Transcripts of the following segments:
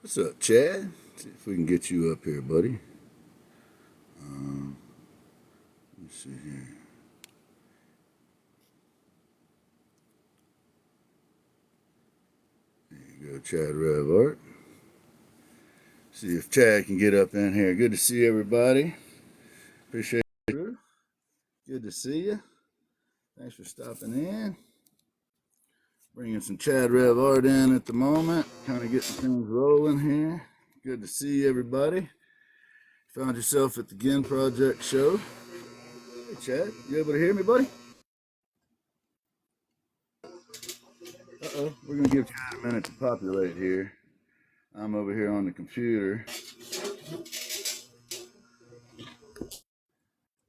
What's up, Chad? See if we can get you up here, buddy. Let's see here. There you go, Chad Revart. See if Chad can get up in here. Good to see everybody. Appreciate you. Good to see you. Thanks for stopping in. Bringing some Chad Revart in at the moment. Kind of getting things rolling here. Good to see everybody. Found yourself at the Gin Project show. Hey, Chad, you able to hear me, buddy? Uh-oh, we're going to give Chad a minute to populate here. I'm over here on the computer.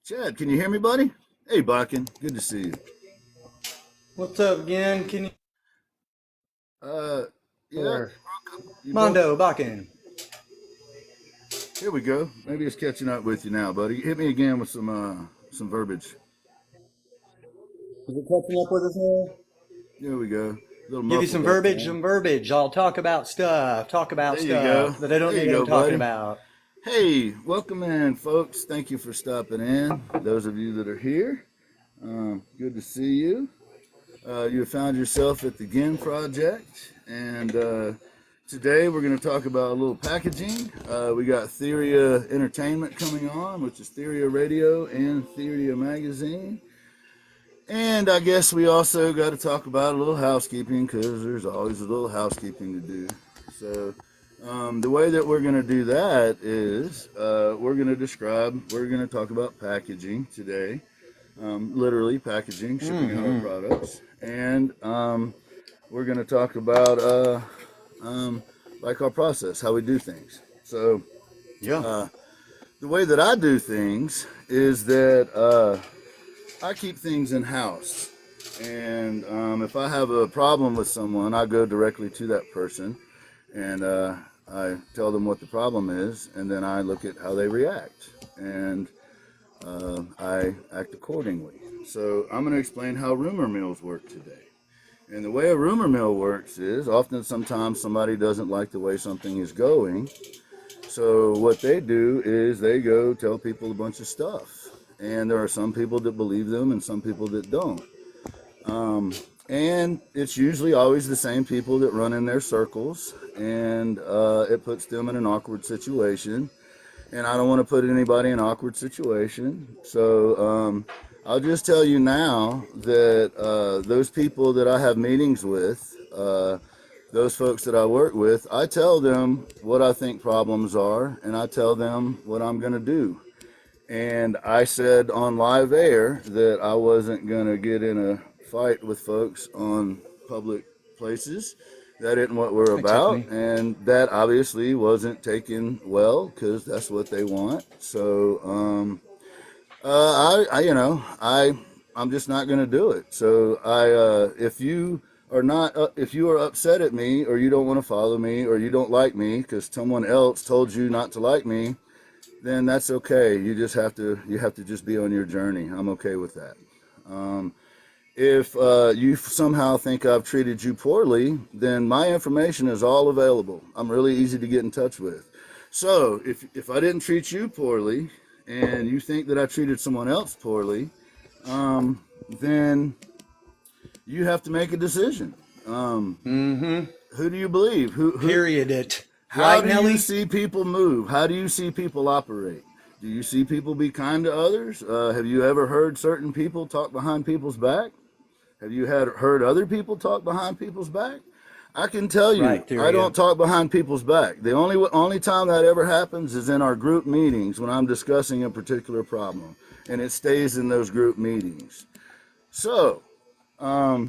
Chad, can you hear me, buddy? Hey, Bakken, good to see you. What's up again? Can you? Yeah. Or Mondo Bakken. Here we go. Maybe it's catching up with you now, buddy. Hit me again with some verbiage. Is it catching up with us now? There we go. Give you some verbiage. I'll talk about stuff. That I don't need to be talking about. Hey, welcome in, folks. Thank you for stopping in. Those of you that are here, good to see you. You have found yourself at the Gin Project, and today we're going to talk about a little packaging. We got Theria Entertainment coming on, which is Theria Radio and Theria Magazine. And I guess we also got to talk about a little housekeeping, because there's always a little housekeeping to do. So the way that we're going to do that is we're going to talk about packaging today. Literally packaging, shipping out our products. And we're going to talk about like our process, how we do things. So the way that I do things is that I keep things in house, and if I have a problem with someone, I go directly to that person, and I tell them what the problem is, and then I look at how they react, and I act accordingly. So I'm going to explain how rumor mills work today. And the way a rumor mill works is sometimes somebody doesn't like the way something is going. So what they do is they go tell people a bunch of stuff. And there are some people that believe them and some people that don't. And it's usually always the same people that run in their circles. And it puts them in an awkward situation. And I don't want to put anybody in an awkward situation. So I'll just tell you now that those people that I have meetings with, those folks that I work with, I tell them what I think problems are, and I tell them what I'm going to do. And I said on live air that I wasn't going to get in a fight with folks on public places. That isn't what we're about. And that obviously wasn't taken well, because that's what they want. So I'm just not going to do it. So if you are upset at me, or you don't want to follow me, or you don't like me because someone else told you not to like me, then that's okay. You have to just be on your journey. I'm okay with that. If you somehow think I've treated you poorly, then my information is all available. I'm really easy to get in touch with. So if I didn't treat you poorly, and you think that I treated someone else poorly, then you have to make a decision. Who do you believe? Period it. How do you see people move? How do you see people operate? Do you see people be kind to others? Have you ever heard certain people talk behind people's back? Have you heard other people talk behind people's back? I can tell you, I don't talk behind people's back. The only time that ever happens is in our group meetings when I'm discussing a particular problem, and it stays in those group meetings. So, I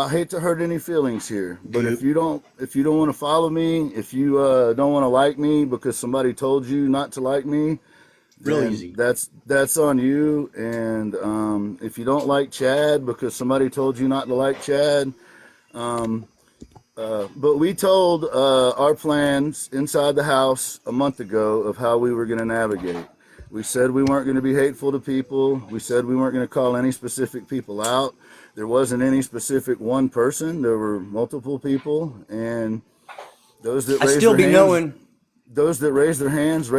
hate to hurt any feelings here, but if you don't want to follow me, if you don't want to like me because somebody told you not to like me, real easy. That's on you. And if you don't like Chad because somebody told you not to like Chad, but we told our plans inside the house a month ago of how we were going to navigate. We said we weren't going to be hateful to people. We said we weren't going to call any specific people out. There wasn't any specific one person. There were multiple people, and those that I raise still their be hands, knowing. those that raise their hands,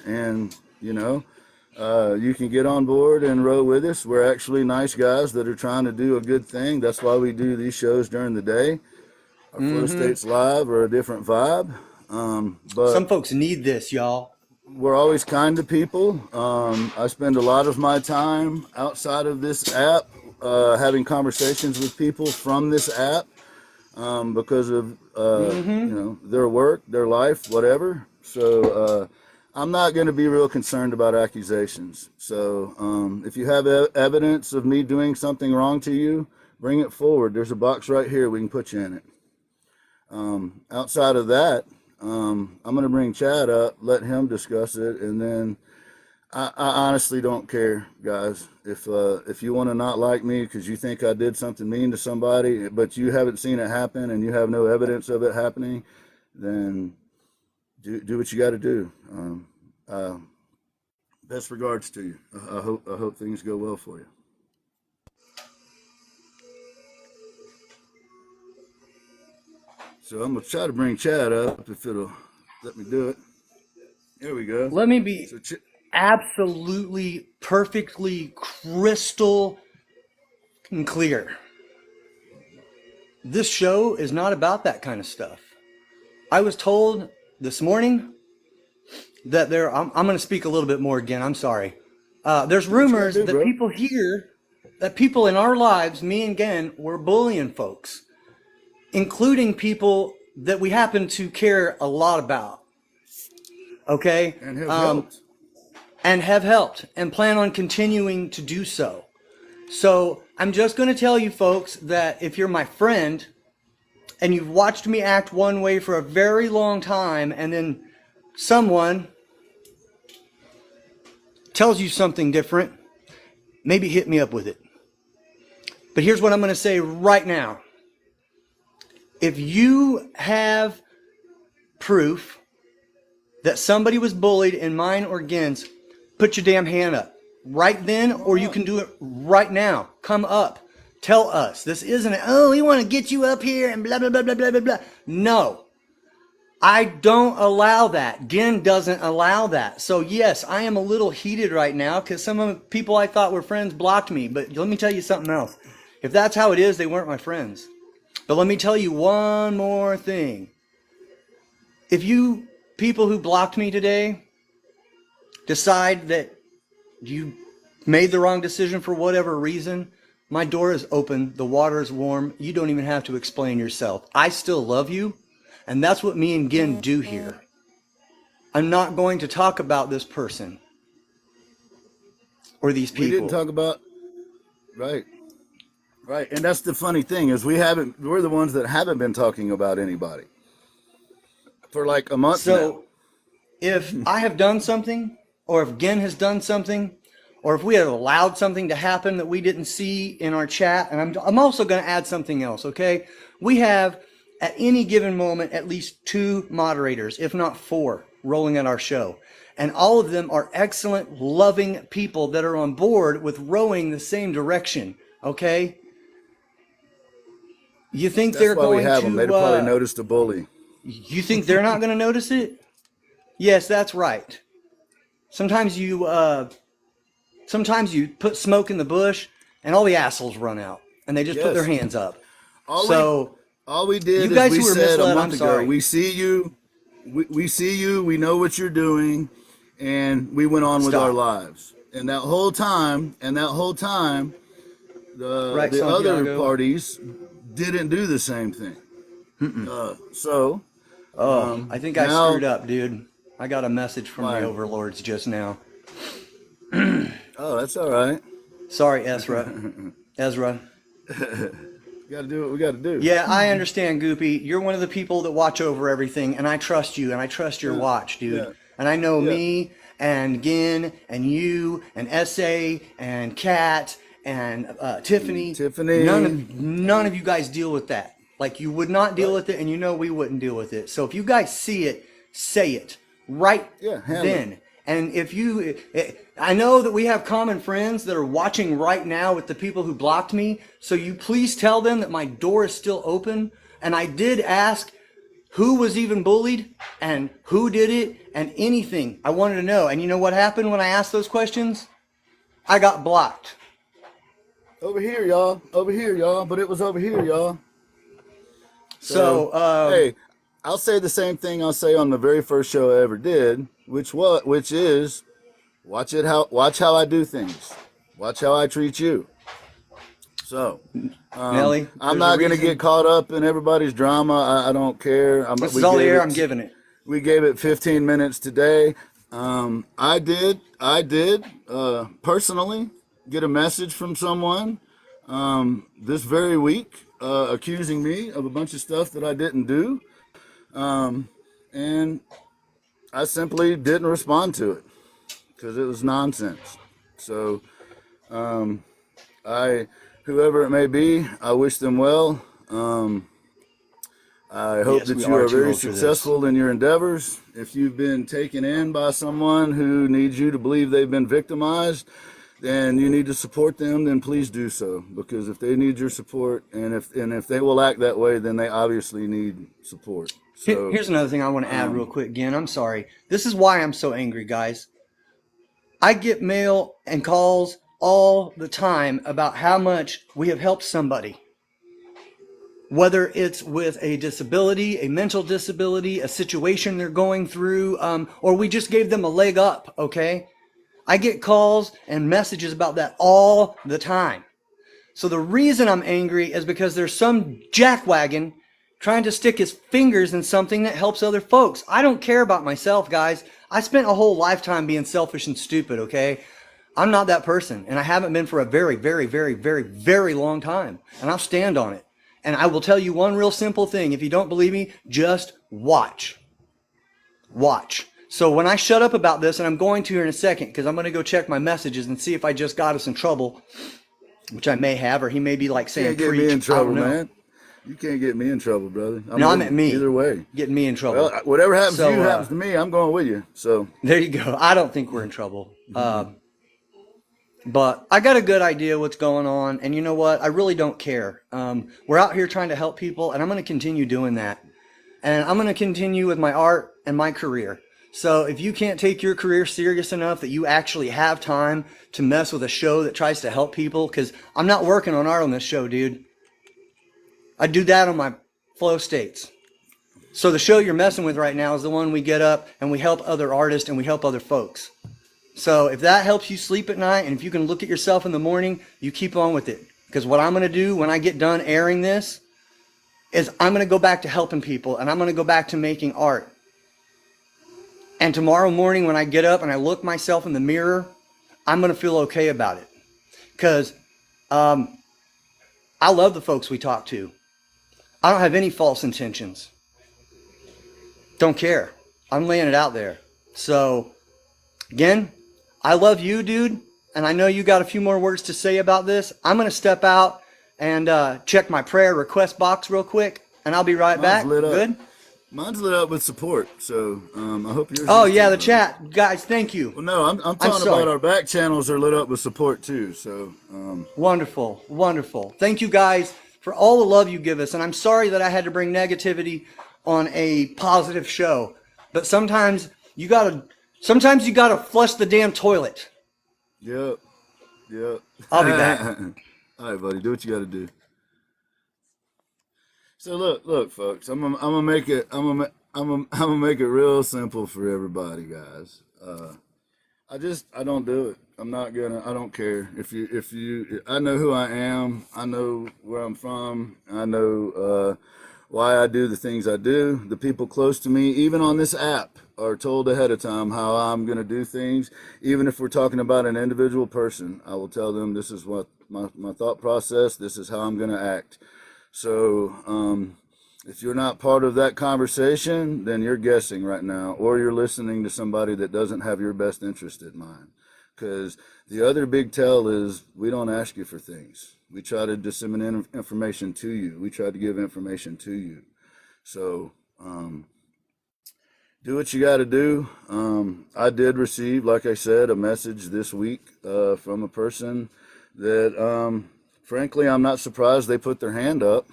and you know, you can get on board and row with us. We're actually nice guys that are trying to do a good thing. That's why we do these shows during the day. Our flow states live are a different vibe, but Some folks need this, y'all. we're always kind to people. I spend a lot of my time outside of this app having conversations with people from this app because of you know, their work, their life, whatever. So I'm not going to be real concerned about accusations. So if you have evidence of me doing something wrong to you, bring it forward. There's a box right here. We can put you in it. Outside of that, I'm going to bring Chad up, let him discuss it, and then I honestly don't care, guys. If you want to not like me because you think I did something mean to somebody, but you haven't seen it happen and you have no evidence of it happening, then do what you got to do. Best regards to you. I hope things go well for you. So I'm gonna try to bring Chad up if it'll let me do it. Here we go. Let me be So absolutely, perfectly crystal clear. This show is not about that kind of stuff. I was told this morning that I'm going to speak a little bit more again. I'm sorry. There's rumors that people hear that people in our lives, me and Gen, were bullying folks, including people that we happen to care a lot about. Okay? And have helped. And have helped and plan on continuing to do so. So I'm just going to tell you folks that if you're my friend and you've watched me act one way for a very long time and then someone tells you something different, maybe hit me up with it. But here's what I'm going to say right now. If you have proof that somebody was bullied in mine or Gen's, put your damn hand up right then, or you can do it right now. Come up. Tell us. This isn't, oh, we want to get you up here and blah, blah, blah, blah, blah, blah, blah. No. I don't allow that. Gen doesn't allow that. So yes, I am a little heated right now because some of the people I thought were friends blocked me. But let me tell you something else. If that's how it is, they weren't my friends. But let me tell you one more thing. If you people who blocked me today decide that you made the wrong decision for whatever reason, my door is open. The water is warm. You don't even have to explain yourself. I still love you. And that's what me and Gen do here. I'm not going to talk about this person or these people. We didn't talk about, right. Right. And that's the funny thing is we're the ones that haven't been talking about anybody for like a month now. So if I have done something, or if Gen has done something, or if we have allowed something to happen that we didn't see in our chat, and I'm also going to add something else, okay? We have, at any given moment, at least 2 moderators, if not 4, rolling at our show. And all of them are excellent, loving people that are on board with rowing the same direction, okay? You think That's they're why going we have to... them. They'd probably noticed a bully. You think they're not going to notice it? Yes, that's right. Sometimes you put smoke in the bush and all the assholes run out and they just put their hands up. All we did you guys is we who were said misled, a month I'm ago, sorry. we see you, we see you, we know what you're doing, and we went on with our lives. And that whole time, the Right, other Santiago? parties didn't do the same thing. I think I screwed up, dude. I got a message from the overlords just now. Oh, that's all right. Sorry, Ezra. We got to do what we got to do. Yeah, I understand, Goopy. You're one of the people that watch over everything, and I trust you, and I trust your watch, dude. Yeah. And I know me, and Gin, and you, and S.A., and Kat, and Tiffany. None of you guys deal with that. Like, you would not deal with it, and you know we wouldn't deal with it. So if you guys see it, say it right then. And if you, I know that we have common friends that are watching right now with the people who blocked me. So you please tell them that my door is still open. And I did ask who was even bullied and who did it and anything. I wanted to know. And you know what happened when I asked those questions? I got blocked. Over here, y'all. Over here, y'all. But it was over here, y'all. So, hey, I'll say the same thing I'll say on the very first show I ever did, which is watch how I do things. Watch how I treat you. So, Nelly, I'm not going to get caught up in everybody's drama. I don't care. This is all the air I'm giving it. We gave it 15 minutes today. I did personally get a message from someone this very week accusing me of a bunch of stuff that I didn't do. And I simply didn't respond to it because it was nonsense. So, whoever it may be, I wish them well. I hope that you are very successful in your endeavors. If you've been taken in by someone who needs you to believe they've been victimized, then you need to support them, then please do so. Because if they need your support and if they will act that way, then they obviously need support. So, here's another thing I want to add real quick. Again, I'm sorry. This is why I'm so angry, guys. I get mail and calls all the time about how much we have helped somebody. Whether it's with a disability, a mental disability, a situation they're going through, or we just gave them a leg up, okay? I get calls and messages about that all the time. So the reason I'm angry is because there's some jackwagon trying to stick his fingers in something that helps other folks. I don't care about myself, guys. I spent a whole lifetime being selfish and stupid, okay? I'm not that person, and I haven't been for a very, very, very, very, very long time, and I'll stand on it. And I will tell you one real simple thing. If you don't believe me, just watch. Watch. So when I shut up about this, and I'm going to here in a second, because I'm going to go check my messages and see if I just got us in trouble, which I may have, or he may be like saying, "Can't get me in trouble, man. You can't get me in trouble, brother." No, I meant me. Either way, getting me in trouble. Well, whatever happens to you happens to me. I'm going with you. So there you go. I don't think we're in trouble. But I got a good idea what's going on, and you know what? I really don't care. We're out here trying to help people, and I'm going to continue doing that. And I'm going to continue with my art and my career. So if you can't take your career serious enough that you actually have time to mess with a show that tries to help people, because I'm not working on art on this show, dude. I do that on my flow states. So the show you're messing with right now is the one we get up and we help other artists and we help other folks. So if that helps you sleep at night, and if you can look at yourself in the morning, you keep on with it. Because what I'm going to do when I get done airing this is I'm going to go back to helping people, and I'm going to go back to making art. And tomorrow morning when I get up and I look myself in the mirror, I'm going to feel okay about it. Because I love the folks we talk to. I don't have any false intentions. Don't care. I'm laying it out there. So, again, I love you, dude, and I know you got a few more words to say about this. I'm going to step out and check my prayer request box real quick, and I'll be right back. Good? Mine's lit up with support, so I hope yours. Oh, yeah, the chat. Guys, thank you. Well, no, I'm talking about our back channels are lit up with support, too. So Wonderful, wonderful. Thank you, guys, for all the love you give us, and I'm sorry that I had to bring negativity on a positive show, but sometimes you got to flush the damn toilet. Yep. I'll be back. All right, buddy. Do what you got to do. So look, folks. I'm gonna make it real simple for everybody, guys. I don't do it. I don't care if you. I know who I am. I know where I'm from. I know why I do the things I do. The people close to me, even on this app, are told ahead of time how I'm going to do things. Even if we're talking about an individual person, I will tell them this is what my thought process, this is how I'm going to act. So if you're not part of that conversation, then you're guessing right now, or you're listening to somebody that doesn't have your best interest in mind. Because the other big tell is we don't ask you for things. We try to disseminate information to you. We try to give information to you. So do what you got to do. I did receive, like I said, a message this week from a person that, frankly, I'm not surprised they put their hand up.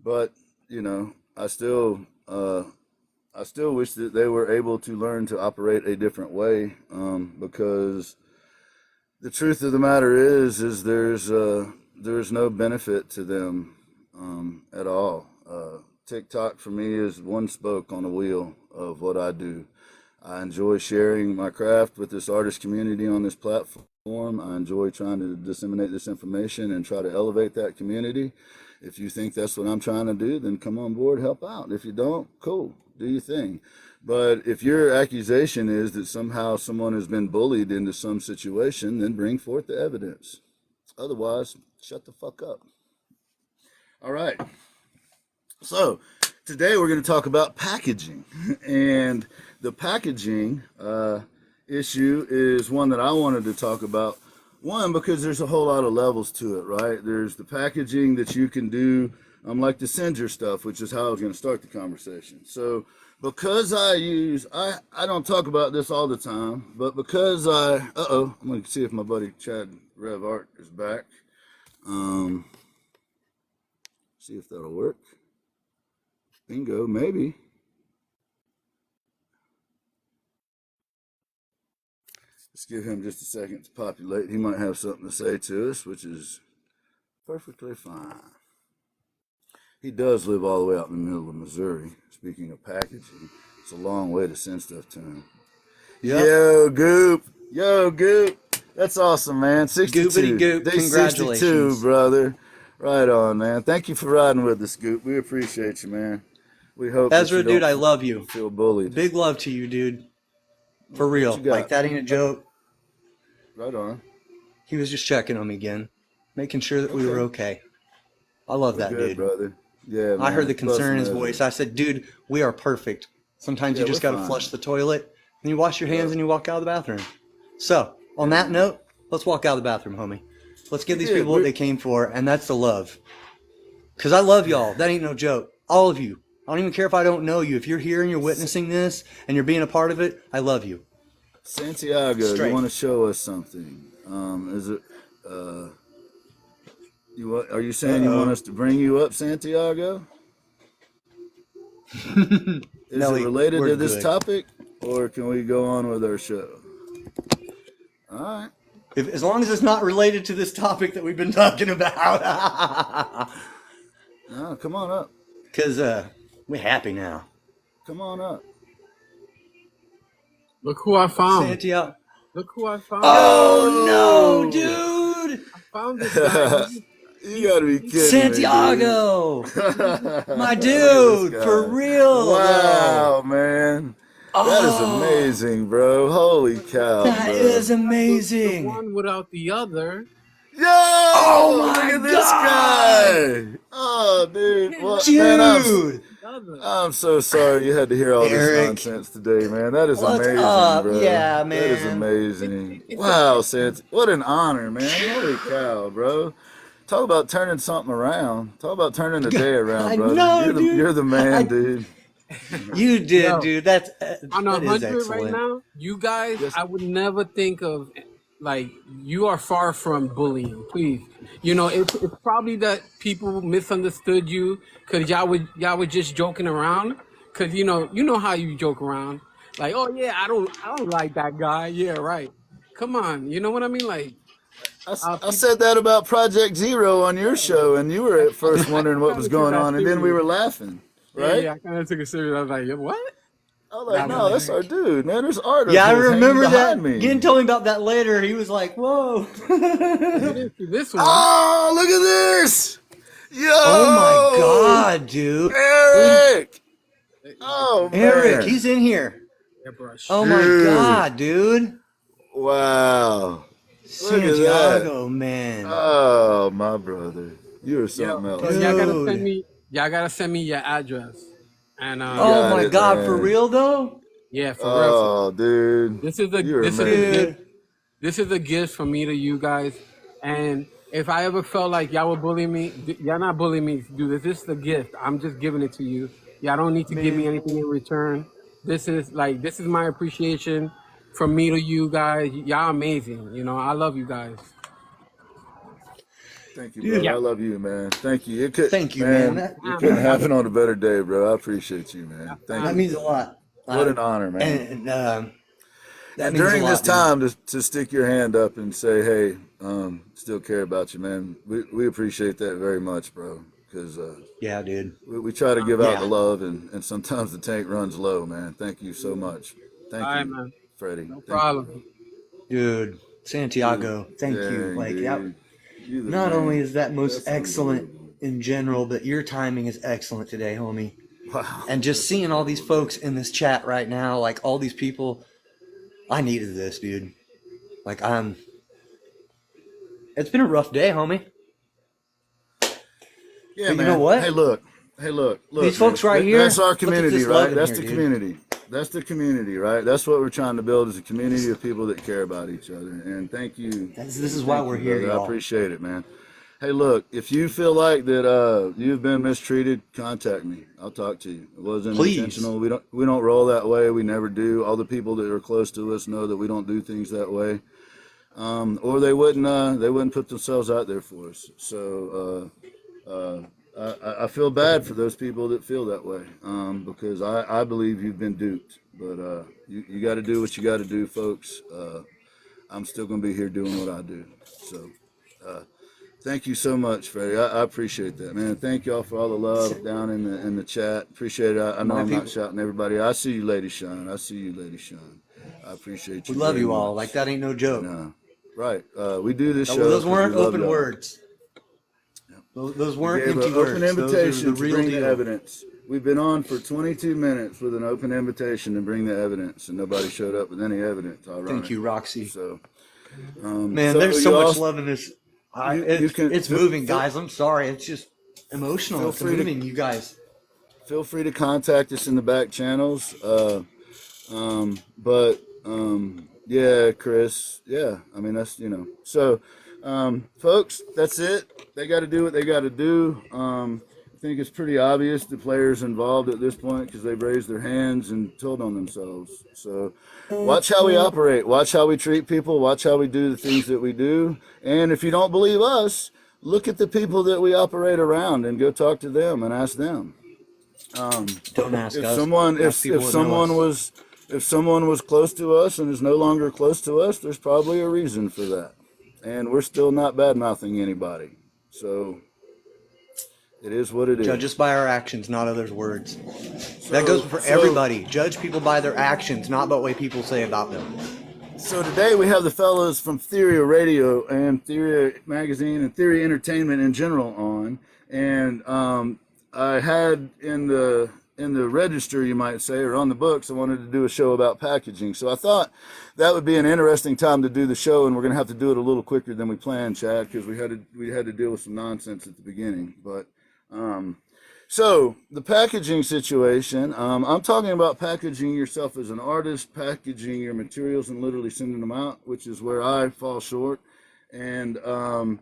but I still wish that they were able to learn to operate a different way, because the truth of the matter is there's no benefit to them at all. TikTok for me is one spoke on a wheel of what I do. I enjoy sharing my craft with this artist community on this platform. I enjoy trying to disseminate this information and try to elevate that community. If you think that's what I'm trying to do, then come on board, help out. If you don't, cool, do your thing. But if your accusation is that somehow someone has been bullied into some situation, then bring forth the evidence. Otherwise, shut the fuck up. All right. So today we're going to talk about packaging. And the packaging issue is one that I wanted to talk about. One, because there's a whole lot of levels to it, right? There's the packaging that you can do, like the Singer stuff, which is how I was going to start the conversation. So because I don't talk about this all the time, but because I'm going to see if my buddy Chad Rev Art is back. See if that'll work. Bingo, maybe. Let's give him just a second to populate. He might have something to say to us, which is perfectly fine. He does live all the way out in the middle of Missouri. Speaking of packaging, it's a long way to send stuff to him. Yep. Yo, Goop. That's awesome, man. 62. Goopity Goop. Day Congratulations. 62, brother. Right on, man. Thank you for riding with us, Goop. We appreciate you, man. We hope Ezra, dude, I love you. Feel bullied. Big love to you, dude. For real. Like, that ain't a joke. Right on. He was just checking on me again, making sure that we were okay. I love that, good, dude. Brother. Yeah, man. I heard the concern in his voice. I said, dude, we are perfect. Sometimes you just got to flush the toilet, and you wash your hands, and you walk out of the bathroom. So, on that note, let's walk out of the bathroom, homie. Let's give these people what they came for, and that's the love. Because I love y'all. That ain't no joke. All of you. I don't even care if I don't know you. If you're here and you're witnessing this, and you're being a part of it, I love you. Santiago, you want to show us something? Is it? Are you saying you want us to bring you up, Santiago? Is No, it related to this good. topic, or can we go on with our show? All right. As long as it's not related to this topic that we've been talking about. No, come on up. Because we're happy now. Come on up. Look who I found. Santiago. Look who I found. Oh, no, dude. I found this guy. You gotta be kidding Santiago. me, My dude. For real. Wow, man. That is amazing, bro. Holy cow. That is amazing. The one without the other. Yo! Oh my look at this guy! Oh, dude. What, dude! Man, I'm so sorry you had to hear all this nonsense today, man. That is amazing, bro. Yeah, man. That is amazing. Wow, Santi. What an honor, man. Holy cow, bro. Talk about turning something around. Talk about turning the day around, brother. You're the man, dude. You did, dude. That's on that 100 right now. You guys, I would never think of, like, you are far from bullying. Please, it's probably that people misunderstood you because y'all were just joking around. Because you know how you joke around. Like, oh yeah, I don't like that guy. Yeah, right. Come on, you know what I mean? Like, I said that about Project Zero on your show, and you were at first wondering what was going on, and then we were laughing, right? Yeah, I kind of took it serious. I was like, what? I was like, no, that's our dude, man. There's art. Yeah, I remember that. Ginn told me about that later. He was like, whoa. This one. Oh, look at this. Yo. Oh, my God, dude. Eric. Oh, man. Eric, he's in here. Oh, my God, dude. Wow. Santiago, man. Oh, my brother. You're something else. Y'all gotta send me your address. And oh my God, man. For real though? Yeah, for real. Oh, dude. This is a gift from me to you guys. And if I ever felt like y'all were bullying me, y'all not bullying me to do this. This is a gift. I'm just giving it to you. Y'all don't need to give me anything in return. This is my appreciation from me to you guys. Y'all amazing. I love you guys. Thank you, Dude. bro. Yeah. I love you, man. Thank you. It could, Thank you, man. It couldn't happen on a better day, bro. I appreciate you, man. Thank That you. means a lot. What an honor, man. And that And means a during this lot, dude. time to stick your hand up and say, hey, still care about you, man. We appreciate that very much, bro. Because Yeah, dude. we try to give out Yeah. the love, and sometimes the tank runs low, man. Thank you so much. Thank All right, you, man. Freddie. No Thank you, problem. Dude, Santiago, thank you. Dang, Like that. dude. You the Not only man. is that most That's excellent unbelievable. in general, but your timing is excellent today, homie. Wow. And just seeing all these folks in this chat right now, like all these people, I needed this, dude. Like it's been a rough day, homie. Yeah, But man. you know what? Hey, look. Look. These Man. folks right here, That's our look at community, this love right? in That's here, the dude. community. That's the community, right? That's what we're trying to build is a community of people that care about each other. And thank you. This is why Thank we're you, here, brother. I y'all. appreciate it, man. Hey, look, if you feel like that you've been mistreated, contact me. I'll talk to you. It wasn't Please. intentional. We don't roll that way. We never do. All the people that are close to us know that we don't do things that way. Or they wouldn't put themselves out there for us. So I feel bad for those people that feel that way because I believe you've been duped. But you got to do what you got to do, folks. I'm still going to be here doing what I do. So thank you so much, Freddie. I appreciate that, man. Thank y'all for all the love down in the chat. Appreciate it. I know My I'm not people. shouting everybody. I see you, Lady Shine. I see you, Lady Shine. I appreciate you. We love very you all. much. Like that ain't no joke. And, right. We do this show. Those 'cause weren't we love open y'all. words. Those We weren't gave empty an open words. Those are invitation the to real bring the deal. evidence. We've been on for 22 minutes with an open invitation to bring the evidence, and nobody showed up with any evidence. All right. Thank you, Roxy. So, Man, so there's you so much also- love in this. you can It's moving, guys. I'm sorry. It's just emotional. Feel It's free to- moving, you guys. Feel free to contact us in the back channels. Yeah, Chris. Yeah, I mean that's So, folks, that's it. They got to do what they got to do. I think it's pretty obvious the players involved at this point because they've raised their hands and told on themselves. So, watch how we operate. Watch how we treat people. Watch how we do the things that we do. And if you don't believe us, look at the people that we operate around and go talk to them and ask them. Don't ask If us. someone Ask people that know us. if someone was close to us and is no longer close to us, there's probably a reason for that. And we're still not bad mouthing anybody. So it is what it is. Judge us by our actions, not others' words. That goes for everybody. Judge people by their actions, not by what people say about them. So today we have the fellows from Theria Radio and Theria Magazine and Theria Entertainment in general on. And I had in the register, you might say, or on the books, I wanted to do a show about packaging. So I thought that would be an interesting time to do the show, and we're going to have to do it a little quicker than we planned, Chad, because we had to deal with some nonsense at the beginning. But so the packaging situation, I'm talking about packaging yourself as an artist, packaging your materials and literally sending them out, which is where I fall short. And well,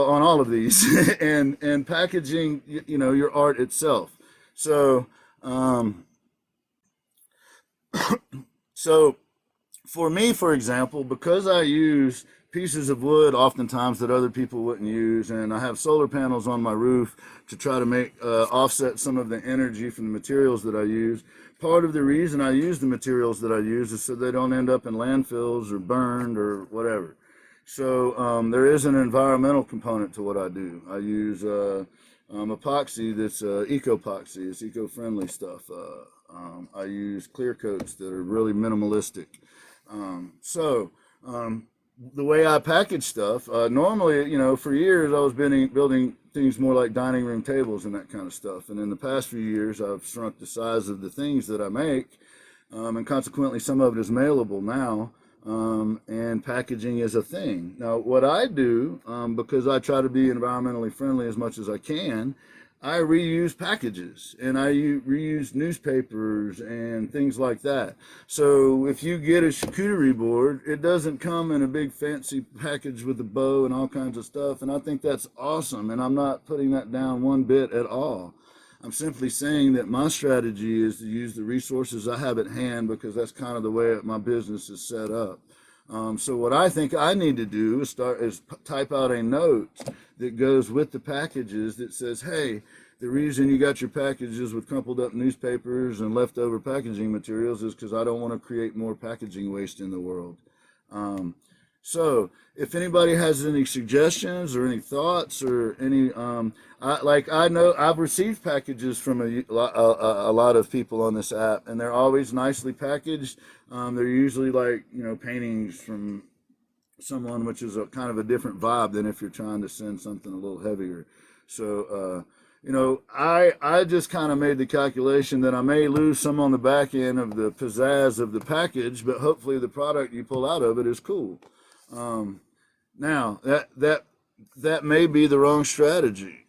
on all of these, and packaging, your art itself. So, so for me, for example, because I use pieces of wood oftentimes that other people wouldn't use, and I have solar panels on my roof to try to make offset some of the energy from the materials that I use. Part of the reason I use the materials that I use is so they don't end up in landfills or burned or whatever. So there is an environmental component to what I do. I use epoxy that's eco-epoxy. It's eco-friendly stuff. I use clear coats that are really minimalistic. The way I package stuff, normally, for years I was building things more like dining room tables and that kind of stuff. And in the past few years, I've shrunk the size of the things that I make, and consequently, some of it is mailable now. And packaging is a thing. Now, what I do, because I try to be environmentally friendly as much as I can, I reuse packages and I reuse newspapers and things like that. So if you get a charcuterie board, it doesn't come in a big fancy package with a bow and all kinds of stuff. And I think that's awesome. And I'm not putting that down one bit at all. I'm simply saying that my strategy is to use the resources I have at hand because that's kind of the way my business is set up. So what I think I need to do is type out a note that goes with the packages that says, hey, the reason you got your packages with crumpled up newspapers and leftover packaging materials is because I don't want to create more packaging waste in the world. So if anybody has any suggestions or any thoughts or any, I know I've received packages from a lot of people on this app, and they're always nicely packaged. They're usually like, paintings from someone, which is a kind of a different vibe than if you're trying to send something a little heavier. So, I just kind of made the calculation that I may lose some on the back end of the pizzazz of the package, but hopefully the product you pull out of it is cool. Now that may be the wrong strategy.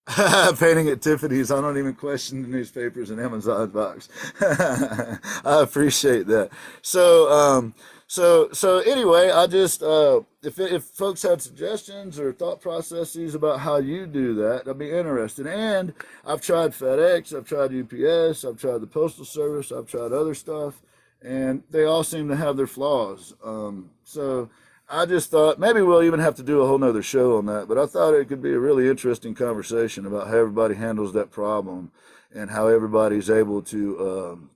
Painting at Tiffany's, I don't even question the newspapers and Amazon box. I appreciate that. So anyway, I just if folks had suggestions or thought processes about how you do that, I'd be interested. And I've tried FedEx, I've tried UPS, I've tried the Postal Service, I've tried other stuff, and they all seem to have their flaws. So I just thought maybe we'll even have to do a whole nother show on that, but I thought it could be a really interesting conversation about how everybody handles that problem and how everybody's able to,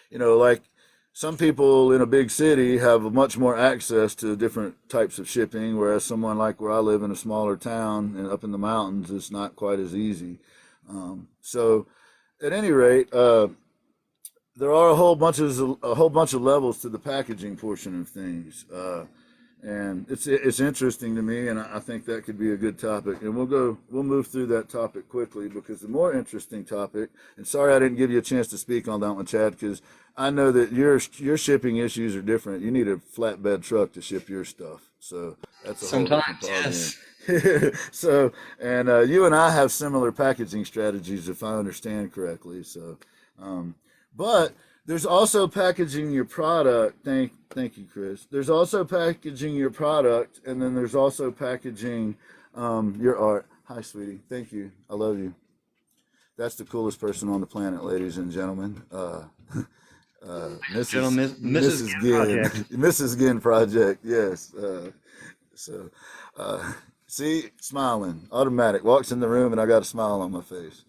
like some people in a big city have much more access to different types of shipping, whereas someone like where I live in a smaller town and up in the mountains, it's not quite as easy. So at any rate, there are a whole bunch of levels to the packaging portion of things. And it's interesting to me, and I think that could be a good topic. And we'll move through that topic quickly, because the more interesting topic, and sorry I didn't give you a chance to speak on that one, Chad, because I know that your shipping issues are different. You need a flatbed truck to ship your stuff, so that's a whole different Sometimes, ballgame. yes. So, and you and I have similar packaging strategies, if I understand correctly. So, but there's also packaging your product. Thank you, Chris. There's also packaging your product, and then there's also packaging your art. Hi, sweetie. Thank you. I love you. That's the coolest person on the planet, ladies and gentlemen. Mrs. Mrs. Ginn Ginn, Project. Mrs. Ginn Project. Yes. So, see, smiling, automatic. Walks in the room, and I got a smile on my face.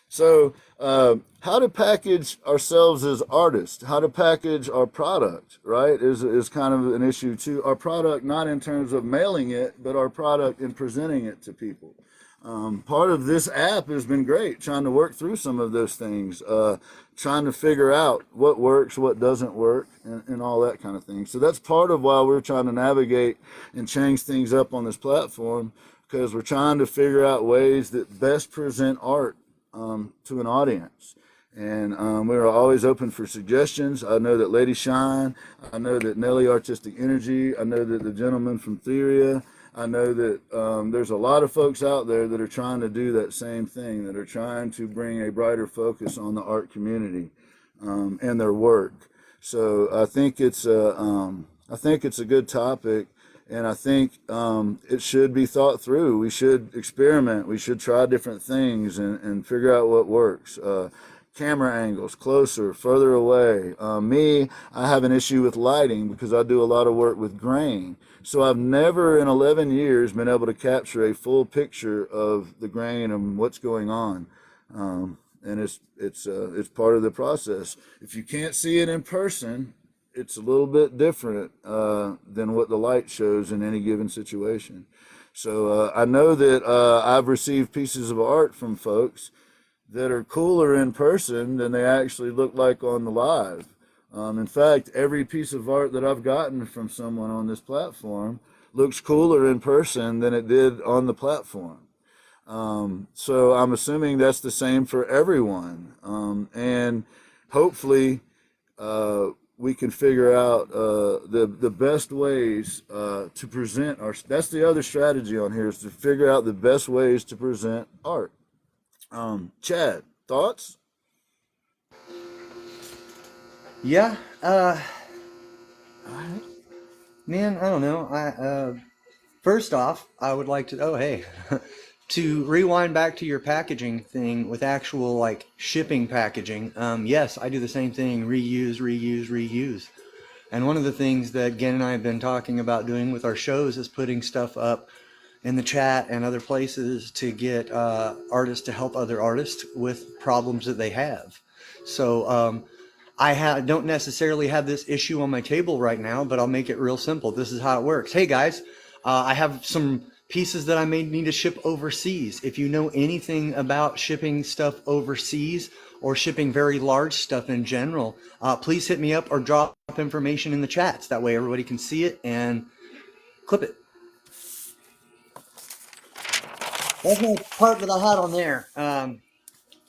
So, how to package ourselves as artists, how to package our product, right, is kind of an issue too. Our product, not in terms of mailing it, but our product in presenting it to people. Part of this app has been great, trying to work through some of those things, trying to figure out what works, what doesn't work, and all that kind of thing. So that's part of why we're trying to navigate and change things up on this platform, because we're trying to figure out ways that best present art to an audience. And we are always open for suggestions. I know that Lady Shine, I know that Nelly Artistic Energy, I know that the gentleman from Theria, I know that there's a lot of folks out there that are trying to do that same thing, that are trying to bring a brighter focus on the art community and their work. So I think it's a good topic. And I think it should be thought through. We should experiment. We should try different things and figure out what works. Camera angles, closer, further away. I have an issue with lighting because I do a lot of work with grain. So I've never in 11 years been able to capture a full picture of the grain and what's going on. And it's part of the process. If you can't see it in person, it's a little bit different than what the light shows in any given situation. So I know that I've received pieces of art from folks that are cooler in person than they actually look like on the live. In fact, every piece of art that I've gotten from someone on this platform looks cooler in person than it did on the platform. So I'm assuming that's the same for everyone. And hopefully, we can figure out the best ways to present our. That's the other strategy on here, is to figure out the best ways to present art. Chad, thoughts? Yeah. Man, I don't know. First off, I would like to. Oh, hey, to rewind back to your packaging thing with actual like shipping packaging, yes, I do the same thing, reuse, reuse, reuse. And one of the things that Gen and I have been talking about doing with our shows is putting stuff up in the chat and other places to get artists to help other artists with problems that they have. So don't necessarily have this issue on my table right now, but I'll make it real simple. This is how it works. Hey guys, I have some pieces that I may need to ship overseas. If you know anything about shipping stuff overseas or shipping very large stuff in general, please hit me up or drop information in the chats. That way everybody can see it and clip it. That's my part that I had on there.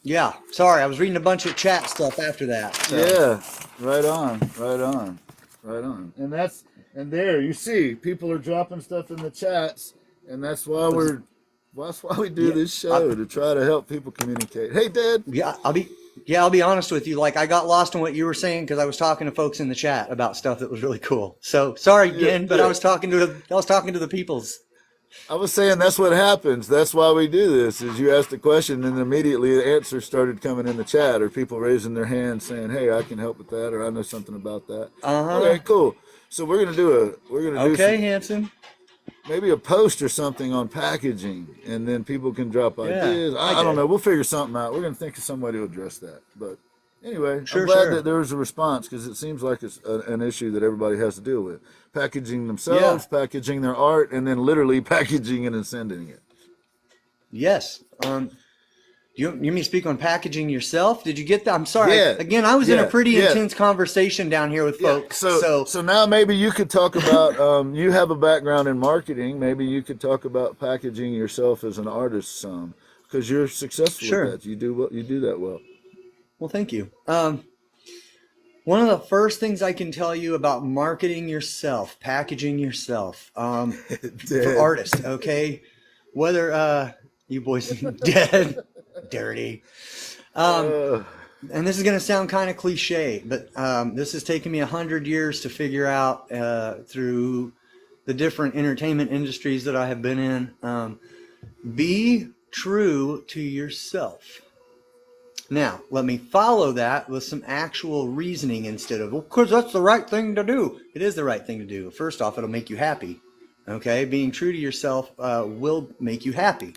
Yeah, sorry, I was reading a bunch of chat stuff after that. So. Yeah, right on, right on, right on. And there you see people are dropping stuff in the chats, and that's why we do this show, to try to help people communicate. Hey, Dad. Yeah, I'll be honest with you. Like, I got lost in what you were saying because I was talking to folks in the chat about stuff that was really cool. So sorry again, but I was talking to the peoples. I was saying that's what happens. That's why we do this. Is you asked a question and immediately the answers started coming in the chat, or people raising their hands saying, "Hey, I can help with that," or "I know something about that." Okay, cool. So we're gonna do Hanson. Maybe a post or something on packaging, and then people can drop ideas. I don't know. We'll figure something out. We're gonna think of somebody to address that. But anyway, I'm glad that there was a response, because it seems like it's an issue that everybody has to deal with. Packaging themselves, packaging their art, and then literally packaging it and sending it. Yes. You mean speak on packaging yourself? Did you get that? I'm sorry. Again, I was in a pretty intense conversation down here with folks. So now maybe you could talk about, you have a background in marketing. Maybe you could talk about packaging yourself as an artist some, because you're successful at that. You do that well. Well, thank you. One of the first things I can tell you about marketing yourself, packaging yourself, for artists, okay? Whether you boys dead, dirty. And this is going to sound kind of cliche, but this has taken me 100 years to figure out through the different entertainment industries that I have been in. Be true to yourself. Now, let me follow that with some actual reasoning instead of, because that's the right thing to do. It is the right thing to do. First off, it'll make you happy. Okay? Being true to yourself will make you happy.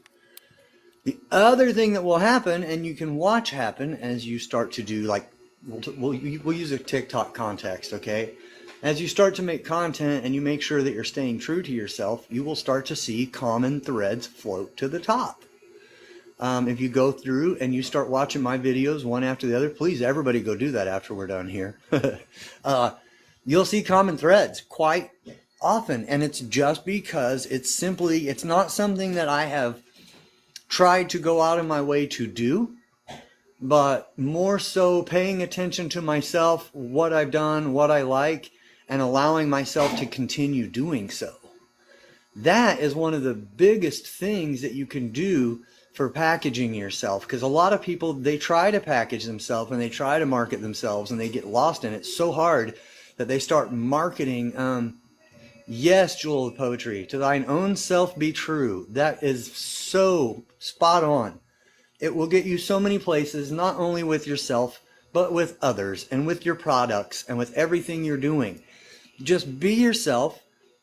The other thing that will happen, and you can watch happen as you start to do, like, we'll use a TikTok context, okay? As you start to make content and you make sure that you're staying true to yourself, you will start to see common threads float to the top. If you go through and you start watching my videos one after the other, please everybody go do that after we're done here. You'll see common threads quite often, and it's just because it's not something that I have tried to go out of my way to do, but more so paying attention to myself, what I've done, what I like, and allowing myself to continue doing so. That is one of the biggest things that you can do for packaging yourself, because a lot of people, they try to package themselves and they try to market themselves and they get lost in it so hard that they start marketing. Yes, Jewel of Poetry, to thine own self be true. That is so spot on. It will get you so many places, not only with yourself, but with others and with your products and with everything you're doing. Just be yourself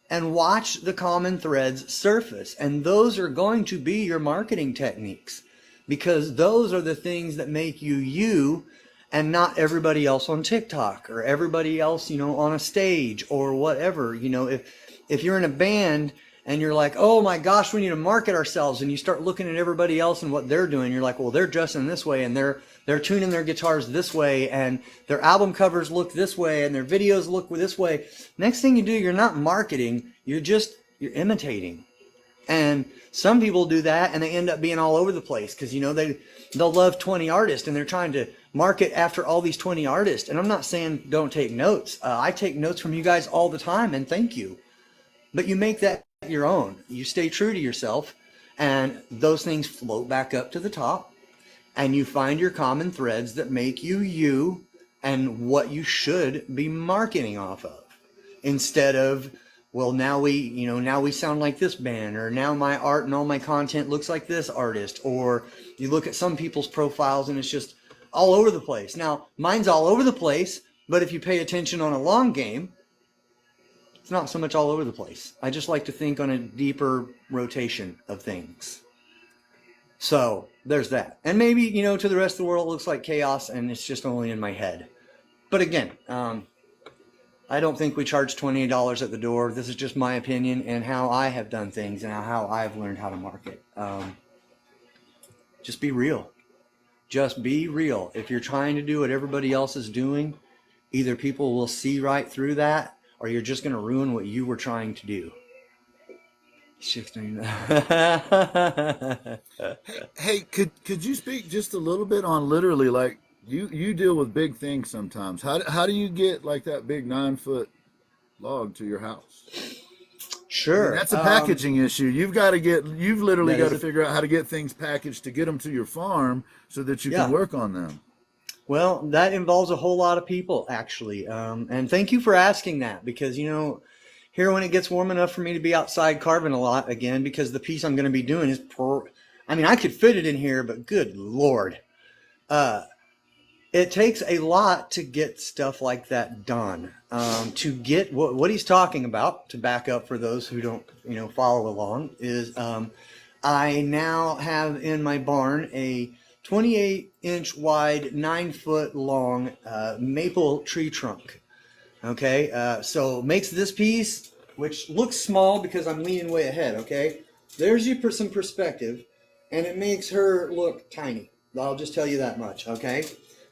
and watch the common threads surface. And those are going to be your marketing techniques, because those are the things that make you you and not everybody else on TikTok or everybody else, on a stage or whatever. If you're in a band and you're like, oh my gosh, we need to market ourselves, and you start looking at everybody else and what they're doing, you're like, well, they're dressing this way and they're tuning their guitars this way and their album covers look this way and their videos look this way. Next thing you do, you're not marketing, you're imitating. And some people do that and they end up being all over the place because, they'll love 20 artists and they're trying to market after all these 20 artists. And I'm not saying don't take notes. I take notes from you guys all the time, and thank you. But you make that your own. You stay true to yourself, and those things float back up to the top, and you find your common threads that make you you and what you should be marketing off of, instead of well, now we sound like this band, or now my art and all my content looks like this artist, or you look at some people's profiles and it's just all over the place. Now, mine's all over the place, but if you pay attention on a long game, it's not so much all over the place. I just like to think on a deeper rotation of things. So there's that. And maybe, to the rest of the world, it looks like chaos and it's just only in my head. But again, I don't think we charge $20 at the door. This is just my opinion and how I have done things and how I've learned how to market. Just be real. Just be real. If you're trying to do what everybody else is doing, either people will see right through that, or you're just going to ruin what you were trying to do. Hey, could you speak just a little bit on literally, like, you deal with big things sometimes. How do you get like that big 9-foot log to your house? Sure. I mean, that's a packaging issue. You've literally got to figure out how to get things packaged to get them to your farm so that you can work on them. Well, that involves a whole lot of people, actually. And thank you for asking that, because, here when it gets warm enough for me to be outside carving a lot again, because the piece I'm going to be doing is, I could fit it in here, but good Lord. It takes a lot to get stuff like that done. To get what he's talking about, to back up for those who don't, follow along, is I now have in my barn a 28-inch wide, 9-foot long maple tree trunk. Okay, so makes this piece, which looks small because I'm leaning way ahead. Okay, there's you for some perspective, and it makes her look tiny. I'll just tell you that much. Okay,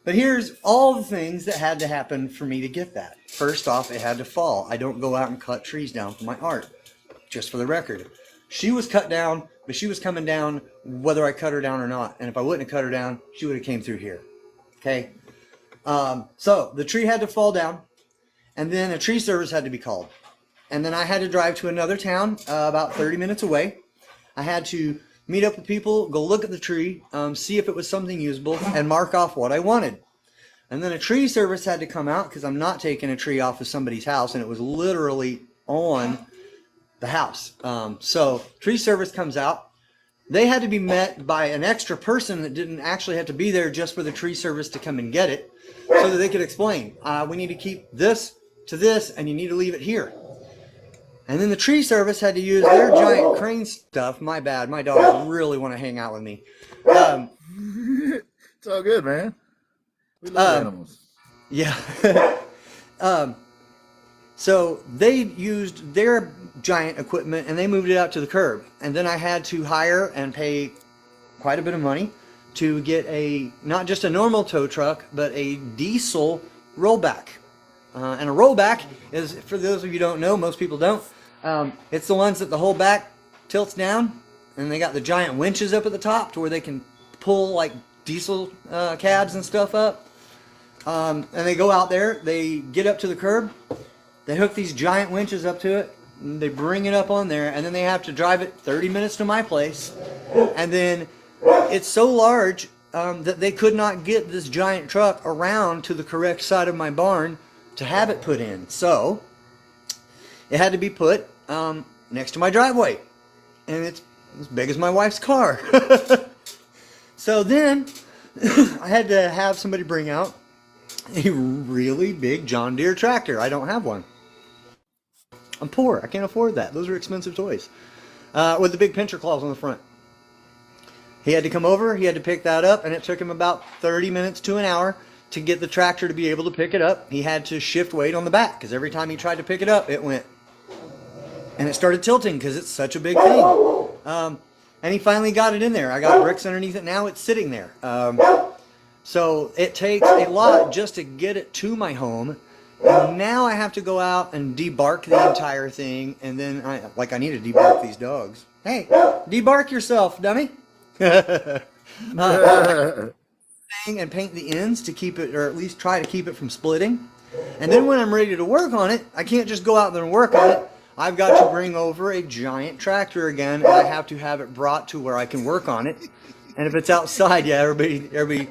but here's all the things that had to happen for me to get that. First off, it had to fall. I don't go out and cut trees down for my art, just for the record. She was cut down, but she was coming down whether I cut her down or not. And if I wouldn't have cut her down, she would have came through here. Okay? So the tree had to fall down, and then a tree service had to be called. And then I had to drive to another town about 30 minutes away. I had to meet up with people, go look at the tree, see if it was something usable, and mark off what I wanted. And then a tree service had to come out, because I'm not taking a tree off of somebody's house, and it was literally on the house. So tree service comes out. They had to be met by an extra person that didn't actually have to be there just for the tree service to come and get it, so that they could explain, we need to keep this to this, and you need to leave it here. And then the tree service had to use their giant crane stuff. My bad. My dogs really want to hang out with me. It's all good, man. We love animals. Yeah. So they used their giant equipment and they moved it out to the curb. And then I had to hire and pay quite a bit of money to get not just a normal tow truck, but a diesel rollback. And a rollback is, for those of you who don't know, most people don't, it's the ones that the whole back tilts down, and they got the giant winches up at the top to where they can pull like diesel cabs and stuff up. And they go out there, they get up to the curb, they hook these giant winches up to it, and they bring it up on there, and then they have to drive it 30 minutes to my place. And then it's so large that they could not get this giant truck around to the correct side of my barn to have it put in. So it had to be put next to my driveway, and it's as big as my wife's car. So then I had to have somebody bring out a really big John Deere tractor. I don't have one. I'm poor. I can't afford that. Those are expensive toys. With the big pincher claws on the front. He had to come over, he had to pick that up, and it took him about 30 minutes to an hour to get the tractor to be able to pick it up. He had to shift weight on the back, because every time he tried to pick it up, it went. And it started tilting, because it's such a big thing. And he finally got it in there. I got bricks underneath it now. It's sitting there. So it takes a lot just to get it to my home. And now I have to go out and debark the entire thing. And then I need to debark these dogs. Hey, debark yourself, dummy. And paint the ends to keep it, or at least try to keep it from splitting. And then when I'm ready to work on it, I can't just go out there and work on it. I've got to bring over a giant tractor again, and I have to have it brought to where I can work on it. And if it's outside, yeah, everybody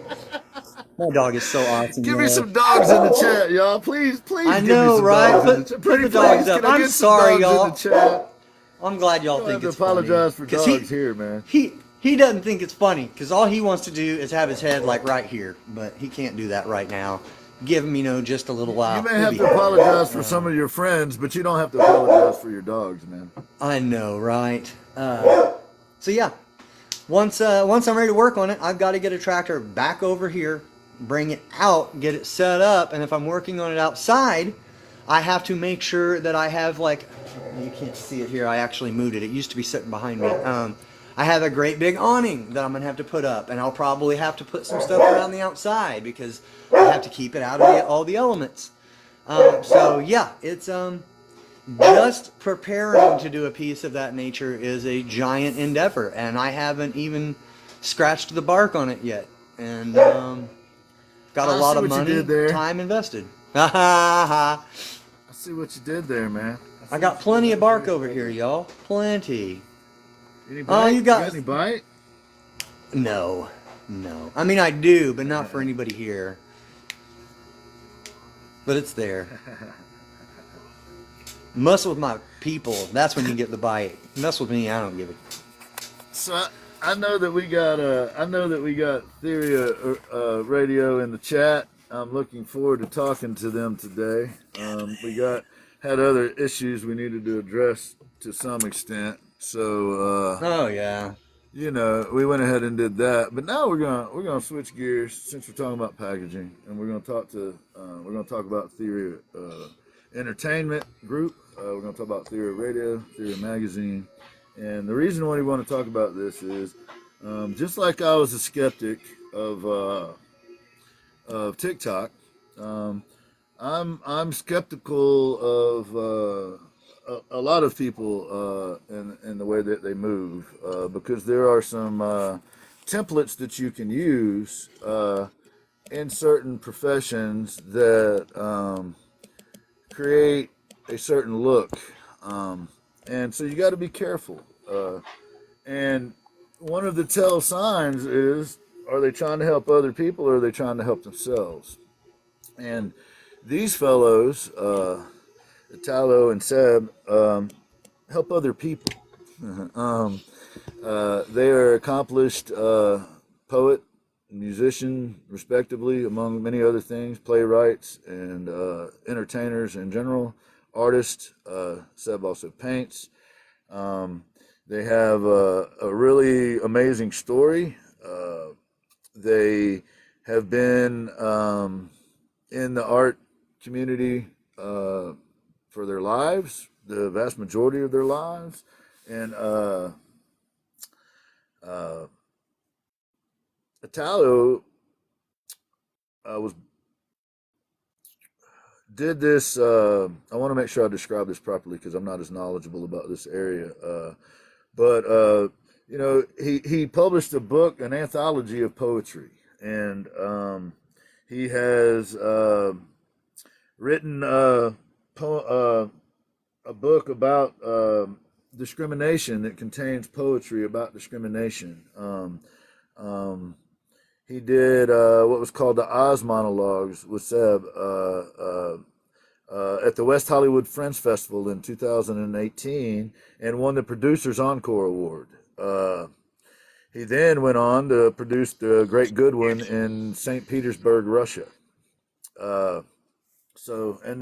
My dog is so awesome. Give me some dogs in the chat, y'all. Please, I give know, me some right? dogs in the Put chat. the Pretty dogs please, up. can I I'm get sorry, some dogs y'all. in the chat? I'm glad y'all You don't think have it's to apologize funny. for dogs here, man. He doesn't think it's funny because all he wants to do is have his head like right here, but he can't do that right now. Give him, just a little while. You may have to apologize for some of your friends, but you don't have to apologize for your dogs, man. I know, right? So yeah, once I'm ready to work on it, I've got to get a tractor back over here, bring it out, get it set up, and if I'm working on it outside, I have to make sure that I have you can't see it here. I actually moved it. It used to be sitting behind me. I have a great big awning that I'm gonna have to put up, and I'll probably have to put some stuff around the outside because I have to keep it out of all the elements. So yeah, it's just preparing to do a piece of that nature is a giant endeavor, and I haven't even scratched the bark on it yet, and got a lot of money, time invested. I see what you did there, man. I got plenty of bark over here, y'all. Plenty. Any bite? You got any bite? No. I mean, I do, but not for anybody here. But it's there. Mess with my people. That's when you get the bite. Mess with me, I don't give it. So I know that we got Theria radio in the chat. I'm looking forward to talking to them today. We had other issues we needed to address to some extent. So oh yeah. We went ahead and did that. But now we're gonna switch gears since we're talking about packaging, and we're gonna talk about Theria Entertainment Group. We're gonna talk about Theria Radio, Theria Magazine, and the reason why we want to talk about this is just like I was a skeptic of TikTok. I'm skeptical of a lot of people in the way that they move because there are some templates that you can use in certain professions that create a certain look, and so you got to be careful. And one of the tell signs is, are they trying to help other people or are they trying to help themselves? And these fellows, Italo and Seb, help other people. They are accomplished poet, musician, respectively, among many other things, playwrights and entertainers in general, artists. Seb also paints. They have a really amazing story. They have been in the art community for their lives, the vast majority of their lives, and Italo did this. I want to make sure I describe this properly because I'm not as knowledgeable about this area. But he published a book, an anthology of poetry, and he has written a book about discrimination that contains poetry about discrimination. He did what was called the Oz monologues with Seb at the West Hollywood Fringe Festival in 2018 and won the Producers Encore Award. He then went on to produce The Great Good One in St. Petersburg, Russia. And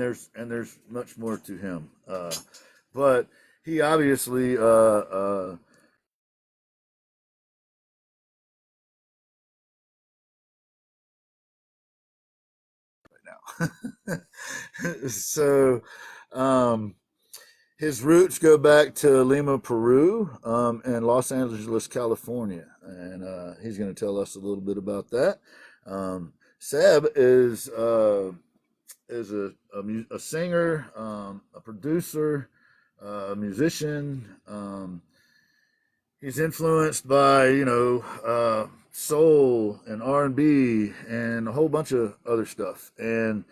there's much more to him. But he obviously so his roots go back to Lima, Peru, and Los Angeles, California, and he's going to tell us a little bit about that. Seb is a singer, a producer, a musician. He's influenced by soul and R&B and a whole bunch of other stuff, and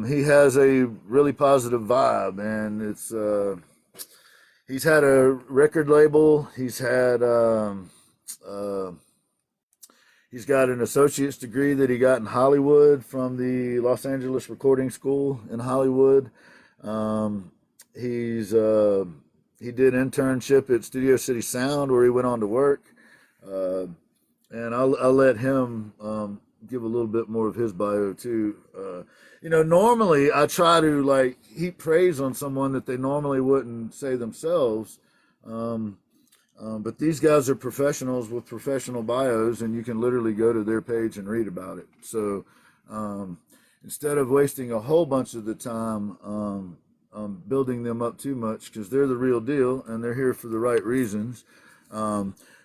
he has a really positive vibe, and he's had a record label. He's had He's got an associate's degree that he got in Hollywood from the Los Angeles Recording School in Hollywood. Um, he did internship at Studio City Sound where he went on to work. Uh, and I'll let him give a little bit more of his bio too. Normally I try to like heap praise on someone that they normally wouldn't say themselves. Um, but these guys are professionals with professional bios, and you can literally go to their page and read about it. So um, instead of wasting a whole bunch of the time building them up too much, because they're the real deal and they're here for the right reasons,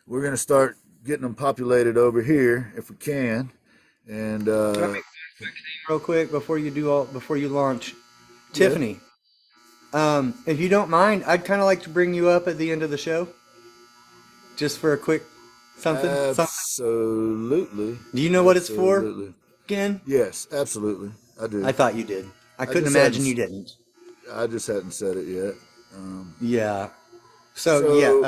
we're going to start getting them populated over here if we can. And Can I make real quick before you launch, yeah, Tiffany? If you don't mind, I'd kind of like to bring you up at the end of the show, just for a quick something. absolutely, Do you know what it's for absolutely, again? yes, absolutely, I I do. thought you did. I I couldn't just imagine hadn't, you didn't. I just hadn't said it yet. Yeah. So yeah, So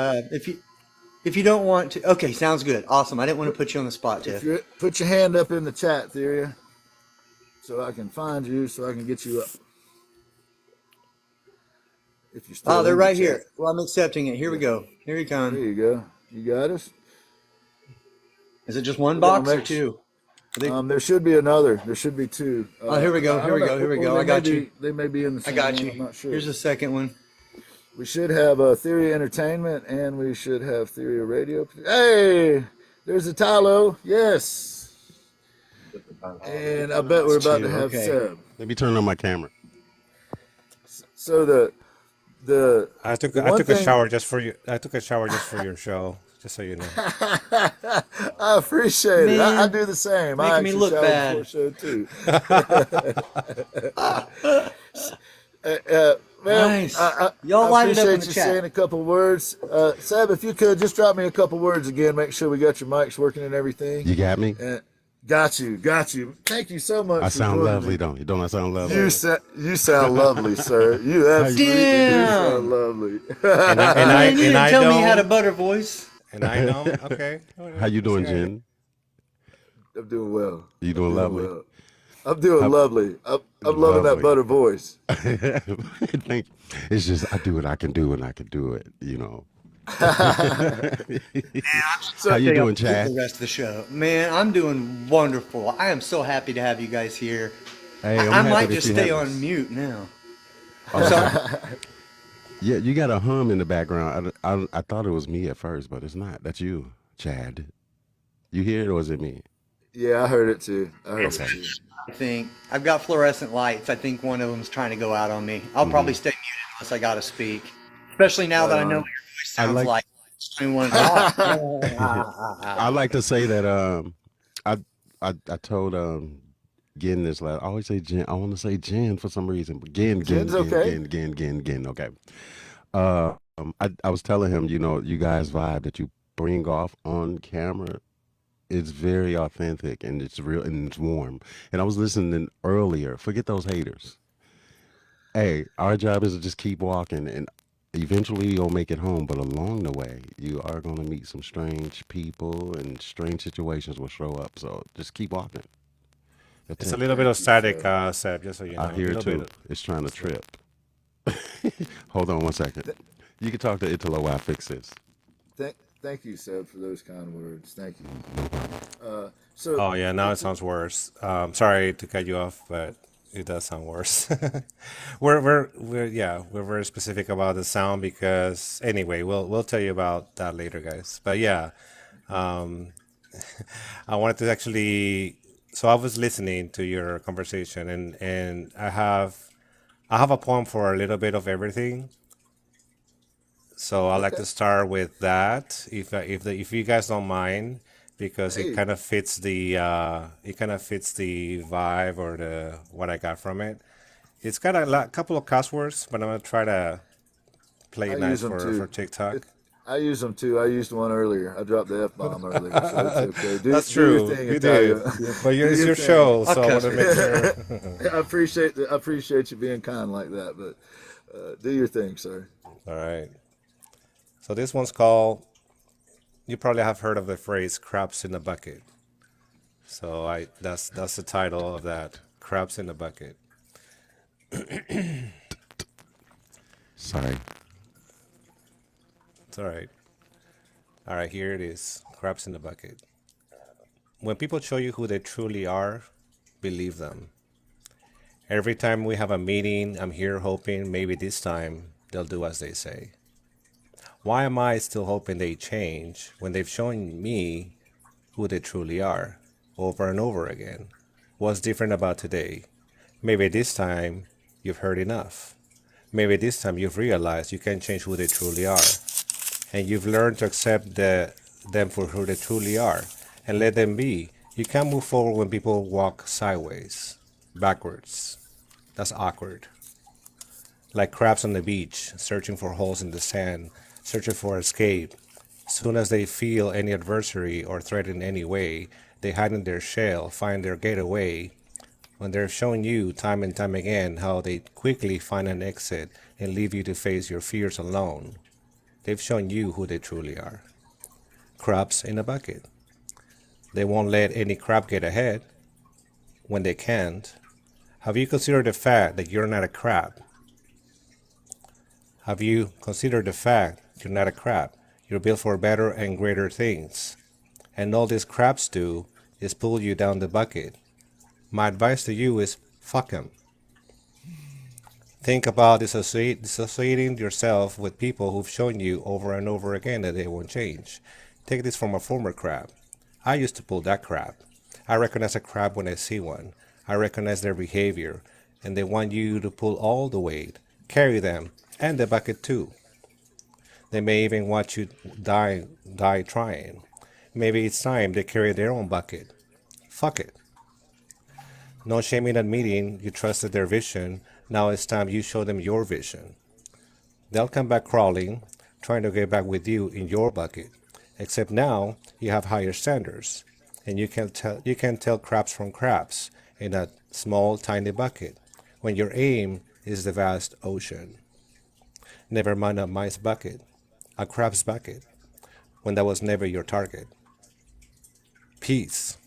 if you don't want to, okay, sounds good. Awesome. I didn't want to put you on the spot, if Tiff. you put your hand up in the chat, Theria, so I can find you, so I can get you up. If you're Oh, still they're in the right chat, here. Well, I'm accepting it. Here we yeah, go. Here you there come. you go. You got us. Is it just one We're gonna box or make. two? Are they, There should be another. There should be two. oh, here we go. I Here don't we go. know. Here we Or go. they I may got you. be. They may be in the I same got one. you. I'm not sure. Here's the second one. We should have Theory Entertainment, and we should have Theory Radio. Hey, there's a Talo. Yes, and I bet we're That's about to two. have Okay. Seb. Let me turn on my camera. So the the I one took a thing shower just for you. I took a shower just for your show, just so you know. I appreciate it. I Man, do the same. I making me actually look shower before bad. show too. Man, Nice. Y'all I light it up in appreciate the you chat. saying a couple words. Seb, if you could just drop me a couple words again, make sure we got your mics working and everything. You got me? And got you, got you. Thank you so I much for sound joining lovely, me. don't you? Don't I sound You lovely? you sound lovely, sir. You How you, absolutely do sound Damn. lovely. Man, you And didn't I tell me you had a don't butter voice. and I don't. Okay, how you let's see doing, how you. Jen? I'm doing well. You I'm doing doing lovely? well. I'm doing How, lovely. I'm loving that lovely. butter voice. Thank you. It's just I do what I can do and I can do it, you know. How So you Stay up doing, late the Chad? rest of the show. Man, I'm doing wonderful. I am so happy to have you guys here. Hey, I'm I happy might that just you stay have on us. mute now. I'm sorry. Okay. Yeah, you got a hum in the background. I thought it was me at first, but it's not. That's you, Chad. You hear it or is it me? yeah, I heard it too. I heard it Okay. too. I think I've got fluorescent lights. I think one of them's trying to go out on me. I'll probably hmm stay muted unless I gotta speak. Especially now Right that I know on. what your voice I sounds like like. I want to talk. I like to say that I I told Gin this last. I always say Jen. I want to say Jen for some reason, but Jen's okay. Gin. Okay. I was telling him, you know, you guys vibe that you bring off on camera. It's very authentic and it's real and it's warm. And I was listening earlier. Forget those haters. Hey, our job is to just keep walking and eventually you'll make it home. But along the way, you are going to meet some strange people and strange situations will show up. So just keep walking. It's a Attempt. little bit of Thank you, static, sir. Seb. Just so you I know, a hear it little bit. too. It's trying to Just a little. trip. Hold on one second. Th- You can talk to Italo while I fix this. thank you, Seb, for those kind words. Thank you. No problem. So Oh yeah, now it sounds worse. Sorry to cut you off, but it does sound worse. We're very specific about the sound because anyway, we'll tell you about that later, guys. But yeah, um, I wanted to actually. So I was listening to your conversation, and I have a poem for a little bit of everything. So I like okay. to start with that, if you guys don't mind, because Hey, it kind of fits the vibe or the what I got from it. It's got couple of cuss words, but I'm gonna try to play I it use nice them for too. TikTok. It, I use them too. I used one earlier. I dropped the F bomb earlier, so it's okay. That's Do your true, thing, you did, Italian. but Do it's your your thing. show, I'll so I want cuss to with make you. sure. I appreciate you being kind like that, but do your thing, sir. All right. So this one's called. You probably have heard of the phrase "craps in a bucket." So that's the title of that. Crabs in a bucket. Sorry. It's all right. All right, here it is. Crabs in a bucket. When people show you who they truly are, believe them. Every time we have a meeting, I'm here hoping maybe this time they'll do as they say. Why am I still hoping they change when they've shown me who they truly are over and over again? What's different about today? Maybe this time you've heard enough. Maybe this time you've realized you can't change who they truly are. And you've learned to accept them for who they truly are and let them be. You can't move forward when people walk sideways, backwards. That's awkward. Like crabs on the beach, searching for holes in the sand, searching for escape. As soon as they feel any adversary or threat in any way, they hide in their shell, find their getaway. When they're showing you time and time again how they quickly find an exit and leave you to face your fears alone, they've shown you who they truly are. Crabs in a bucket. They won't let any crab get ahead when they can't. Have you considered the fact that you're not a crab? Have you considered the fact you're not a crab? You're built for better and greater things. And all these crabs do is pull you down the bucket. My advice to you is fuck 'em. Think about dissociating yourself with people who've shown you over and over again that they won't change. Take this from a former crab. I used to pull that crab. I recognize a crab when I see one. I recognize their behavior, and they want you to pull all the weight, carry them, and the bucket too. They may even watch you die trying. Maybe it's time they carry their own bucket. Fuck it. No shame in admitting you trusted their vision. Now it's time you show them your vision. They'll come back crawling, trying to get back with you in your bucket. Except now you have higher standards, and you can tell crabs from crabs in a small, tiny bucket when your aim is the vast ocean. Never mind a mice bucket, a crab's bucket, when that was never your target. Peace.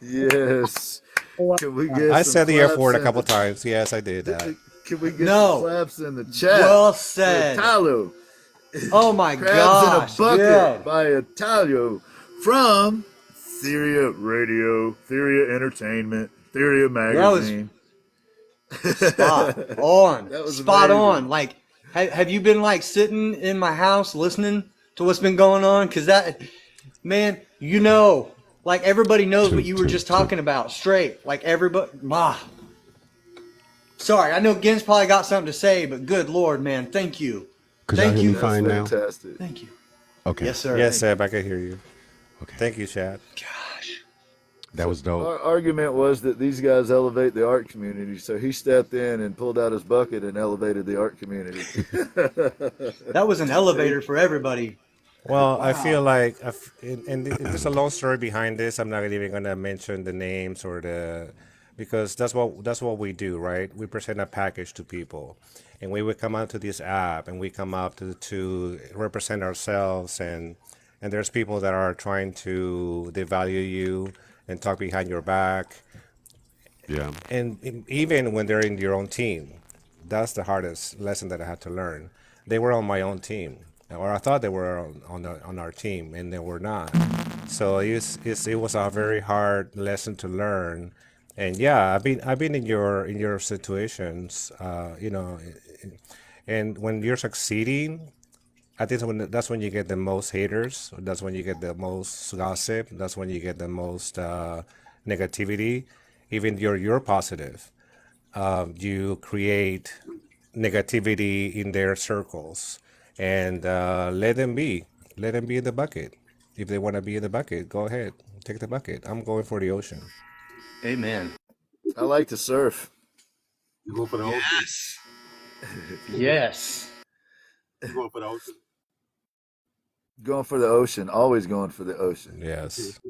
Yes. Can we get I some said the F claps word a in couple the, times. Yes, I did that. Can we get No. some claps in the chat? Well For said. Italo. Oh my Crabs gosh. in a Bucket Good. by Italio from Theria Radio, Theria Entertainment, Theria That was Magazine. spot on. That was Spot amazing. on. Like, have you been like sitting in my house listening to what's been going on? Because that, man, like everybody knows what you were just talking about. Straight. Like everybody. Sorry, I know Gen's probably got something to say, but good Lord, man. Thank you. Could y'all Thank hear me you. That's fine now? fantastic. Thank you. Okay. Yes, sir. Yes, Seb, I can hear you. Okay. Thank you, Chad. Gosh. That was dope. Our argument was that these guys elevate the art community, so he stepped in and pulled out his bucket and elevated the art community. That was an elevator for everybody. Well, I feel like, and there's a long story behind this. I'm not even gonna mention the names or because that's what we do, right? We present a package to people, and we would come out to this app, and we come out to represent ourselves, and there's people that are trying to devalue you and talk behind your back, Yeah. and even when they're in your own team, that's the hardest lesson that I had to learn. They were on my own team, or I thought they were on our team, and they were not. So it was a very hard lesson to learn. And yeah, I've been in your situations, and when you're succeeding, I think that's when you get the most haters. That's when you get the most gossip. That's when you get the most negativity. Even you're positive, you create negativity in their circles, and let them be in the bucket. If they want to be in the bucket, go ahead, take the bucket. I'm going for the ocean. Amen. I like to surf. You going for the ocean? Yes. Yes. You going for the ocean? Going for the ocean, always going for the ocean. Yes.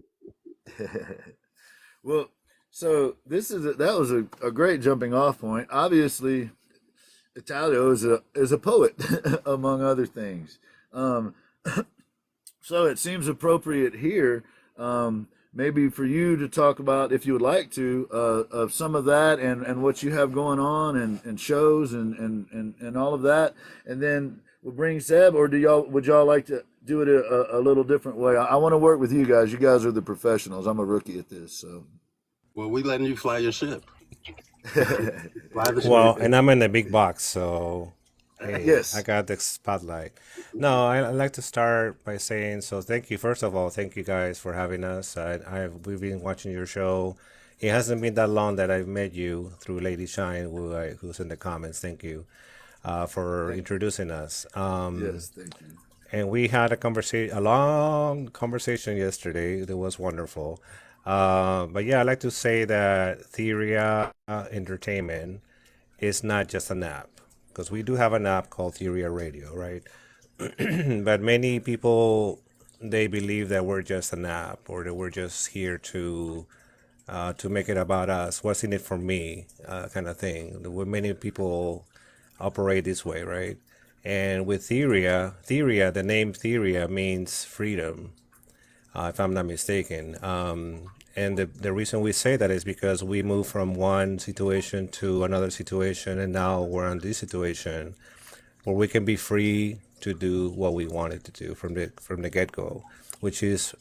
Well, so that was a great jumping off point. Obviously, Italio is a poet, among other things. So it seems appropriate here, maybe for you to talk about, if you would like to, of some of that and what you have going on and shows and all of that. And then we'll bring Seb, or would y'all like to do it a little different way? I want to work with you guys. You guys are the professionals. I'm a rookie at this. So, Well, we letting you fly your ship. Fly the ship. Well, and I'm in a big box, so hey, I yes. got the spotlight. No, I'd like to start by saying so. Thank you, first of all. Thank you guys for having us. We've been watching your show. It hasn't been that long that I've met you through Lady Shine, who's in the comments. Thank you for Thank, introducing us. yes. Thank you. And we had a long conversation yesterday. It was wonderful. But yeah, I'd like to say that Theria Entertainment is not just an app, because we do have an app called Theria Radio, right? But many people, they believe that we're just an app, or that we're just here to make it about us. What's in it for me, kind of thing. Many people operate this way, right? And with Theria, the name Theria means freedom, if I'm not mistaken. And the reason we say that is because we move from one situation to another situation, and now we're in this situation where we can be free to do what we wanted to do from the get go, which is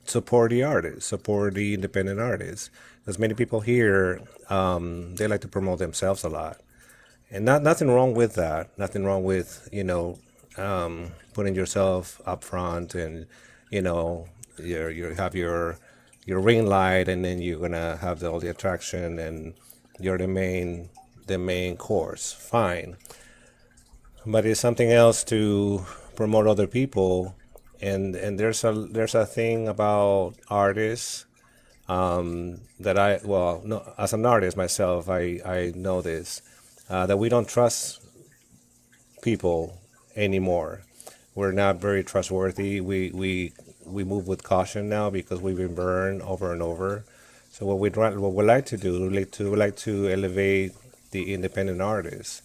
support the artists, support the independent artists. Because many people here, they like to promote themselves a lot, and nothing wrong with that. Nothing wrong with putting yourself up front, and you know you have your ring light, and then you're gonna have all the attraction, and you're the main course. Fine, but it's something else to promote other people, and there's a thing about artists that I well no, as an artist myself, I know this, that we don't trust people anymore. We're not very trustworthy. We move with caution now because we've been burned over and over. So what we like to do, we like to elevate the independent artists,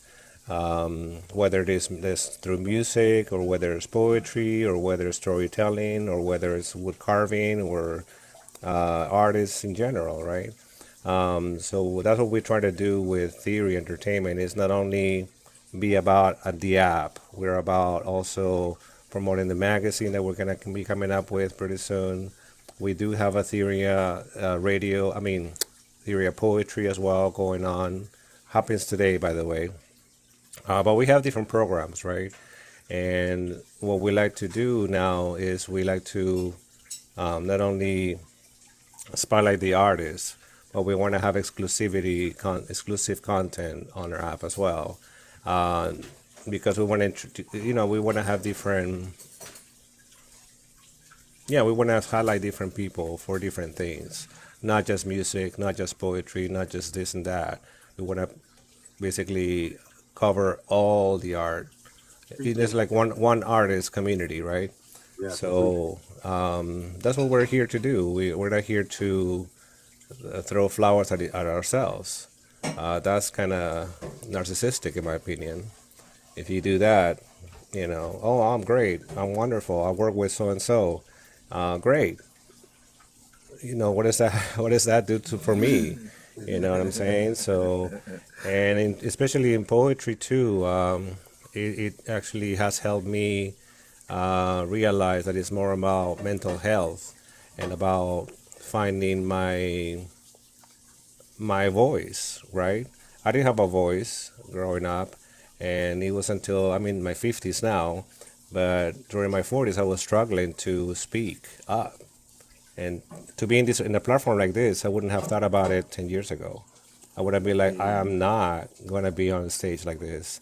whether it is this through music, or whether it's poetry, or whether it's storytelling, or whether it's wood carving, or artists in general, right? So that's what we try to do with Theory Entertainment. Is not only be about the app. We're about also promoting the magazine that we're gonna be coming up with pretty soon. We do have a Theoria radio. I mean, Theoria poetry as well going on. Happens today, by the way. But we have different programs, right? And what we like to do now is we like to not only spotlight the artists, but we want to have exclusive content on our app as well, uh, because we want to, we want to have different, yeah, we want to highlight different people for different things, not just music, not just poetry, not just this and that. We want to basically cover all the art. It is like one artist community, right? So that's what we're here to do. We're not here to throw flowers at ourselves. That's kind of narcissistic, in my opinion. If you do that, oh, I'm great, I'm wonderful, I work with so and so. Great. What does that what does that do for me? You know what I'm saying? So, and especially in poetry too, it actually has helped me realize that it's more about mental health and about finding my voice, right? I didn't have a voice growing up, and it was until I'm in my 50s now, but during my 40s I was struggling to speak up. And to be in a platform like this, I wouldn't have thought about it 10 years ago. I would have been like, I am not going to be on stage like this.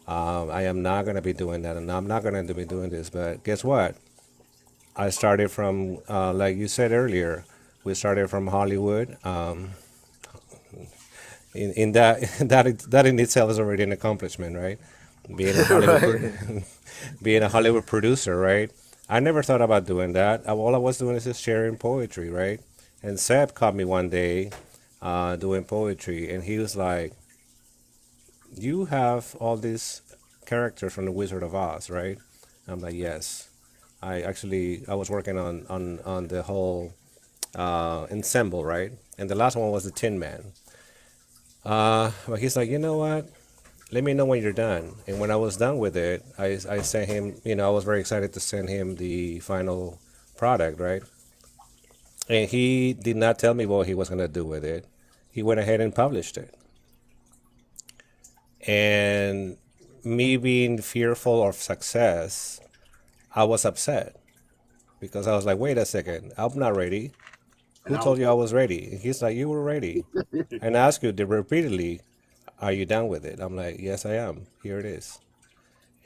I am not going to be doing that, and I'm not going to be doing this. But guess what? I started from, like you said earlier, we started from Hollywood. In that that in itself is already an accomplishment, right? Being a Right. being a Hollywood producer, right? I never thought about doing that. All I was doing is just sharing poetry, right? And Seb caught me one day doing poetry, and he was like, "You have all these characters from the Wizard of Oz, right?" I'm like, "Yes." I was working on the whole ensemble, right? And the last one was the Tin Man. But he's like, you know what? Let me know when you're done. And when I was done with it, I sent him. I was very excited to send him the final product, right? And he did not tell me what he was gonna do with it. He went ahead and published it. And me being fearful of success, I was upset because I was like, wait a second, I'm not ready. And Who I was told you I was ready? And he's like, you were ready. And I asked you repeatedly, are you done with it? I'm like, yes, I am. Here it is.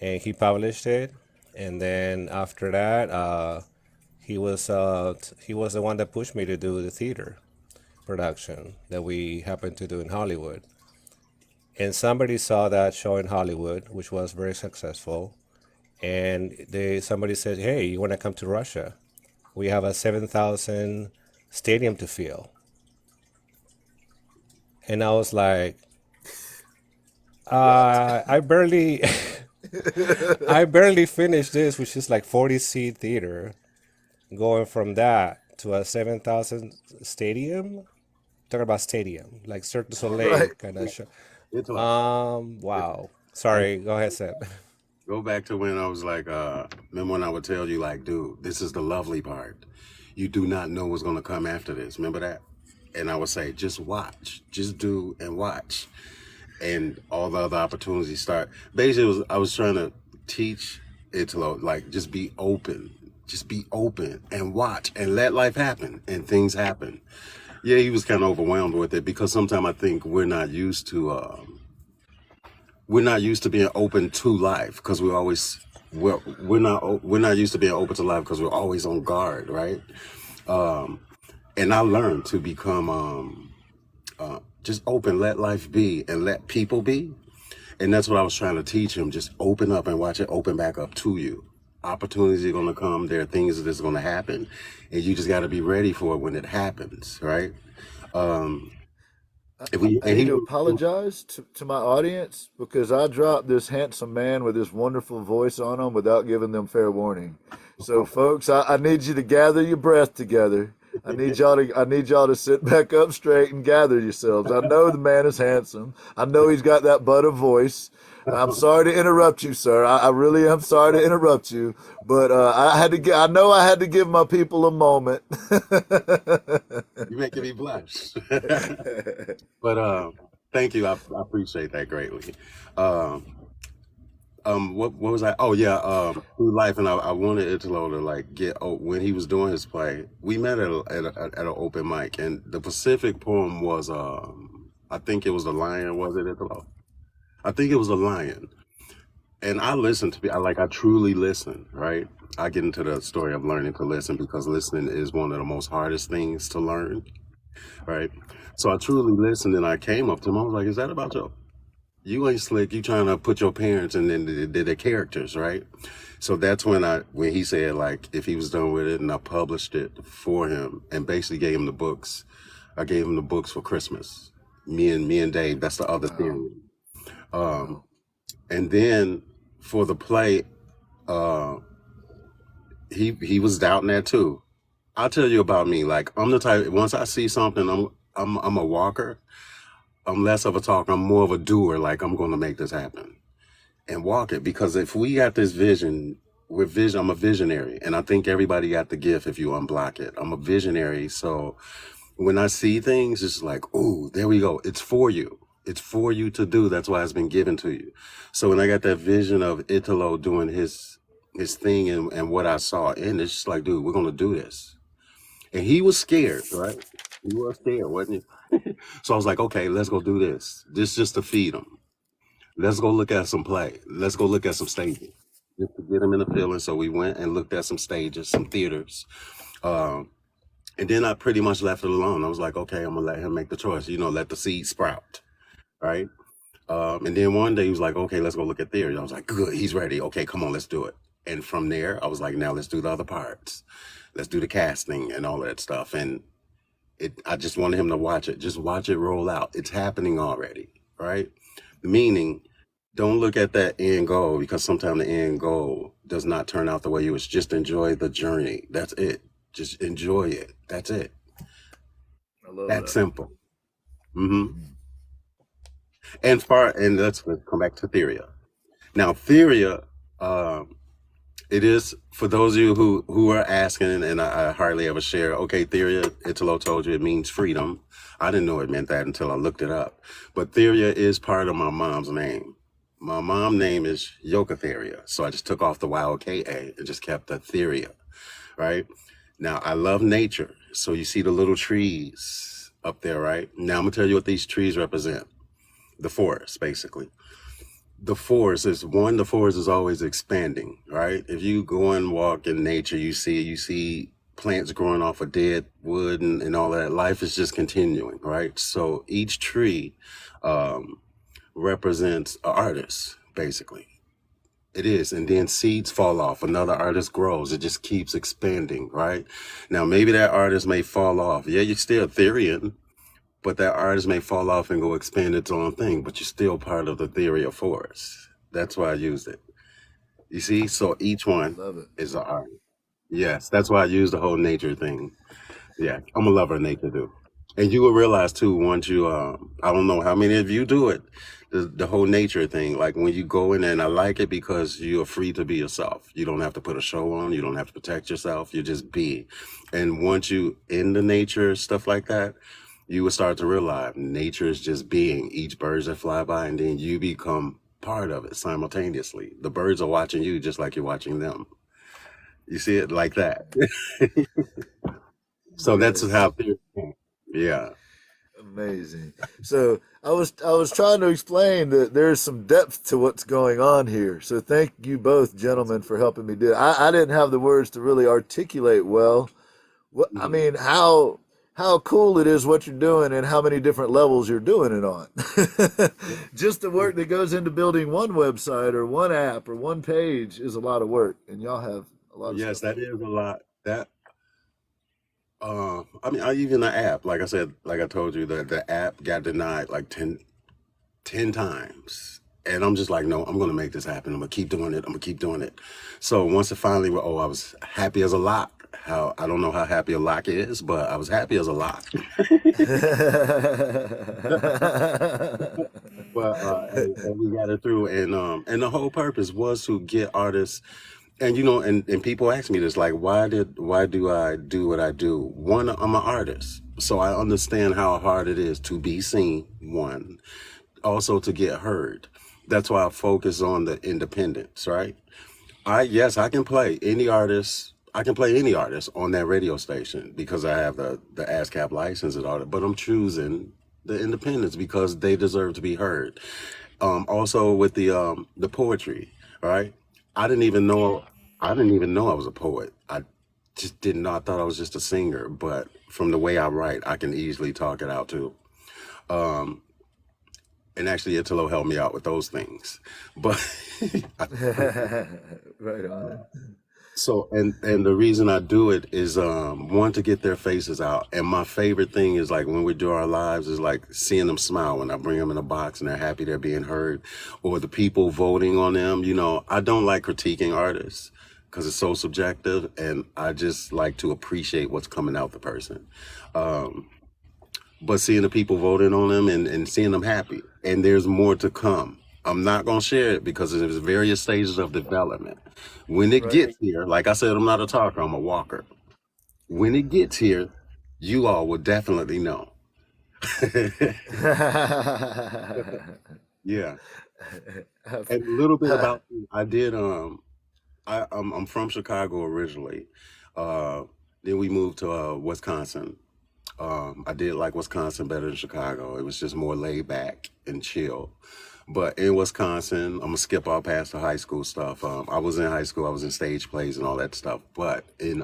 And he published it. And then after that, he was the one that pushed me to do the theater production that we happened to do in Hollywood. And somebody saw that show in Hollywood, which was very successful. And somebody said, hey, you want to come to Russia? We have a 7,000 stadium to fill. And I was like, I barely I barely finished this, which is like 40-seat theater, going from that to a 7,000 stadium. Talking about stadium, like Cirque du Soleil Right. kind of show. it's like Wow. I Sorry, go ahead, Seb. go back to when I was like, remember when I would tell you like, dude, this is the lovely part. You do not know what's gonna come after this. Remember that? And I would say, just watch, just do and watch. And all the other opportunities start. Basically, I was trying to teach Italo, like, just be open and watch and let life happen, and things happen. Yeah, he was kind of overwhelmed with it because sometimes I think we're not used to being open to life because we're not used to being open to life because we're always on guard, right? And I learned to become just open, let life be, and let people be. And that's what I was trying to teach him. Just open up and watch it open back up to you. Opportunities are going to come. There are things that's going to happen. And you just got to be ready for it when it happens, right? Um, if we, I and need he, to apologize to my audience because I dropped this handsome man with this wonderful voice on him without giving them fair warning. So, folks, I need you to gather your breath together. I need y'all to sit back up straight and gather yourselves. I know the man is handsome. I know he's got that butter voice. I'm sorry to interrupt you, sir. I really am sorry to interrupt you, but I know I had to give my people a moment. you're making me blush. But thank you. I appreciate that greatly. Um, what was I? Oh yeah, through life, and I wanted Italo to like get. Oh, when he was doing his play, we met at an open mic, and the Pacific poem was I think it was the lion. Was it Italo? I think it was the lion, and I listened to. I truly listen. Right, I get into the story of learning to listen because listening is one of the most hardest things to learn. Right, so I truly listened, and I came up to him. I was like, "Is that about you?" You ain't slick. You trying to put your parents and then the characters, right? So that's when he said like if he was done with it, and I published it for him and basically gave him the books. I gave him the books for Christmas. Me and Dave. That's the other Wow. theory. Um, and then for the play, uh, he was doubting that too. I'll tell you about me. Like I'm the type. Once I see something, I'm a walker. I'm less of a talker. I'm more of a doer. Like I'm going to make this happen and walk it. Because if we got this vision, I'm a visionary, and I think everybody got the gift if you unblock it. I'm a visionary, so when I see things, it's like, oh, there we go. It's for you. It's for you to do. That's why it's been given to you. So when I got that vision of Italo doing his thing and what I saw, and it's just like, dude, we're gonna do this. And he was scared, right? He was scared, wasn't he? So I was like, okay, let's go do this. This just to feed him. Let's go look at some play. Let's go look at some stages. Just to get him in the feeling. So we went and looked at some stages, some theaters. Um, and then I pretty much left it alone. I was like, okay, I'm gonna let him make the choice. Let the seed sprout, right? And then one day he was like, okay, let's go look at theory. I was like, good, he's ready. Okay, come on, let's do it. And from there, I was like, now let's do the other parts. Let's do the casting and all of that stuff. And I just wanted him to watch it. Just watch it roll out. It's happening already, right? Meaning don't look at that end goal because sometimes the end goal does not turn out the way you wish. Just enjoy the journey. That's it. Just enjoy it. That's it. I love That that. simple. Hmm. Mhm. And let's come back to Theria. Now, Theria, um, it is for those of you who are asking, and I hardly ever share. Okay, Theria, Italo told you it means freedom. I didn't know it meant that until I looked it up. But Theria is part of my mom's name. My mom's name is Yoka Theria, so I just took off the YOKA and just kept the Theria, right? Now I love nature, so you see the little trees up there, right? Now I'm gonna tell you what these trees represent. The forest, basically. The forest is always expanding, right? If you go and walk in nature, you see plants growing off of dead wood and all that. Life is just continuing, right? So each tree um, represents an artist, basically. It is. And then seeds fall off, another artist grows. It just keeps expanding, right? Now maybe that artist may fall off. Yeah, you're still Therian, but that artist may fall off and go expand its own thing, but you're still part of the theory of force. That's why I used it. You see, so each one Love it. is an art. Yes, that's why I use the whole nature thing. Yeah, I'm a lover of nature too. And you will realize too once you I don't know how many of you do it, the whole nature thing. Like when you go in there, and I like it because you're free to be yourself. You don't have to put a show on, you don't have to protect yourself, you just be. And once you in the nature, stuff like that, you will start to realize nature is just being each birds that fly by, and then you become part of it simultaneously. The birds are watching you just like you're watching them. You see it like that. So that's Yes. how yeah. Amazing. So I was trying to explain that there's some depth to what's going on here. So thank you both, gentlemen, for helping me do it. I didn't have the words to really articulate well. What I Mhm. mean, how cool it is what you're doing and how many different levels you're doing it on. Just the work that goes into building one website or one app or one page is a lot of work, and y'all have a lot of Yes, stuff that going is a lot. That I mean, I even the app, like I said, like I told you, the app got denied like 10 times. And I'm just like, no, I'm gonna make this happen. I'm gonna keep doing it. I'm gonna keep doing it. So once it finally, oh, I was happy as a lock. How I don't know how happy a lock is, but I was happy as a lock. But and we got it through, and the whole purpose was to get artists, and and people ask me this, like, why do I do what I do? One, I'm an artist, so I understand how hard it is to be seen. One, also to get heard. That's why I focus on the independence, right? Yes, I can play any artist. I can play any artist on that radio station because I have the ASCAP license and all that. But I'm choosing the independents because they deserve to be heard. Also with the poetry, right? I didn't even know I didn't even know I was a poet. I just did not thought I was just a singer. But from the way I write, I can easily talk it out too. Um, and actually, Italo helped me out with those things. But right on. so and the reason I do it is one to get their faces out. And my favorite thing is like when we do our lives is like seeing them smile when I bring them in a box and they're happy they're being heard, or the people voting on them. I don't like critiquing artists because it's so subjective, and I just like to appreciate what's coming out the person. Um, but seeing the people voting on them and seeing them happy, and there's more to come. I'm not going to share it because there's various stages of development. When it Right. gets here, like I said, I'm not a talker, I'm a walker. When it gets here, you all will definitely know. Yeah. I've- And a little bit about me, I did I'm from Chicago originally. Uh then we moved to Wisconsin. I did like Wisconsin better than Chicago. It was just more laid back and chill. But in Wisconsin, I'm gonna skip all past the high school stuff. I was in high school, I was in stage plays and all that stuff. But in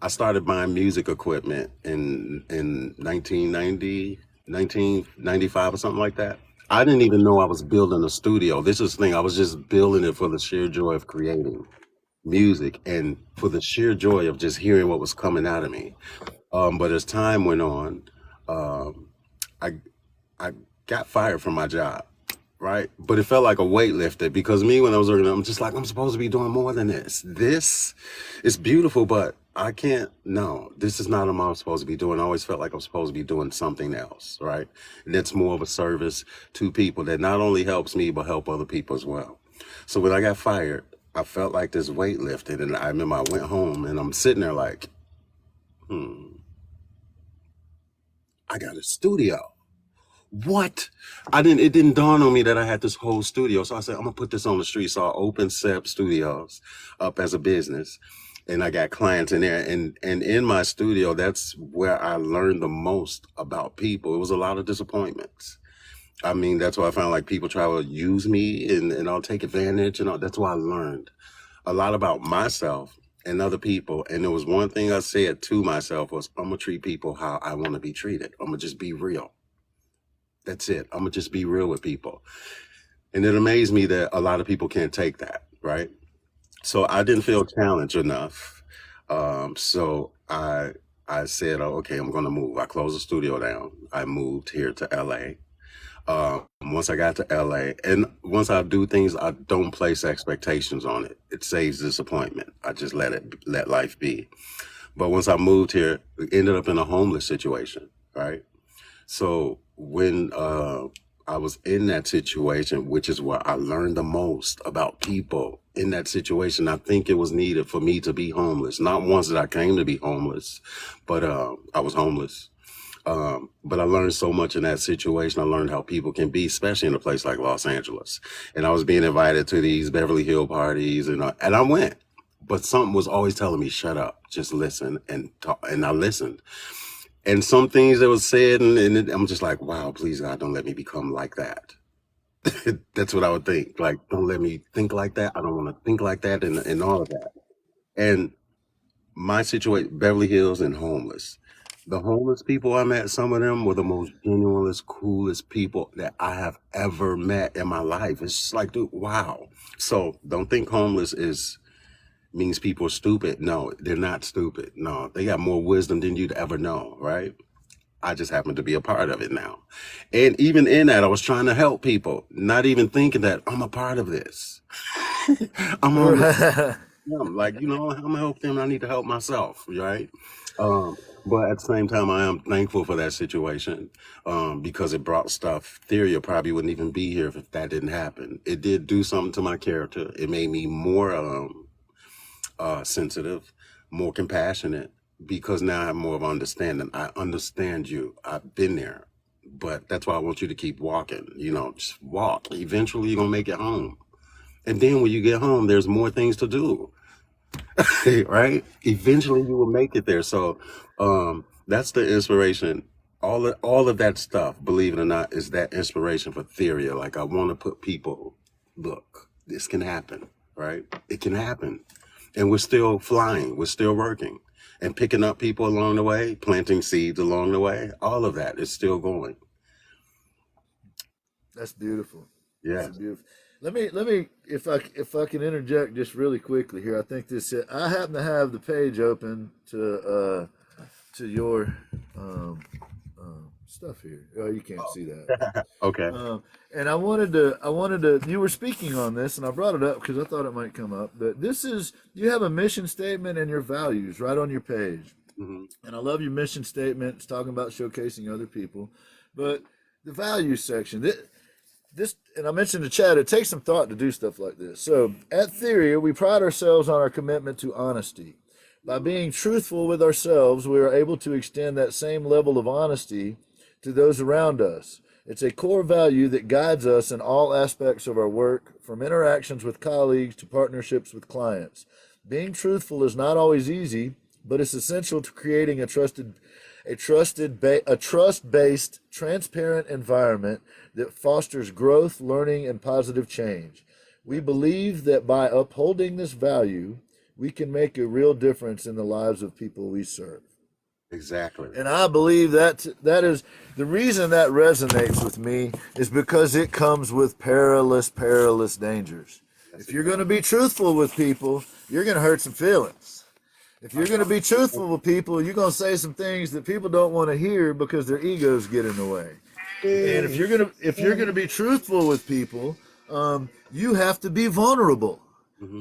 I started buying music equipment in 1990, 1995 or something like that. I didn't even know I was building a studio. This is the thing, I was just building it for the sheer joy of creating music and for the sheer joy of just hearing what was coming out of me. But as time went on, um, I I got fired from my job. right? But it felt like a weight lifted because me, when I was working, I'm just like, I'm supposed to be doing more than this. This is beautiful, but I can't, no, this is not what I'm supposed to be doing. I always felt like I'm supposed to be doing something else, right? And that's more of a service to people that not only helps me, but help other people as well. So when I got fired, I felt like this weight lifted. And I remember I went home and I'm sitting there like, I got a studio. What? It didn't dawn on me that I had this whole studio. So I said, I'm gonna put this on the street. So I opened Sep Studios up as a business. And I got clients in there. And in my studio, that's where I learned the most about people. It was a lot of disappointments. I mean, that's why I found like people try to use me and I'll take advantage. And all. That's why I learned a lot about myself and other people. And there was one thing I said to myself was, I'm gonna treat people how I want to be treated. I'm gonna just be real. That's it. I'm gonna just be real with people. And it amazed me that a lot of people can't take that, right? So I didn't feel challenged enough. So I said, oh, okay, I'm gonna move. I closed the studio down. I moved here to LA. Once I got to LA, and once I do things, I don't place expectations on it. It saves disappointment. I just let life be. But once I moved here, we ended up in a homeless situation, right? So when I was in that situation, which is where I learned the most about people in that situation, I think it was needed for me to be homeless. Not once that I came to be homeless, but I was homeless. But I learned so much in that situation. I learned how people can be, especially in a place like Los Angeles. And I was being invited to these Beverly Hill parties, and I went. But something was always telling me, shut up, just listen and talk. And I listened. And some things that was said, and I'm just like, wow, please God, don't let me become like that. That's what I would think. Like, don't let me think like that. I don't want to think like that and all of that. And my situation, Beverly Hills and homeless. The homeless people I met, some of them were the most genuinest, coolest people that I have ever met in my life. It's just like, dude, wow. So don't think homeless means people are stupid. No, they're not stupid. No, they got more wisdom than you'd ever know, right? I just happen to be a part of it now. And even in that, I was trying to help people, not even thinking that I'm a part of this. I'm on them. Like, I'm gonna help them. I need to help myself, right? But at the same time, I am thankful for that situation because it brought stuff. Theria probably wouldn't even be here if that didn't happen. It did do something to my character. It made me more sensitive, more compassionate, because now I have more of understanding. I understand you. I've been there. But that's why I want you to keep walking. Just walk. Eventually, you're going to make it home. And then when you get home, there's more things to do. Right? Eventually, you will make it there. So that's the inspiration. All of that stuff, believe it or not, is that inspiration for Theria. Like, I want to put people, look, this can happen, right? It can happen. And we're still flying. We're still working. And picking up people along the way, planting seeds along the way, all of that is still going. That's beautiful. Yeah. That's beautiful. Let me if I can interject just really quickly here. I think I happen to have the page open to your stuff here. Oh, you can't see that. Okay. And I wanted to. You were speaking on this, and I brought it up because I thought it might come up. But you have a mission statement and your values right on your page, and I love your mission statement. It's talking about showcasing other people, but the values section. And I mentioned to Chad, it takes some thought to do stuff like this. So at Theria, we pride ourselves on our commitment to honesty. By being truthful with ourselves, we are able to extend that same level of honesty to those around us. It's a core value that guides us in all aspects of our work, from interactions with colleagues to partnerships with clients. Being truthful is not always easy, but it's essential to creating a trust-based, transparent environment that fosters growth, learning, and positive change. We believe that by upholding this value, we can make a real difference in the lives of people we serve. Exactly. And I believe that is the reason that resonates with me is because it comes with perilous dangers. If you're going to be truthful with people, you're going to hurt some feelings. If you're going to be truthful with people, you're going to say some things that people don't want to hear because their egos get in the way. And if you're gonna be truthful with people, you have to be vulnerable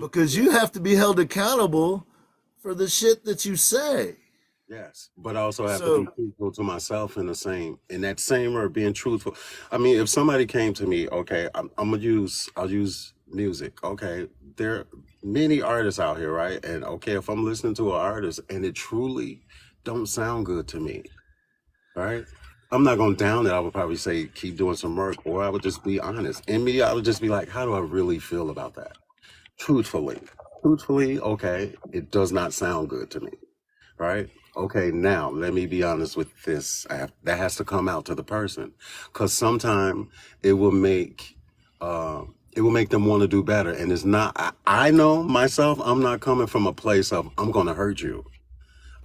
because you have to be held accountable for the shit that you say. Yes, but I also have to be So truthful to myself in that same word, being truthful. I mean, if somebody came to me, okay, I'll use music. Okay, there are many artists out here, right? And okay, if I'm listening to an artist and it truly don't sound good to me, right? I'm not gonna down it. I would probably say keep doing some work, or I would just be honest. In me, I would just be like, how do I really feel about that? Truthfully, truthfully, okay, it does not sound good to me, right? Okay, now let me be honest with this. That has to come out to the person, because sometimes it will make it will make them want to do better. And it's not. I know myself. I'm not coming from a place of I'm going to hurt you.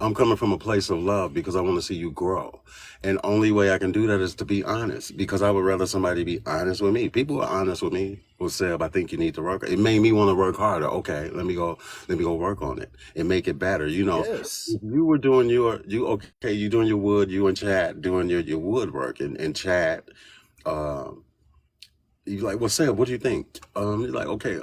I'm coming from a place of love because I want to see you grow. And only way I can do that is to be honest, because I would rather somebody be honest with me. People who are honest with me will say, I think you need to work. It made me want to work harder. Okay, let me go work on it and make it better. You know, yes, if you were doing you doing your wood, you and Chad doing your woodwork and Chad, you like, well, Sam, what do you think? You're like, okay,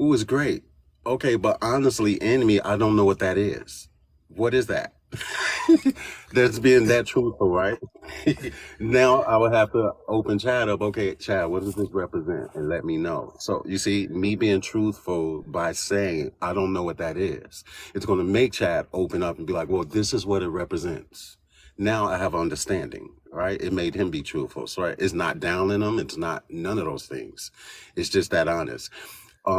ooh, it's great. Okay, but honestly, in me, I don't know what that is. What is that? That's being that truthful, right? Now I would have to open Chad up. Okay, Chad, what does this represent? And let me know. So you see, me being truthful by saying I don't know what that is, it's going to make Chad open up and be like, well, this is what it represents. Now I have understanding, right? It made him be truthful. So right? It's not downing him. It's not none of those things. It's just that honest.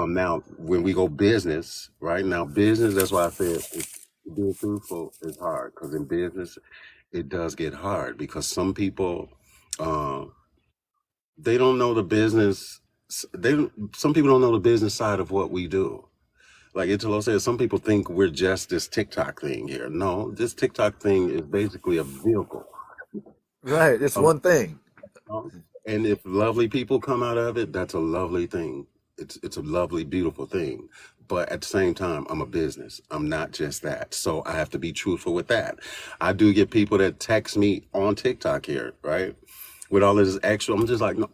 Now when we go business, right now business, that's why I said being truthful is hard because in business it does get hard because some people uh, they don't know the business. Some people don't know the business side of what we do. Like Italo said, some people think we're just this TikTok thing here. No, this TikTok thing is basically a vehicle. right. It's Um, one thing. and if lovely people come out of it, that's a lovely thing. It's a lovely, beautiful thing. But at the same time, I'm a business. I'm not just that. So I have to be truthful with that. I do get people that text me on TikTok here, right? With all this extra, I'm just like, no,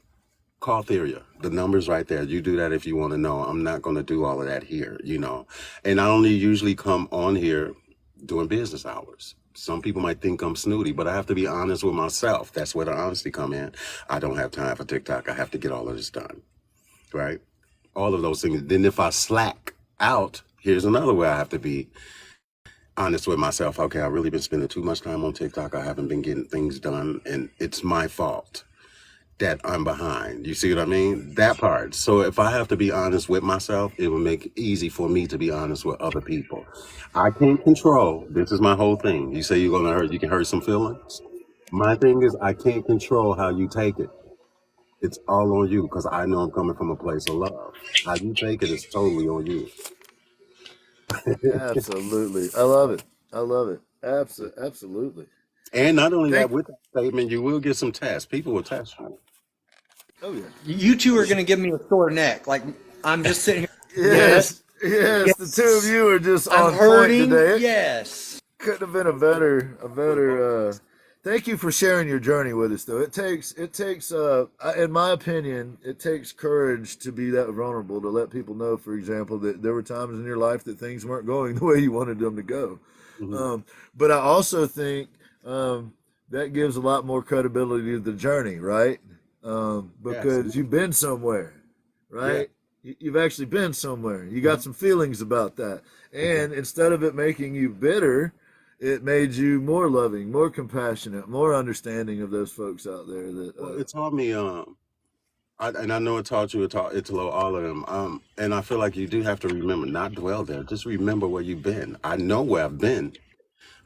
call Theria. The number's right there. You do that if you want to know. I'm not going to do all of that here, you know. And I only usually come on here during business hours. Some people might think I'm snooty, but I have to be honest with myself. That's where the honesty come in. I don't have time for TikTok. I have to get all of this done, right? All of those things. Then if I slack out, here's another way I have to be honest with myself. Okay, I've really been spending too much time on TikTok. I haven't been getting things done, and it's my fault that I'm behind. You see what I mean? That part. So if I have to be honest with myself, it will make it easy for me to be honest with other people. I can't control. This is my whole thing. You say you can hurt some feelings. My thing is I can't control how you take it. It's all on you because I know I'm coming from a place of love. How you take it is totally on you. Absolutely. I love it. I love it. Absolutely. And not only that, Thank. with that statement, you will get some tests. People will test you. Oh yeah. You two Oh are yeah. going to give me a sore neck. Like I'm just sitting here. Yes, Yes. Yes. The two of yes. you are just I'm on point hurting. today. Yes. Couldn't have been a better. Thank you for sharing your journey with us, though. It takes in my opinion, it takes courage to be that vulnerable to let people know, for example, that there were times in your life that things weren't going the way you wanted them to go. Mhm. But I also think that gives a lot more credibility to the journey, right? Yes. Because you've been somewhere, Yeah. right? You've actually been somewhere. You got some feelings about that. And instead of it making you bitter, it made you more loving, more compassionate, more understanding of those folks out there that Well, it taught me, and I know it taught you, Italo, all of them. And I feel like you do have to remember, not dwell there. Just remember where you've been. I know where I've been,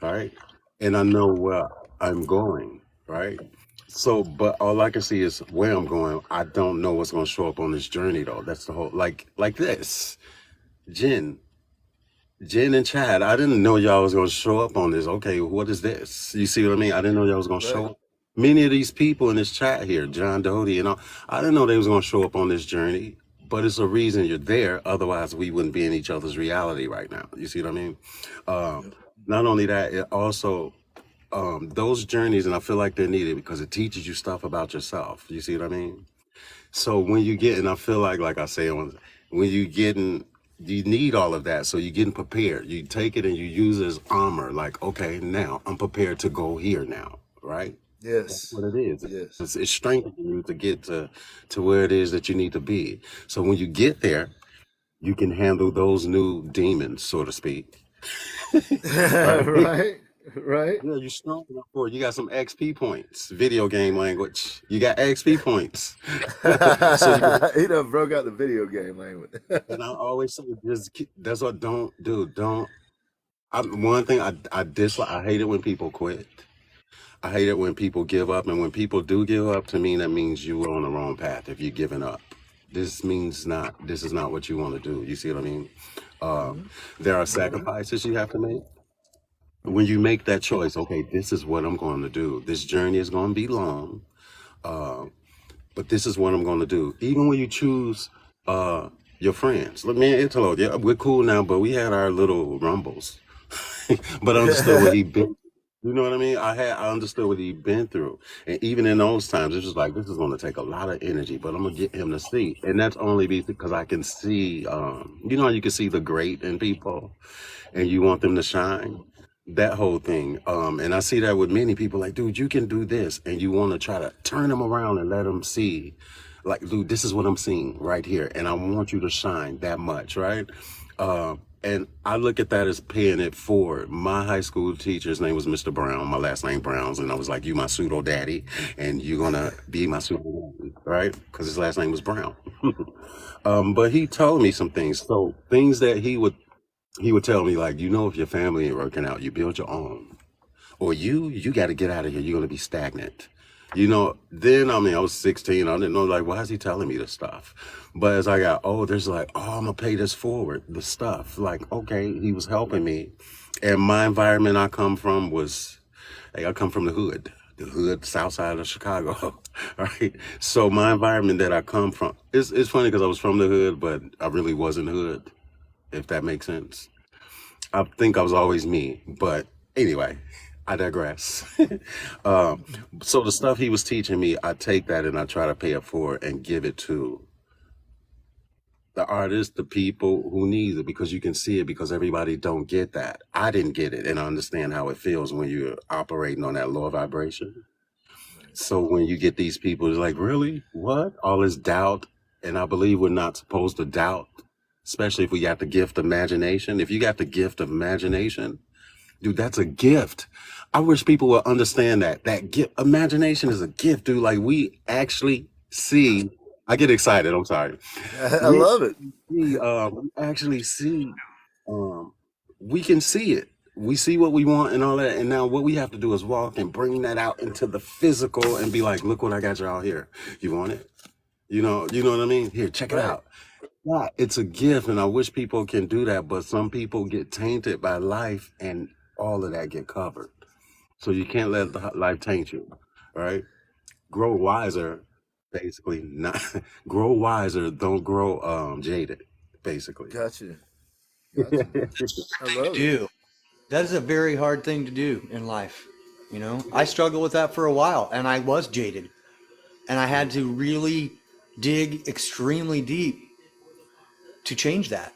right? And I know where I'm going, right? So, but all I can see is where I'm going. I don't know what's going to show up on this journey, though. That's the whole, like this, Jen. Jen and Chad, I didn't know y'all was gonna show up on this. Okay, what is this? You see what I mean? I didn't know y'all was gonna show right. up. Many of these people in this chat here, John Doty and all, I didn't know they was gonna show up on this journey. But it's a reason you're there. Otherwise, we wouldn't be in each other's reality right now. You see what I mean? Uh, Yep. Not only that, it also those journeys, and I feel like they're needed because it teaches you stuff about yourself. You see what I mean? So when you get, and I feel like I say, when you getting, you need all of that. So you're getting prepared. You take it and you use it as armor. Like, okay, now I'm prepared to go here now, right? That's Yes. what it is. Yes. It's strengthening you to get to where it is that you need to be. So when you get there, you can handle those new demons, so to speak, right? Right. Right. Yeah, you're strong enough for it. You got some XP points, video game language. You got XP points. So you can, He done broke out the video game language. and I always say, that's what don't do. Don't. One thing I dislike, I hate it when people quit. I hate it when people give up. And when people do give up, to me, that means you were on the wrong path if you're giving up. This is not what you want to do. You see what I mean? Uh, Mhm. there are Mhm. sacrifices you have to make. When you make that choice, okay, this is what I'm going to do. This journey is going to be long, uh, but this is what I'm going to do. Even when you choose your friends. Look, me and Italo, yeah, we're cool now, but we had our little rumbles. But I understood what he been. You know what I mean? I understood what he'd been through, and even in those times, it's just like this is going to take a lot of energy, but I'm gonna get him to see, and that's only because I can see. You know, how you can see the great in people, and you want them to shine. That whole thing, and I see that with many people. Like, dude, you can do this, and you want to try to turn them around and let them see, like, dude, this is what I'm seeing right here, and I want you to shine that much, right? And I look at that as paying it forward. My high school teacher's name was Mr. Brown. My last name Browns, and I was like, "You my pseudo daddy, and you're gonna be my pseudo daddy, right?" Because his last name was Brown. But he told me some things. So things that he would tell me, like, if your family ain't working out, you build your own, or you got to get out of here. You're gonna be stagnant. Then I mean, I was 16. I didn't know, like, why is he telling me this stuff? But as I got old, there's like, oh, I'm gonna pay this forward. The stuff, like, okay, he was helping me, and my environment I come from was, like, I come from the hood, south side of Chicago, right? So my environment that I come from, it's funny because I was from the hood, but I really wasn't hood, if that makes sense. I think I was always me, but anyway, I digress. um, so the stuff he was teaching me, I take that and I try to pay it forward and give it to the artists, the people who need it, because you can see it, because everybody don't get that. I didn't get it, and I understand how it feels when you're operating on that lower vibration. So when you get these people, it's like, really? What? All this doubt. And I believe we're not supposed to doubt, especially if we got the gift of imagination. If you got the gift of imagination, dude, that's a gift. I wish people would understand that. That gift, imagination is a gift, dude. Like, we actually see. I get excited. I'm sorry. I We love it. we actually see. Um, we can see it. We see what we want and all that. And now what we have to do is walk and bring that out into the physical and be like, look what I got y'all here. You want it? You know what I mean? Here, check it Right. out. Yeah, it's a gift, and I wish people can do that, but some people get tainted by life and all of that get covered. So you can't let life taint you, right? Grow wiser, basically. Not grow wiser, don't grow jaded, basically. Gotcha. Gotcha. I To love it. do. That is a very hard thing to do in life. I struggled with that for a while, and I was jaded, and I had to really dig extremely deep to change that.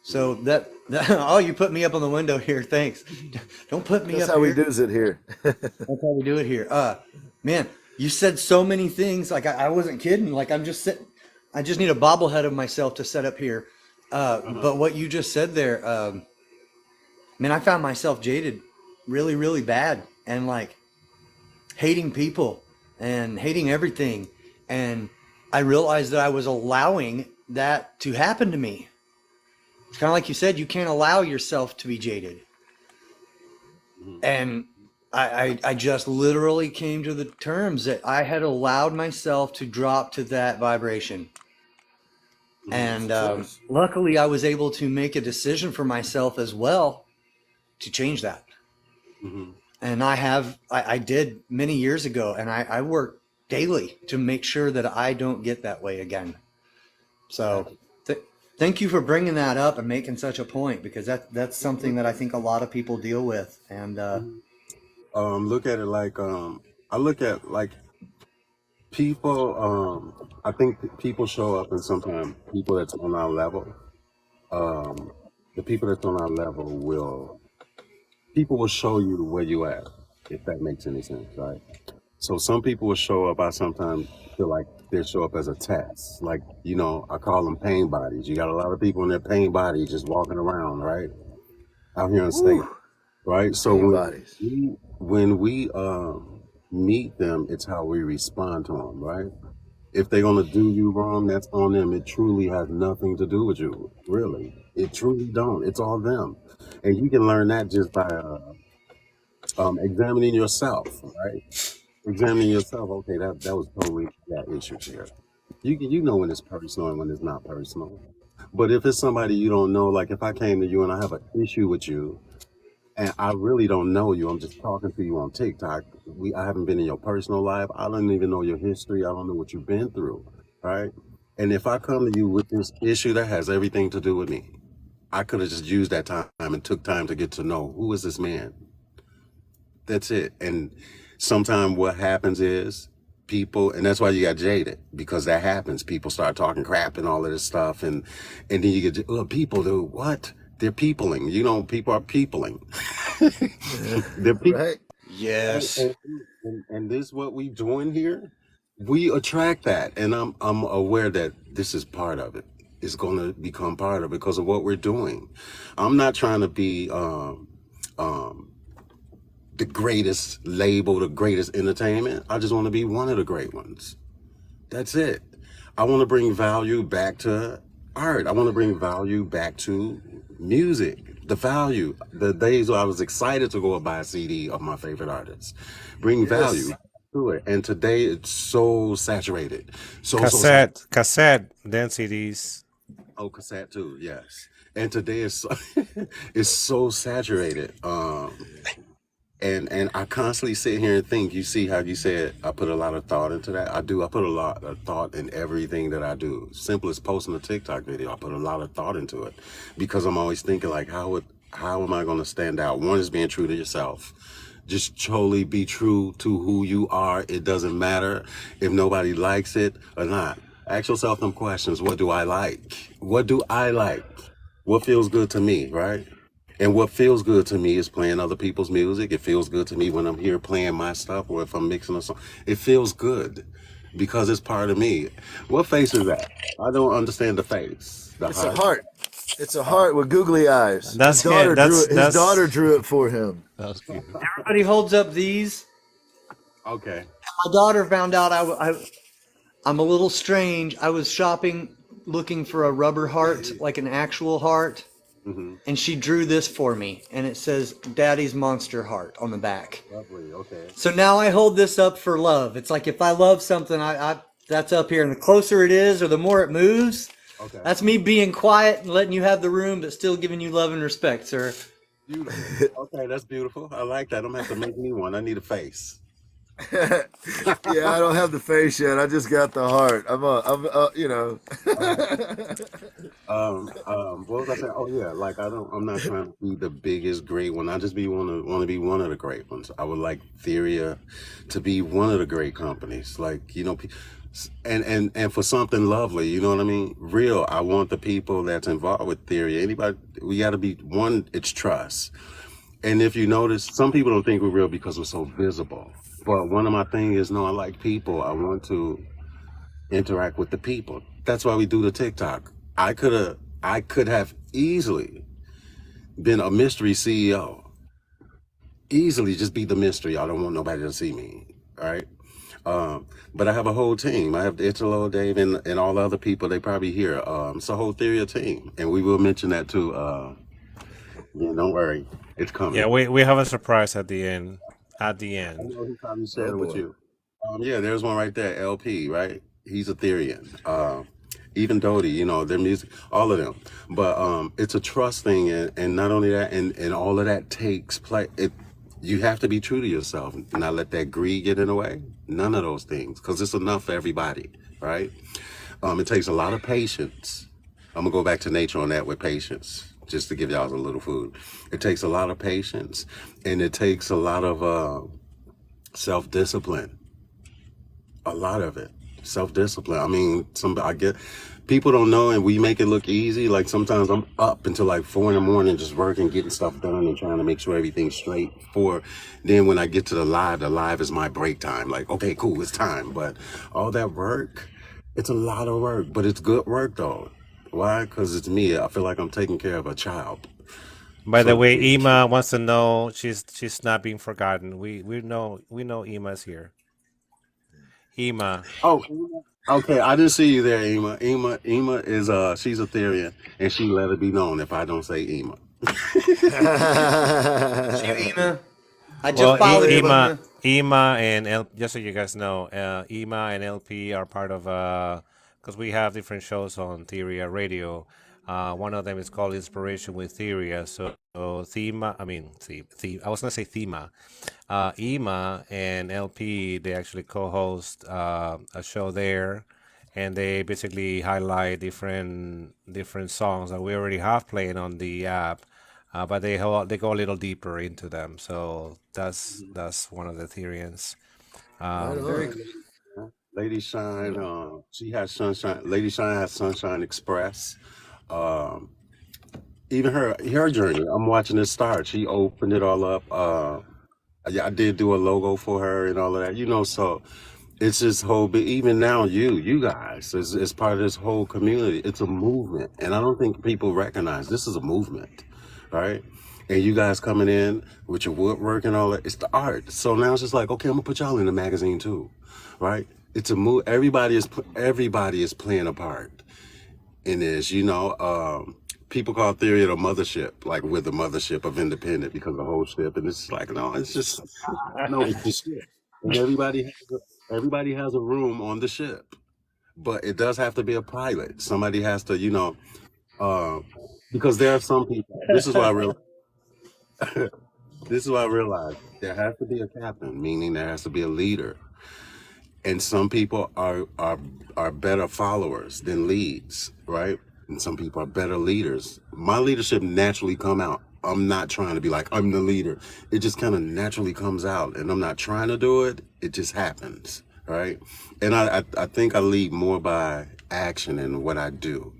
So that oh, you put me up on the window here. Thanks. Don't put me That's up how we here. do it here. That's how we do it here. Man, you said so many things. Like I wasn't kidding. Like I'm just sitting. I just need a bobblehead of myself to set up here. But what you just said there, man, I found myself jaded, really, really bad, and like hating people and hating everything. And I realized that I was allowing that to happen to me. It's kind of like you said, you can't allow yourself to be jaded. Mhm, And I just literally came to the terms that I had allowed myself to drop to that vibration. mhm, It's And a choice. luckily, I was able to make a decision for myself as well to change that. mhm. And I did many years ago, and I work daily to make sure that I don't get that way again. So Gotcha. th- thank you for bringing that up and making such a point, because that's something that I think a lot of people deal with. And Mhm. Look at it like I look at like people. I think people show up, and sometimes people that's on our level, um, the people that's on our level will people will show you where you at, if that makes any sense, right? So some people will show up. I sometimes feel like they show up as a test. Like, I call them pain bodies. You got a lot of people in their pain bodies just walking around, right? Out here in state, Woo, right? So pain when bodies. we meet them, it's how we respond to them, right? If they're gonna do you wrong, that's on them. It truly has nothing to do with you, really. It truly don't. It's all them, and you can learn that just by examining yourself, right? Examining yourself. Okay, that was totally that issue here. You know when it's personal and when it's not personal. But if it's somebody you don't know, like if I came to you and I have an issue with you, and I really don't know you, I'm just talking to you on TikTok. I haven't been in your personal life. I don't even know your history. I don't know what you've been through, right? And if I come to you with this issue that has everything to do with me, I could have just used that time and took time to get to know who is this man. That's it. And sometimes what happens is people, and that's why you got jaded, because that happens. People start talking crap and all of this stuff, and then you get, oh, people do what? They're peopling. People are peopling. They're people. Right? And, Yes. and, and this what we doing here, we attract that, and I'm aware that this is part of it. It's going to become part of it because of what we're doing. I'm not trying to be um, the greatest label, the greatest entertainment. I just want to be one of the great ones. That's it. I want to bring value back to art. I want to bring value back to music. The value, the days where I was excited to go and buy a CD of my favorite artists, bring value Yes. to it. And today it's so saturated, so saturated. Cassette, then CDs. Oh, cassette too, yes. And today is so, it's so saturated. And I constantly sit here and think, you see how you said I put a lot of thought into that? I do. I put a lot of thought in everything that I do. Simple as posting a TikTok video. I put a lot of thought into it because I'm always thinking like, how am I going to stand out? One is being true to yourself. Just totally be true to who you are. It doesn't matter if nobody likes it or not. Ask yourself them questions. What do I like? What do I like? What feels good to me, right? And what feels good to me is playing other people's music. It feels good to me when I'm here playing my stuff or if I'm mixing a song. It feels good because it's part of me. What face is that? I don't understand the face. The It's a heart. heart. It's a heart with googly eyes. His That's him. daughter drew That's it. His daughter that's drew it for him. That was cute. Everybody holds up these. Okay. My daughter found out I'm a little strange. I was shopping looking for a rubber heart, like an actual heart, Mm-hmm. and she drew this for me, and it says Daddy's Monster Heart on the back. Lovely. Okay. So now I hold this up for love. It's like if I love something, I that's up here, and the closer it is or the more it moves, Okay. that's me being quiet and letting you have the room, but still giving you love and respect, sir. Beautiful. Okay, that's beautiful. I like that. I'm gonna have to make me one. I need a face. Yeah, I don't have the face yet. I just got the heart. What was I saying? Oh yeah, like I'm not trying to be the biggest great one. I just want to be one of the great ones. I would like Theria to be one of the great companies. Like, and for something lovely, you know what I mean? Real. I want the people that's involved with Theria. Anybody, we got to be one. It's trust. And if you notice, some people don't think we're real because we're so visible. But one of my things is, no, I like people. I want to interact with the people. That's why we do the TikTok. I could have easily been a mystery CEO. Easily just be the mystery. I don't want nobody to see me. All right. But I have a whole team. I have Italo, Dave, and all the other people. They probably hear. It's a whole Theory team. And we will mention that too. Yeah, don't worry. It's yeah. coming. We have a surprise at the end. At the I end. know he probably shared Oh it with boy. you. Yeah, there's one right there, LP, right? He's a Therian. Even Dodie, their music, all of them. But it's a trust thing, and not only that, and all of that takes place. You have to be true to yourself, not let that greed get in the way. None of those things, because it's enough for everybody, right? It takes a lot of patience. I'm gonna go back to nature on that with patience. just to give y'all a little food. It takes a lot of patience, and it takes a lot of self-discipline. A lot of it. Self-discipline. I mean, I get people don't know, and we make it look easy. Like sometimes I'm up until like 4 in the morning just working, getting stuff done and trying to make sure everything's straight for then when I get to the live is my break time. Like, okay, cool, it's time. But all that work, it's a lot of work, but it's good work though. Why? Because it's me. I feel like I'm taking care of a child, By the so to way, speak. Ima wants to know, she's not being forgotten. We know Ima's here. Ima. Oh, okay. I didn't see you there, Ema. Ema is she's a Therian, and she let it be known if I don't say Ema. It's you, Ema. I just Well, followed you, Ima, Ema. Ima and just so you guys know, Ima and LP are part of because we have different shows on Theria Radio. One of them is called Inspiration with Theria. So Thema, I mean, I was gonna say Thema. Ima and LP, they actually co-host a show there, and they basically highlight different songs that we already have playing on the app, but they go a little deeper into them. So that's one of the theories. Right Very on. cool. Lady Shine, she has Sunshine. Lady Shine has Sunshine Express. Um, Even her journey. I'm watching it start. She opened it all up. Yeah, I did do a logo for her and all of that. So it's this whole big. Even now, you guys is part of this whole community. It's a movement, and I don't think people recognize this is a movement, right? And you guys coming in with your woodwork and all that. It's the art. So now it's just like, okay, I'm gonna put y'all in the magazine too, right? It's a move. Everybody is playing a part in this. People call Theory the mothership, like we're the mothership of independent because the whole ship, and it's like no, it's just no, it's the ship, and everybody has a room on the ship, but it does have to be a pilot. Somebody has to, uh, because there are some people. This is why I realized there has to be a captain, meaning there has to be a leader, and some people are better followers than leads, right? And some people are better leaders. My leadership naturally come out. I'm not trying to be like I'm the leader. It just kind of naturally comes out, and I'm not trying to do it. It just happens, right? And I think I lead more by action and what I do.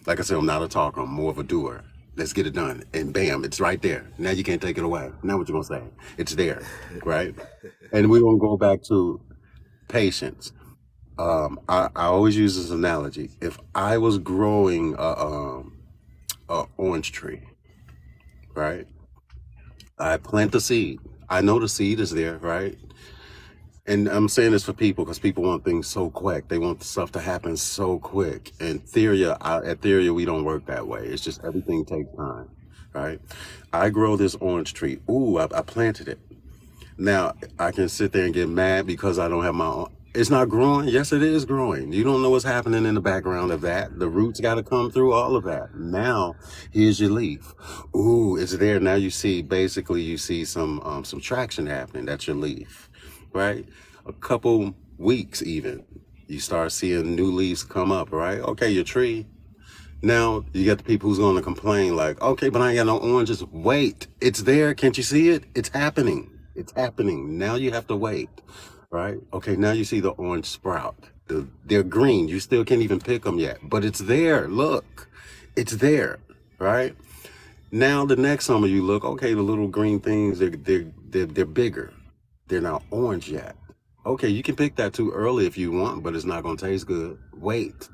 Like I said, I'm not a talker. I'm more of a doer. Let's get it done, and bam, it's right there. Now you can't take it away. Now what you gonna say? It's there, right? And we're gonna go back to patience. I always use this analogy. If I was growing a orange tree, right? I plant the seed. I know the seed is there, right? And I'm saying this for people because people want things so quick. They want stuff to happen so quick. And at Theria, we don't work that way. It's just everything takes time, right? I grow this orange tree. Ooh, I planted it. Now I can sit there and get mad because I don't have my own. It's not growing. Yes, it is growing. You don't know what's happening in the background of that. The roots got to come through all of that. Now, here's your leaf. Ooh, it's there. Now you see some traction happening. That's your leaf, right? A couple weeks even, you start seeing new leaves come up, right? Okay, your tree. Now you got the people who's going to complain like, okay, but I ain't got no oranges. Wait, it's there. Can't you see it? It's happening. It's happening. Now you have to wait, right? Okay, now you see the orange sprout. They're green. You still can't even pick them yet, but it's there. Look, it's there, right? Now the next summer you look, okay, the little green things, they're bigger. They're not orange yet. Okay, you can pick that too early if you want, but it's not going to taste good. Wait.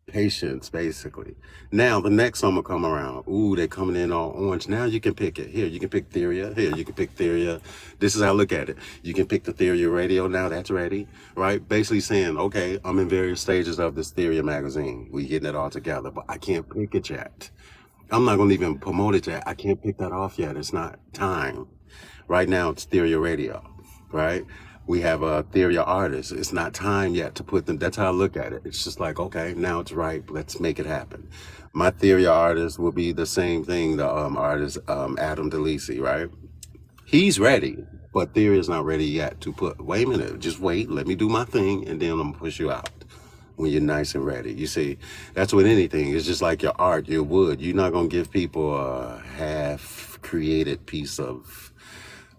Patience, basically. Now the next summer come around. Ooh, they're coming in all orange. Now you can pick it. Here, you can pick Theria. Here, you can pick Theria. This is how I look at it. You can pick the Theria radio now. That's ready, right? Basically saying, okay, I'm in various stages of this Theria magazine. We getting it all together, but I can't pick it yet. I'm not gonna even promote it yet. I can't pick that off yet. It's not time. Right now, it's Theria radio, right? We have a Theria artist. It's not time yet to put them. That's how I look at it. It's just like, okay, now it's right. Let's make it happen. My Theria artist will be the same thing. The artist Adam DeLisi, right? He's ready, but Theria is not ready yet to put. Wait a minute, just wait. Let me do my thing, and then I'm gonna push you out. when you're nice and ready. You see, that's with anything. It's just like your art, your wood. You're not gonna give people a half created piece of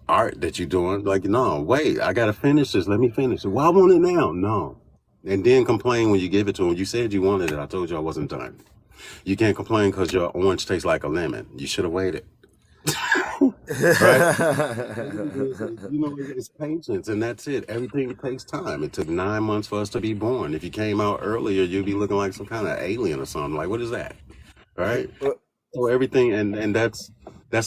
art that you're doing. Like, no, wait, I gotta finish this. Let me finish it. Well, I want it now. No. And then complain when you give it to them. You said you wanted it. I told you I wasn't done. You can't complain because your orange tastes like a lemon. You should have waited. Right? You know, it's patience, and that's it. Everything takes time. It took 9 months for us to be born. If you came out earlier, you'd be looking like some kind of alien or something. Like, what is that? Right? Well, So everything, and that's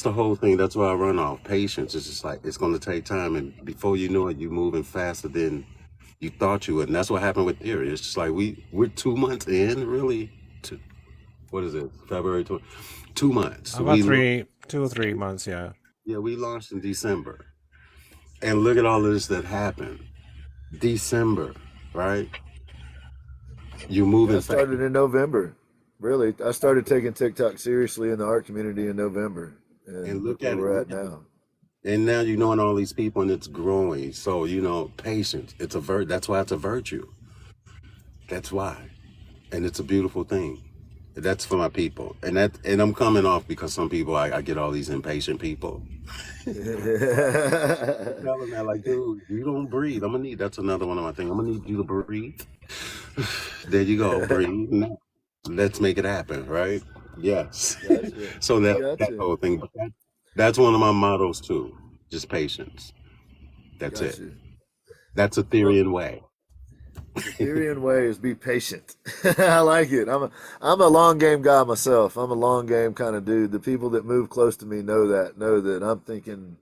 the whole thing. That's why I run off patience. It's just like it's going to take time, and before you know it, you're moving faster than you thought you would. And that's what happened with Theory. It's just like we're 2 months in, really. To what is it? February 20, 2 months. About 2 or 3 months, yeah. Yeah, we launched in December. And look at all of this that happened. December, right? You're I moving fast. started in November. Really, I started taking TikTok seriously in the art community in November, And and look look where at it. we're at now. And now you're knowing all these people and it's growing. So, patience. It's that's why it's a virtue. That's why. And it's a beautiful thing. That's for my people. And I'm coming off because some people I get all these impatient people. Tell them that like, dude, you don't breathe. That's another one of my things. I'm gonna need you to breathe. There you go, breathe. Now, let's make it happen, right? Yes. Gotcha, So that gotcha, whole thing, but that's one of my mottos too. Just patience. That's it. gotcha. That's a Well, Therian way. the Therian way is be patient. I like it. I'm a long game guy myself. I'm a long game kind of dude. The people that move close to me know that I'm thinking.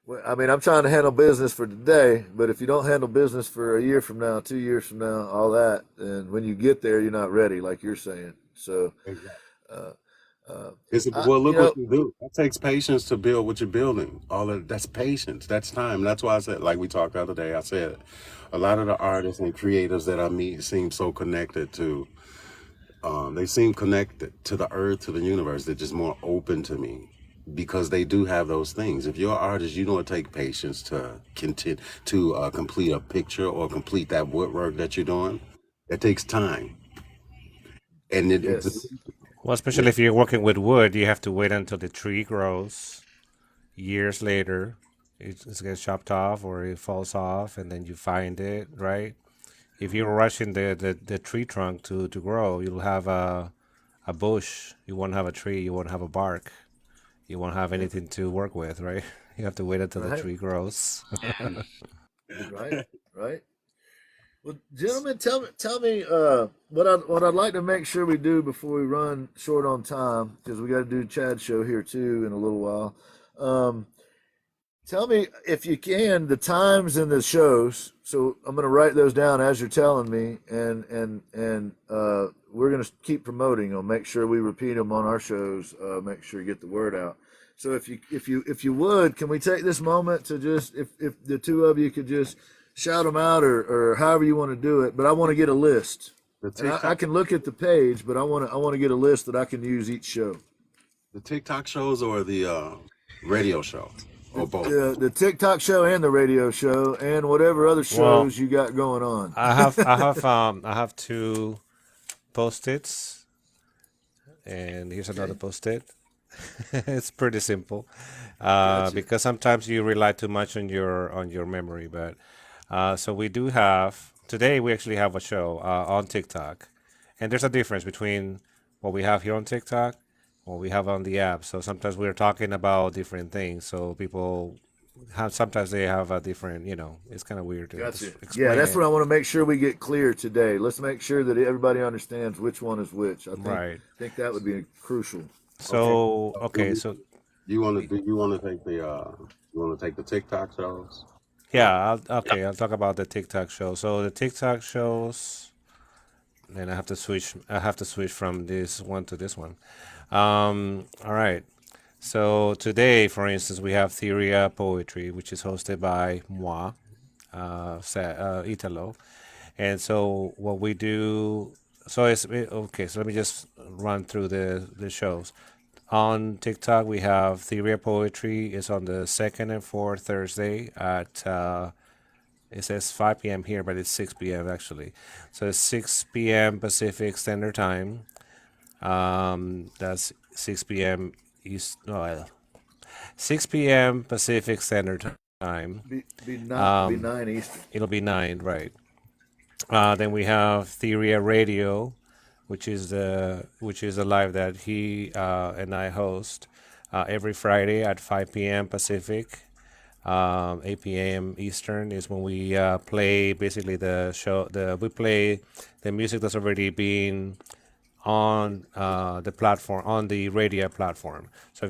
Well, I mean, I'm trying to handle business for today, but if you don't handle business for a year from now, 2 years from now, all that, and when you get there, you're not ready, like you're saying. So, Exactly. uh, uh, I, Well, you look what know, you do. It takes patience to build what you're building. That's patience. That's time. That's why I said, like we talked the other day, I said, a lot of the artists and creators that I meet seem so connected to. They seem connected to the earth, to the universe. They're just more open to me because they do have those things. If you're an artist, you know it takes patience to continue to complete a picture or complete that woodwork that you're doing. It takes time, and it's yes, Well, yeah, especially if you're working with wood, you have to wait until the tree grows. Years later, it gets chopped off or it falls off, and then you find it, right? If you're rushing the tree trunk to grow, you'll have a bush. You won't have a tree. You won't have a bark. You won't have yeah, anything to work with, right? You have to wait until the right, tree grows. right, right. Well, gentlemen, tell me, what I'd like to make sure we do before we run short on time, because we got to do Chad's show here too in a little while. Um, Tell me if you can the times and the shows. So I'm going to write those down as you're telling me, and we're going to keep promoting them. Make sure we repeat them on our shows. Make sure you get the word out. So if you would, can we take this moment to just if the two of you could just shout them out or however you want to do it. But I want to get a list, the and I TikTok can look at the page, but I want to get a list that I can use each show. the TikTok shows or the radio show or both. The TikTok show and the radio show and whatever other Well, shows you got going on. I have two post-its, and here's another Okay, post-it. It's pretty simple, gotcha. because sometimes you rely too much on your memory. But so we do have today. We actually have a show on TikTok, and there's a difference between what we have here on TikTok, what we have on the app. So sometimes we're talking about different things. So people have sometimes they have a different. It's kind of weird to Gotcha. Yeah, explain that's it. what I want to make sure we get clear today. Let's make sure that everybody understands which one is which. I think Right. think that would be crucial. Okay. So So okay. So you want to take the TikTok shows? yeah. Okay. I'll talk about the TikTok show. So the TikTok shows. And I have to switch. I have to switch from this one to this one. All right. So today, for instance, we have Theria Poetry, which is hosted by moi, Italo. And so what we do, so okay. So let me just run through the shows. On TikTok, we have Theoria Poetry. It's on the second and fourth Thursday at It says 5 p.m. here, but it's 6 p.m. actually. So it's 6 p.m. Pacific Standard Time. That's 6 p.m. East. No, 6 p.m. Pacific Standard Time. Be 9 Eastern. It'll be 9, right? Then we have Theria Radio, which is a live that he and I host every Friday at 5 p.m. Pacific, 8 p.m. Eastern is when we play basically the show. We play the music that's already been on the platform, on the radio platform. So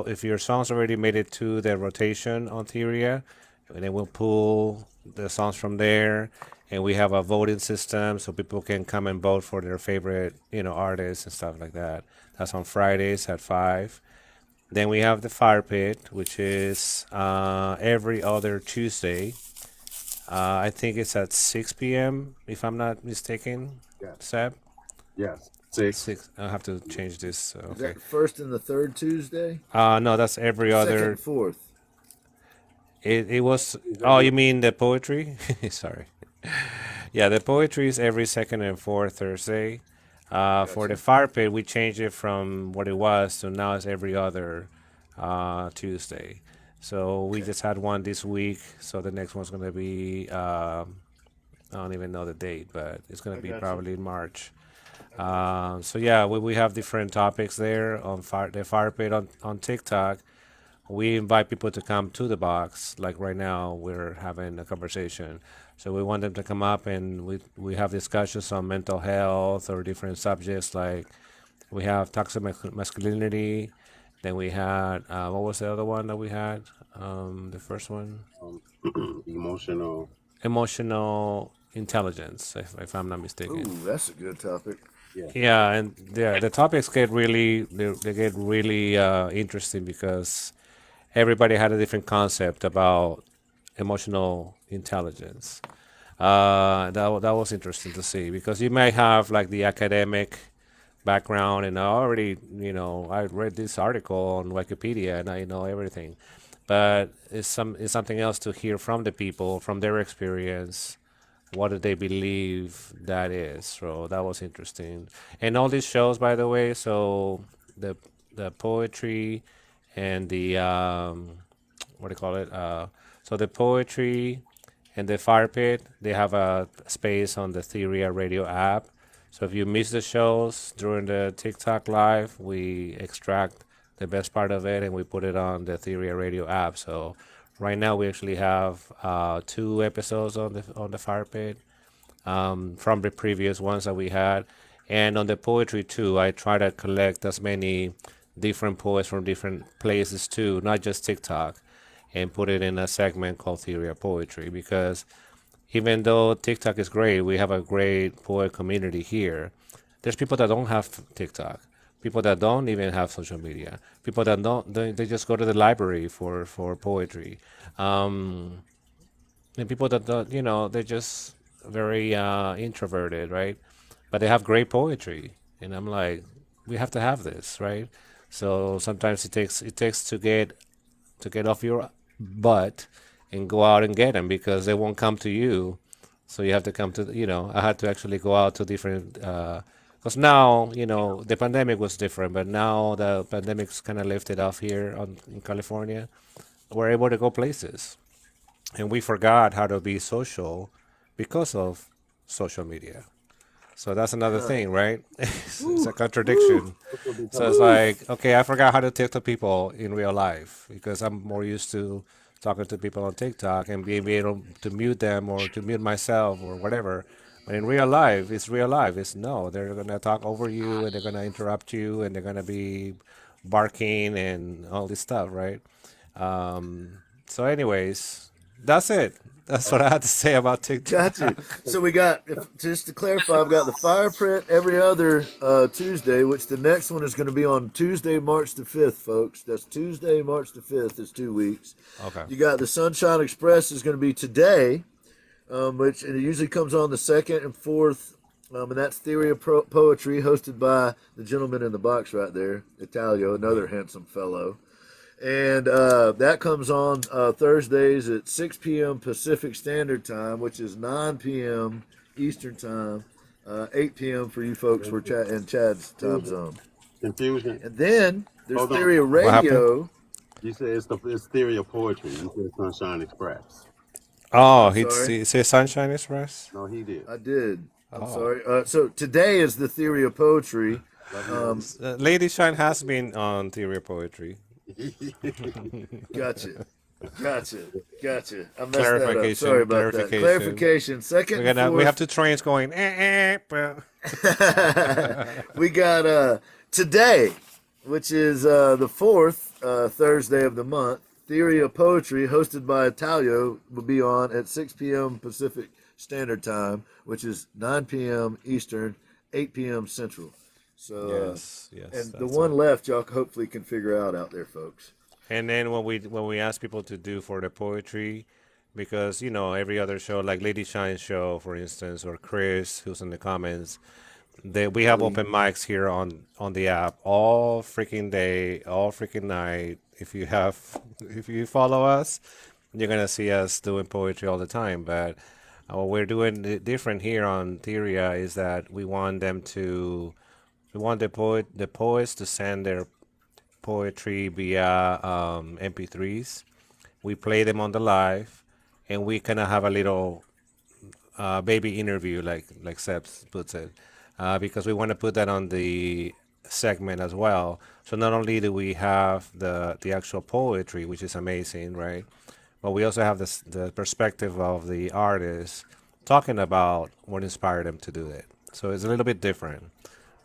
if your songs already made it to the rotation on Theria, and then we'll pull the songs from there, and we have a voting system so people can come and vote for their favorite, artists and stuff like that. That's on Fridays at 5. Then we have the Fire Pit, which is every other Tuesday. I think it's at 6 p.m. if I'm not mistaken. Yes. Seb? Yes. 6. 6. I'll have to change this. Is Okay. that the first and the third Tuesday? No, that's every Second other. and fourth. It was. Oh, you mean the poetry? Sorry. Yeah, the poetry is every second and fourth Thursday. For the Fire Pit, we changed it from what it was to now it's every other Tuesday. So we just had one this week. So the next one's going to be, I don't even know the date, but it's going to be probably in March. So yeah, we have different topics there on the Fire Pit on TikTok. We invite people to come to the box. Like right now, we're having a conversation. So we want them to come up and we have discussions on mental health or different subjects. Like we have toxic masculinity. Then we had, what was the other one that we had? The first one? Emotional. Emotional intelligence, if I'm not mistaken. Ooh, that's a good topic. Yeah, and the topics get really they get really interesting because everybody had a different concept about emotional intelligence. That was interesting to see because you may have like the academic background and I read this article on Wikipedia and I know everything, but it's something else to hear from the people, from their experience, what do they believe that is. So that was interesting. And all these shows, by the way, so the poetry and the what do you call it? So the poetry and the Fire Pit, they have a space on the Theria Radio app. So if you miss the shows during the TikTok live, we extract the best part of it and we put it on the Theria Radio app. So right now we actually have 2 episodes on the Fire Pit from the previous ones that we had, and on the poetry too. I try to collect as many different poets from different places too, not just TikTok, and put it in a segment called Theory of Poetry because even though TikTok is great, we have a great poet community here. There's people that don't have TikTok, people that don't even have social media, people that they just go to the library for poetry, and people that don't, they're just very introverted, right? But they have great poetry, and I'm like, we have to have this, right? So sometimes it takes to get off your butt and go out and get them because they won't come to you. So you have to come to, I had to actually go out to different, because now, the pandemic was different, but now the pandemic's kind of lifted off here in California. We're able to go places. And we forgot how to be social because of social media. So that's another thing, right? It's a contradiction. So it's like, okay, I forgot how to talk to people in real life because I'm more used to talking to people on TikTok and being able to mute them or to mute myself or whatever. But in real life, it's real life. It's no, they're gonna talk over you and they're gonna interrupt you and they're gonna be barking and all this stuff, right? So, anyways, that's it. That's what I had to say about TikTok. Got you. So we got, just to clarify, I've got the Fire Print every other Tuesday, which the next one is going to be on Tuesday, March the 5th, folks. That's Tuesday, March the 5th. It's 2 weeks. Okay. You got the Sunshine Express is going to be today, which and it usually comes on the second and fourth, and that's Theory of Poetry, hosted by the gentleman in the box right there, Italio, another handsome fellow. And that comes on Thursdays at 6 p.m. Pacific Standard Time, which is 9 p.m. Eastern Time, 8 p.m. for you folks who are in Chad's time zone. Confusion. And then there's Hold on. Theory of What happened? Radio. You said it's theory of poetry. You said Sunshine Express. Oh, I'm sorry. he say Sunshine Express. No, he did. I did. I'm Oh, sorry. So today is the Theory of Poetry. Love you, man. Lady Shine has been on Theory of Poetry. Gotcha. Gotcha. Gotcha. I messed that up. Clarification. Sorry about that. Clarification. Second We and got we have fourth. two trains going. Bro. We got today, which is the fourth Thursday of the month. Theory of Poetry, hosted by Italio, will be on at 6 p.m. Pacific Standard Time, which is 9 p.m. Eastern, 8 p.m. Central. So, Yes, and the that's one all. left, y'all hopefully can figure out there, folks. And then when we ask people to do for the poetry, because every other show like Lady Shine's show, for instance, or Chris, who's in the comments, we have open mics here on the app all freaking day, all freaking night. If you follow us, you're gonna see us doing poetry all the time. But what we're doing different here on Theria is that we want the poets to send their poetry via MP3s. We play them on the live, and we kind of have a little baby interview, like Seb puts it, because we want to put that on the segment as well. So not only do we have the actual poetry, which is amazing, right? But we also have the perspective of the artist talking about what inspired them to do it. So it's a little bit different.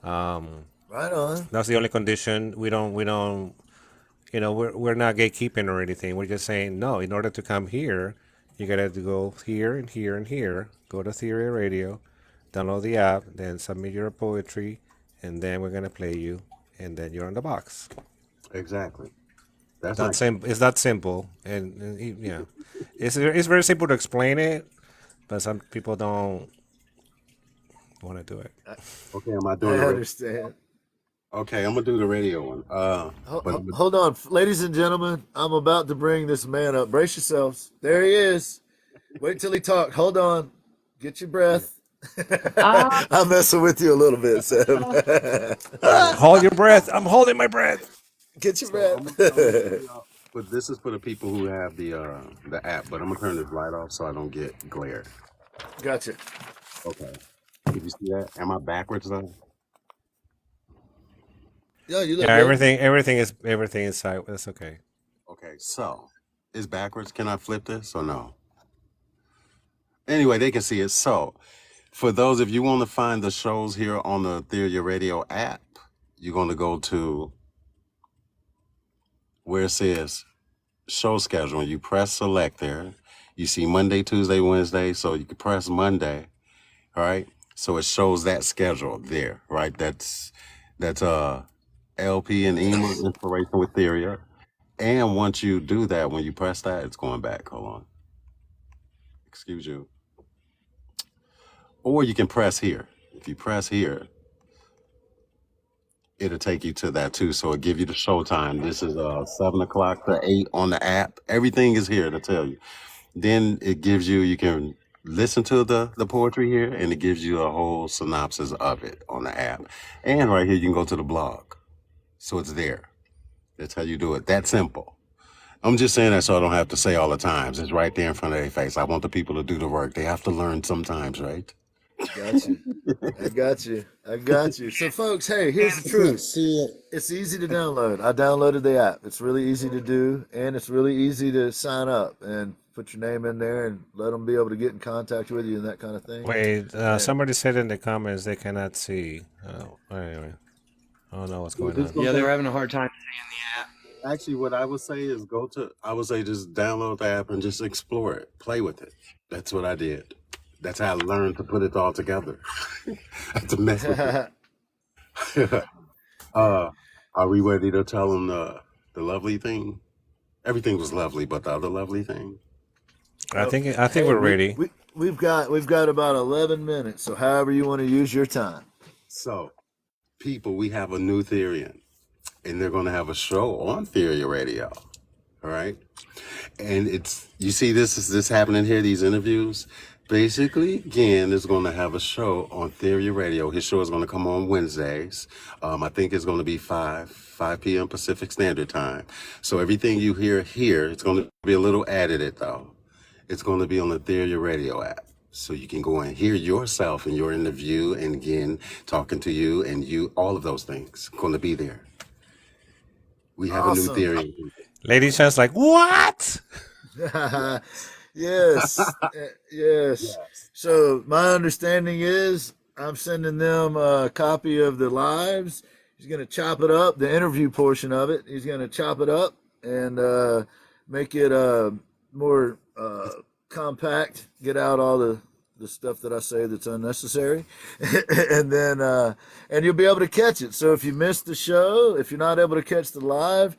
Right on. That's the only condition. We don't we're not gatekeeping or anything. We're just saying no. In order to come here, you gotta go here and here and here. Go to Theory Radio, download the app, then submit your poetry, and then we're gonna play you, and then you're on the box. Exactly. That's That like sim It's that simple, yeah, it's very simple to explain it, but some people don't want to do it. okay. Am I I doing the radio? understand. Okay, I'm gonna do the radio one. But Hold on, ladies and gentlemen. I'm about to bring this man up. Brace yourselves. There he is. Wait till he talks. Hold on. Get your breath. I'm messing with you a little bit, Seb. Hold your breath. I'm holding my breath. Get your so I'm gonna tell breath. y'all. But this is for the people who have the app. But I'm gonna turn this light off so I don't get glare. Gotcha. Okay. Did you see that? Am I backwards though? Yo, you look Yeah, good. everything is side. That's okay. Okay. So it's backwards. Can I flip this or no? Anyway, they can see it. So for those, if you want to find the shows here on the Theria Radio app, you're going to go to where it says show schedule. And you press select there. You see Monday, Tuesday, Wednesday. So you can press Monday. All right. So it shows that schedule there, right? That's LP and EMA inspiration with Theria. And once you do that, when you press that, it's going back. Hold on. Excuse you. Or you can press here. If you press here, it'll take you to that too. So it'll give you the show time. This is 7 o'clock to 8 on the app. Everything is here to tell you. Then it gives you can listen to the poetry here, and it gives you a whole synopsis of it on the app. And right here, you can go to the blog. So it's there. That's how you do it. That simple. I'm just saying that so I don't have to say all the times. It's right there in front of their face. I want the people to do the work. They have to learn sometimes, right? Got you. I got you. I got you. So, folks, hey, here's the truth. It's easy to download. I downloaded the app. It's really easy to do, and it's really easy to sign up and put your name in there and let them be able to get in contact with you and that kind of thing. Wait, And somebody said in the comments they cannot see. Anyway, I don't know what's going on. Yeah, they were having a hard time. Actually, what I would say is I would say just download the app and just explore it, play with it. That's what I did. That's how I learned to put it all together. To mess with it. Are we ready to tell them the lovely thing? Everything was lovely, but the other lovely thing. I think hey, we're ready. we've got about 11 minutes. So, however you want to use your time. So, people, we have a new Therian. and they're going to have a show on Theria Radio. All right. And you see this happening here, these interviews. Basically, again, is going to have a show on Theory Radio. His show is going to come on Wednesdays. I think it's going to be 5 p.m. Pacific Standard Time. So everything you hear here, it's going to be a little edited though. It's going to be on the Theory Radio app. So you can go and hear yourself in your interview, and again, talking to you and you, all of those things going to be there. We have a new theory. Lady Chan's like, what? Yes, yes. So my understanding is I'm sending them a copy of the lives. He's going to chop it up, the interview portion of it. He's going to chop it up and make it more compact, get out all the stuff that I say that's unnecessary, and then and you'll be able to catch it. So if you missed the show, if you're not able to catch the live,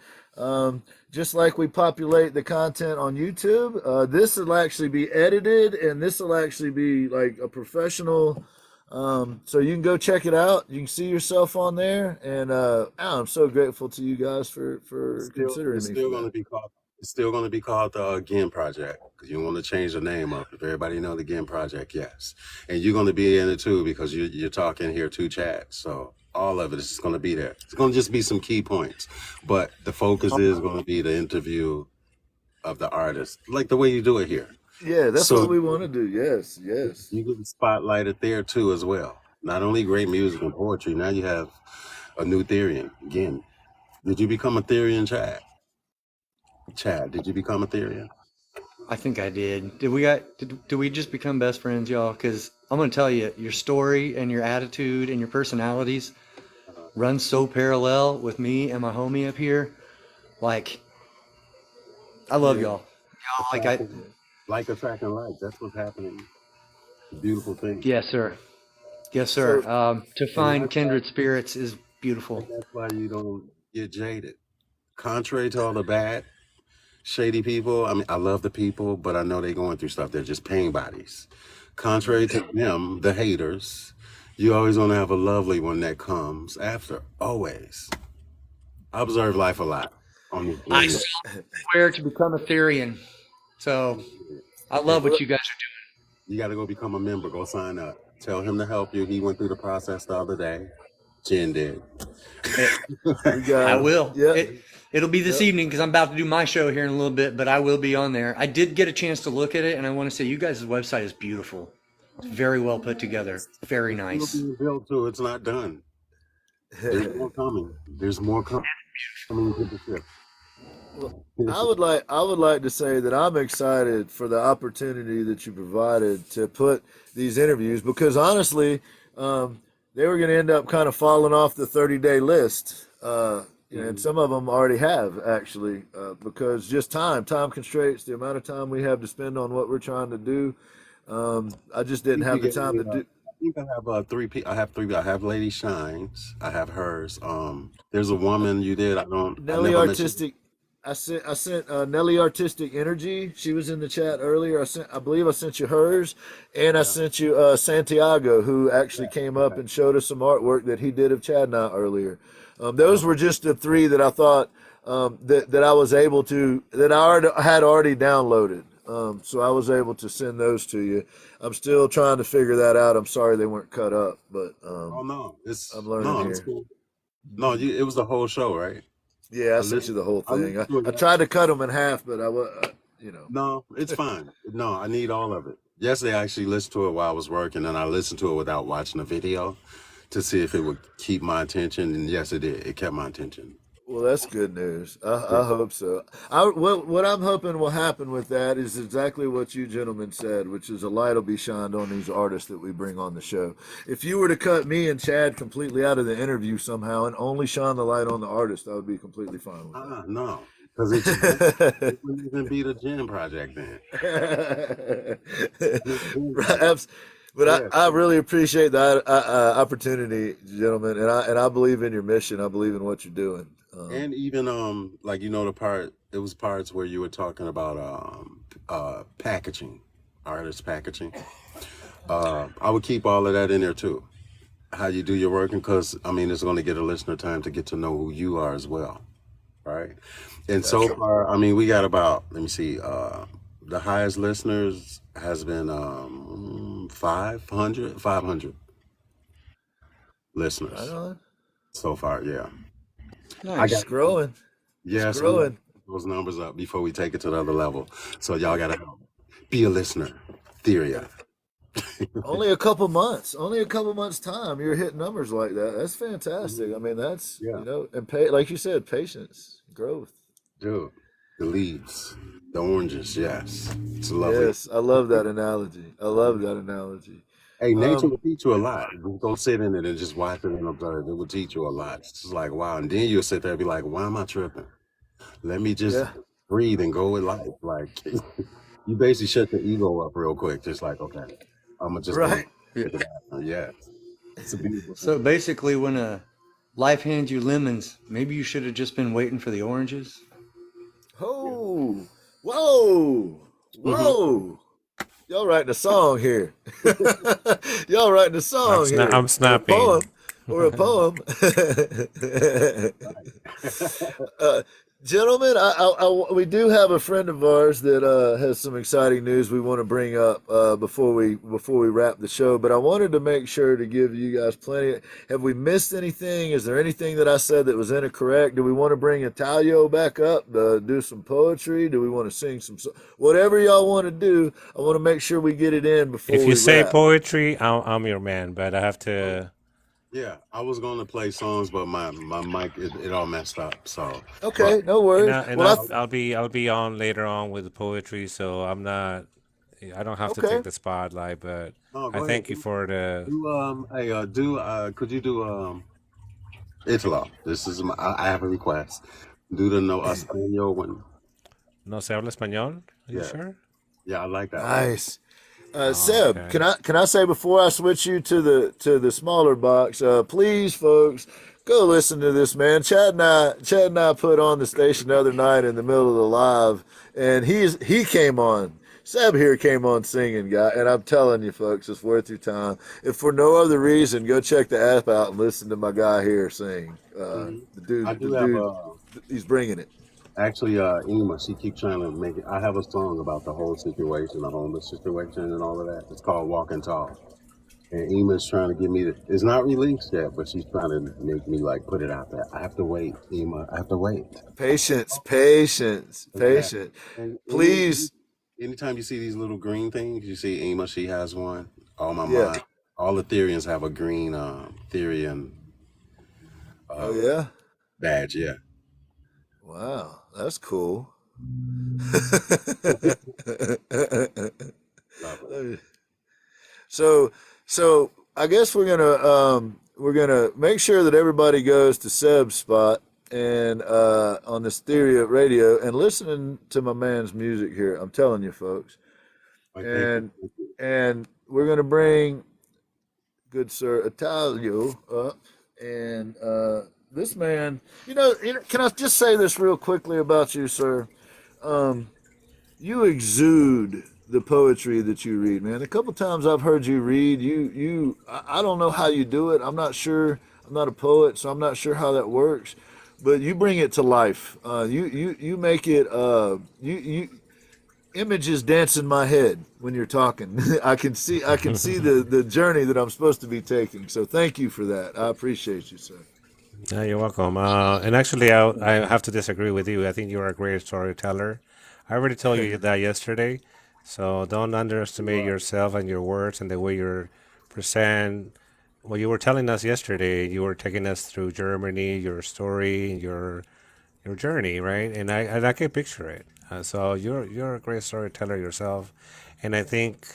just like we populate the content on YouTube, this will actually be edited, and this will actually be like a professional. So you can go check it out. You can see yourself on there, and I'm so grateful to you guys for considering me. It's still going to be called the Again Project, because you want to change the name up. If everybody know the Again Project, yes. And you're going to be in it too, because you're talking here to Chad. So all of it is going to be there. It's going to just be some key points, but the focus is going to be the interview of the artist, like the way you do it here. Yeah, that's what we want to do. Yes, yes. You get spotlighted there too as well. Not only great music and poetry, now you have a new Therian. Again, did you become a Therian, Chad? Chad, did you become a Theria? I think I did. Did we just become best friends, y'all? Because I'm going to tell you, your story and your attitude and your personalities run so parallel with me and my homie up here. Like, I love y'all. Like attracting like. That's what's happening. Beautiful thing. Yes, sir. Yes, sir. To find kindred spirits is beautiful. That's why you don't get jaded. Contrary to all the bad, shady people, I mean, I love the people, but I know they're going through stuff. They're just pain bodies. Contrary to them, the haters, you always want to have a lovely one that comes after. Always. I observe life a lot. I swear to become a Therian. So I love what you guys are doing. You got to go become a member. Go sign up. Tell him to help you. He went through the process the other day. Jen did. I will. Yeah. It'll be this evening because I'm about to do my show here in a little bit, but I will be on there. I did get a chance to look at it, and I want to say you guys' website is beautiful. It's very well put together. Very nice. It's being built too. It's not done. There's more coming. There's more coming to the ship. Well, I would like to say that I'm excited for the opportunity that you provided to put these interviews, because honestly, they were going to end up kind of falling off the 30-day list. And some of them already have, actually, because just time constraints, the amount of time we have to spend on what we're trying to do. I just didn't have the time to do. I think I have three people. I have Lady Shines. I have hers. There's a woman you did. Nelly Artistic. I sent Nelly Artistic Energy. She was in the chat earlier. I believe I sent you hers, and I sent you Santiago, who actually came up and showed us some artwork that he did of Chad and I earlier. Those were just the three that I thought that I was able to, that I had already downloaded. So I was able to send those to you. I'm still trying to figure that out. I'm sorry they weren't cut up, but I'm learning here. Cool. No, it was the whole show, right? Yeah, I sent you the whole thing. I tried to cut them in half, but No, it's fine. No, I need all of it. Yesterday, I actually listened to it while I was working, and I listened to it without watching the video to see if it would keep my attention, and yes, it did. It kept my attention. Well, that's good news. I hope so. What I'm hoping will happen with that is exactly what you gentlemen said, which is a light will be shined on these artists that we bring on the show. If you were to cut me and Chad completely out of the interview somehow and only shine the light on the artist, I would be completely fine with that. No, because it wouldn't even be the Gym Project then. But I really appreciate the opportunity, gentlemen, and I believe in your mission. I believe in what you're doing. And even like it was parts where you were talking about packaging, artist packaging. I would keep all of that in there too. how you do your working, because I mean it's going to get a listener time to get to know who you are as well, right? And so That's far, I mean, we got about, let me see, the highest listeners has been 500 right listeners on. so far. Yeah, I It's got, Nice. growing. It's yeah, so we got to growing. get those numbers up before we take it to the other level. So y'all got to be a listener. Theria. Only a couple months. Only a couple months time. You're hitting numbers like that. That's Mhm. fantastic. I mean, that's Yeah, and pay like you said, patience, growth. dude. The leaves, the oranges, yes. It's lovely. Yes, I love that analogy. I love that analogy. Hey, nature Um, will teach you a lot. Just go sit in it and just watch it and observe. It will teach you a lot. It's just like, wow. And then you'll sit there and be like, why am I tripping? Let me just yeah, breathe and go with life. Like, you basically shut the ego up real quick. Just like, okay, I'm going to just go right. Yeah. take it out. Yes. It's a beautiful So thing. basically, when life hands you lemons, maybe you should have just been waiting for the oranges. Oh, whoa, Hmm. whoa. Y'all writing a song here. Y'all writing a song here, I'm or a snapping. poem, or a poem. uh, Gentlemen, we do have a friend of ours that has some exciting news we want to bring up before we wrap the show. But I wanted to make sure to give you guys plenty. Have we missed anything? Is there anything that I said that was incorrect? Do we want to bring Italio back up to do some poetry? Do we want to sing some? Whatever y'all want to do, I want to make sure we get it in before If you we say wrap. poetry, I'm your man, but I have Oh, to. yeah. I was going to play songs, but my mic, it all messed up. So, but Okay, no And worries. I and Well, I'll I'll be on later on with the poetry, so I'm not. I don't have to take okay. the spotlight, but no, I go ahead. thank you for the. Hey, could you do, Italo? This is I have a request. Do the no Espanol one. No se habla español. Are you Yeah. sure? Yeah, I like that one. Nice. Oh, Seb, okay. can I say before I switch you to the smaller box, please, folks, go listen to this man. Chad and I put on the station the other night in the middle of the live, and he came on. Seb here came on singing, guy, and I'm telling you, folks, it's worth your time. If for no other reason, go check the app out and listen to my guy here sing. Hmm. I The do have dude, he's bringing it. actually, Ema, she keeps trying to make it. I have a song about the whole situation, the homeless situation, and all of that. It's called Walk and Talk. And Ema's trying to get me to. It's not released yet, but she's trying to make me like put it out there. I have to wait, Ema. I have to wait. Patience, patience, Yeah. patient. And Please, anytime you see these little green things, you see Ema. She has one. All my yeah. mind. All the Therians have a green Therian Oh uh, yeah. badge. Yeah. Wow, that's cool. Love it. so so I guess we're gonna make sure that everybody goes to Seb's spot and on this Theria radio and listening to my man's music here. I'm telling you, folks. Like, thank you. And Thank you. and we're gonna bring good sir Italio up and this man. Can I just say this real quickly about you, sir? Um, you exude the poetry that you read, man. A couple times I've heard you read. I don't know how you do it. I'm not sure. I'm not a poet, so I'm not sure how that works. But you bring it to life. You make it. You images dance in my head when you're talking. I can see the journey that I'm supposed to be taking. So thank you for that. I appreciate you, sir. Yeah, you're welcome. And actually, I have to disagree with you. I think you're a great storyteller. I already told you that yesterday. So don't underestimate yourself and your words and the way you're present. What you were telling us yesterday, you were taking us through Germany, your story, your journey, right? And I can picture it. So you're a great storyteller yourself, and I think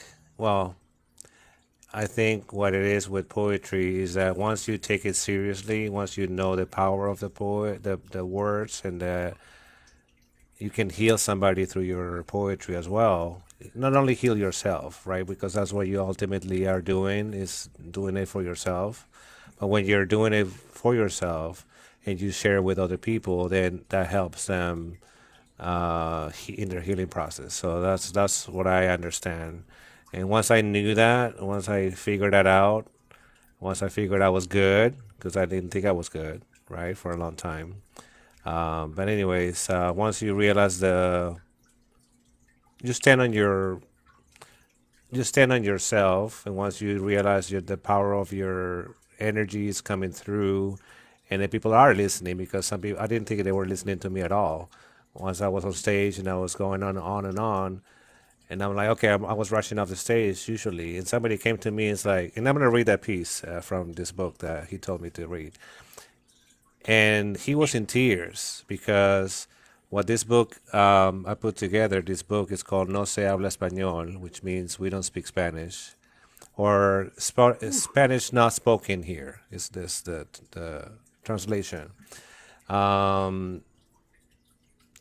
what it is with poetry is that once you take it seriously, once you know the power of the poet, the words, and you can heal somebody through your poetry as well. Not only heal yourself, right? Because that's what you ultimately are doing, is doing it for yourself. But when you're doing it for yourself and you share with other people, then that helps them in their healing process. So that's what I understand. And once I knew that, once I figured that out, Once I figured I was good, because I didn't think I was good, right, for a long time. But anyways, once you realize you stand on your, you stand on yourself, and once you realize the power of your energy is coming through, and then people are listening, because some people, I didn't think they were listening to me at all. Once I was on stage and I was going on and on, and I'm like, okay, I was rushing off the stage usually, and somebody came to me and it's like, and I'm gonna read that piece from this book that he told me to read, and he was in tears because what this book I put together. This book is called No se habla español, which means we don't speak Spanish, or Spanish not spoken here. Is this the translation? Um,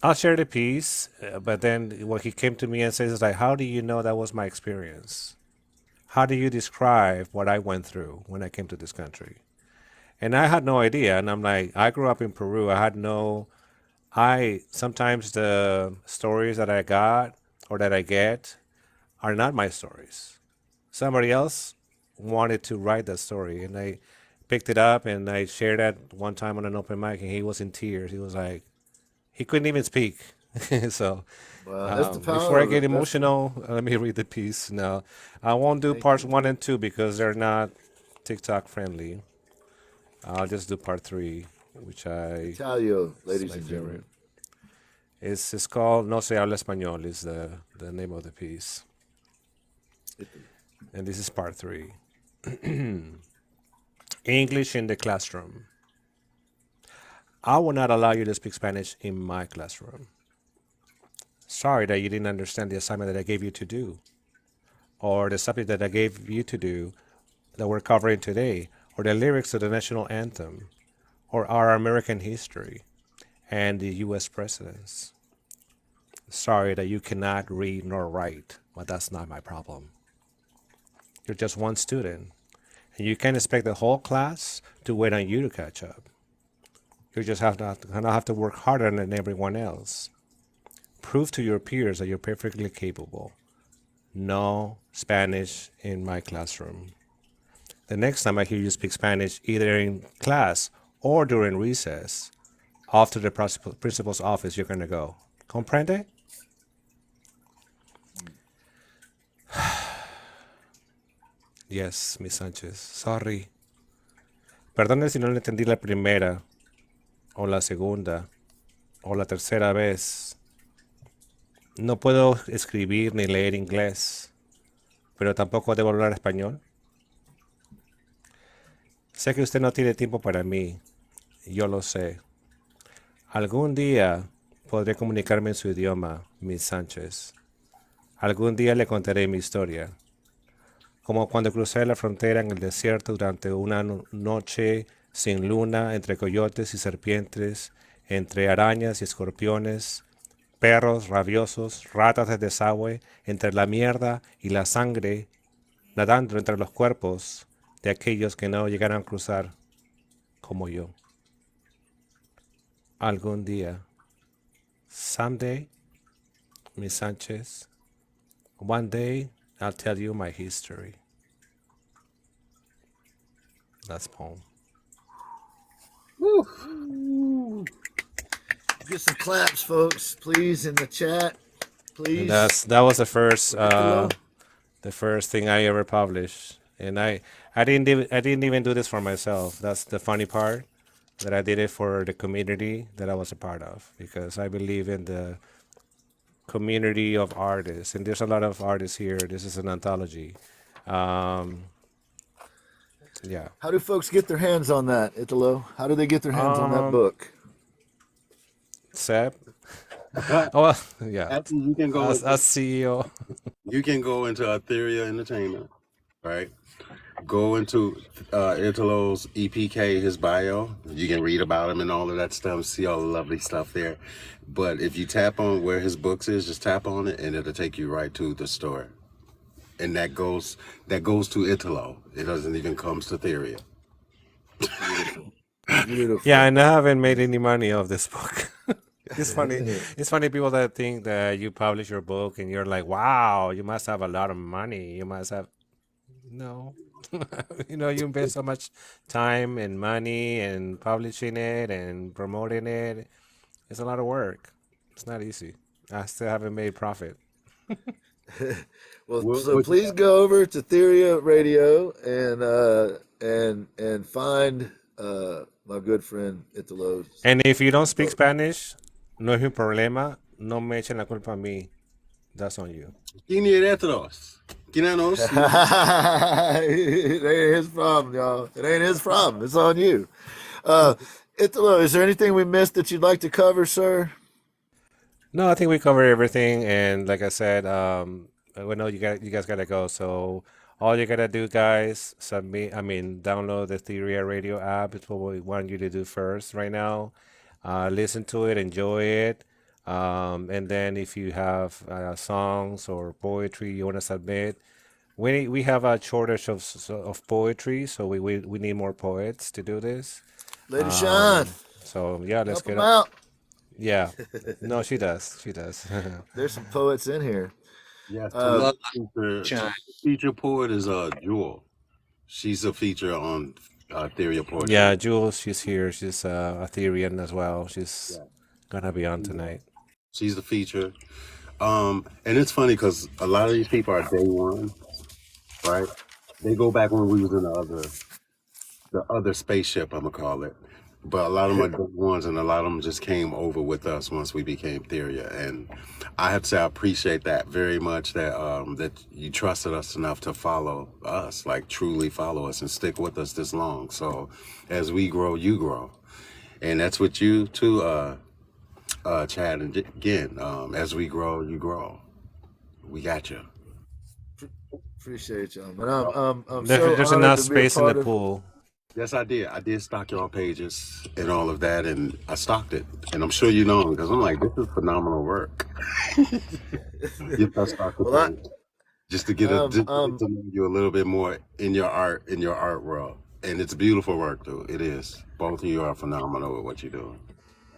I'll share the piece, but then what he came to me and says is like, "How do you know that was my experience? How do you describe what I went through when I came to this country?" And I had no idea. And I'm like, I grew up in Peru. I had no. I sometimes the stories that I got or that I get are not my stories. Somebody else wanted to write that story, and I picked it up and I shared that one time on an open mic, and he was in tears. He was like, he couldn't even speak. So Wow, that's the before power I of get it. That's the emotional, let me read the piece. Now, I won't do thank parts you. 1 and 2 because they're not TikTok friendly. I'll just do part 3, which Italio, is ladies my and favorite. gentlemen. It's called No se habla español is the name of the piece. And this is part 3. English in the classroom. I will not allow you to speak Spanish in my classroom. Sorry that you didn't understand the assignment that I gave you to do, or the subject that I gave you to do that we're covering today, or the lyrics to the national anthem, or our American history and the US presidents. Sorry that you cannot read nor write, but that's not my problem. You're just one student, and you can't expect the whole class to wait on you to catch up. You just gonna have to work harder than everyone else. Prove to your peers that you're perfectly capable. No Spanish in my classroom. The next time I hear you speak Spanish, either in class or during recess, off to the principal's office you're gonna go. Comprende? Yes, Miss Sánchez. Sorry. Perdone si no le entendí la primera, o la segunda, o la tercera vez. No puedo escribir ni leer inglés, pero tampoco debo hablar español. Sé que usted no tiene tiempo para mí, yo lo sé. Algún día podré comunicarme en su idioma, Miss Sánchez. Algún día le contaré mi historia. Como cuando crucé la frontera en el desierto durante una noche sin luna, entre coyotes y serpientes, entre arañas y escorpiones, perros rabiosos, ratas de desagüe, entre la mierda y la sangre, nadando entre los cuerpos de aquellos que no llegaron a cruzar como yo. Algún día. Someday, Miss Sánchez, one day I'll tell you my history. That's poem. Woo. Get some claps, folks, please, in the chat. And Please. that was the Italo. first thing I ever published. And I didn't even do this for myself. That's the funny part, that I did it for the community that I was a part of, because I believe in the community of artists, and there's a lot of artists here. This is an anthology. Um, yeah. How do folks get their hands on that, Italo? How do they get their hands on that Um, book? Seb. Oh, well, yeah. Actually, you can go As into CEO. a Theria Entertainment, right? Go into Italo's EPK, his bio. You can read about him and all of that stuff, see all the lovely stuff there. But if you tap on where his books is, just tap on it and it'll take you right to the store. And that goes to Italo. It doesn't even comes to Theria. Yeah, Beautiful. and I haven't made any money off this book. It's funny. It's funny people that think that you publish your book and you're like, wow, you must have a lot of money. You must have. No. You know, you invest so much time and money and publishing it and promoting it. It's a lot of work. It's not easy. I still haven't made profit. Well, What, so what you please go over to Theria Radio and find my good friend Italo's. And if you don't speak Spanish, no es mi problema. No me echen la culpa a mí. That's on you. ¿Quién es Etros? ¿Quién es? It ain't his problem, y'all. It ain't his problem. It's on you. Italo, is there anything we missed that you'd like to cover, sir? No, I think we covered everything. And like I said, we know you guys gotta go. So all you gotta do, guys, download the Theria Radio app. It's what we want you to do first right now. Listen to it, enjoy it. And then if you have songs or poetry you want to submit, we have a shortage of poetry, so we need more poets to do this. Lady Sean, So yeah, let's help get him up. out. Yeah, no, she does. She does. There's some poets in here. Yes, Uh, feature poet is Jewel. She's a feature on Theory of Yeah, Poetry. Jules, she's here. She's a Therian as well. She's Yeah, gonna be on tonight. she's the feature. And it's funny because a lot of these people are day one, right? They go back when we was in the other spaceship, I'm gonna call it. But a lot of them are day ones, and a lot of them just came over with us once we became Theria. And I have to say I appreciate that very much. That you trusted us enough to follow us, like truly follow us and stick with us this long. So as we grow, you grow, and that's what you too, Chad and again. As we grow, you grow. We got you. appreciate y'all, but I'm so There's honored enough to be a space in the part of. pool. Yes, I did. I did stock your pages and all of that, and I stocked it. And I'm sure you know because I'm like, this is phenomenal work. Get that stock the Well, page just to get just to get um, to know you a little bit more in your art world. And it's beautiful work, too. It is. Both of you are phenomenal with what you're doing.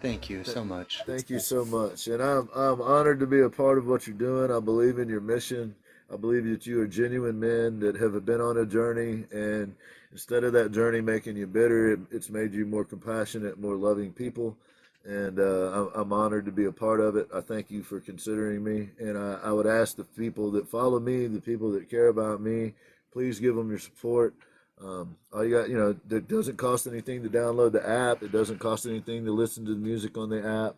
Thank you so much. thank you so much, and I'm honored to be a part of what you're doing. I believe in your mission. I believe that you are genuine men that have been on a journey, and instead of that journey making you bitter, it's made you more compassionate, more loving people. And I'm honored to be a part of it. I thank you for considering me, and I would ask the people that follow me, the people that care about me, please give them your support. All you got, it doesn't cost anything to download the app. It doesn't cost anything to listen to the music on the app.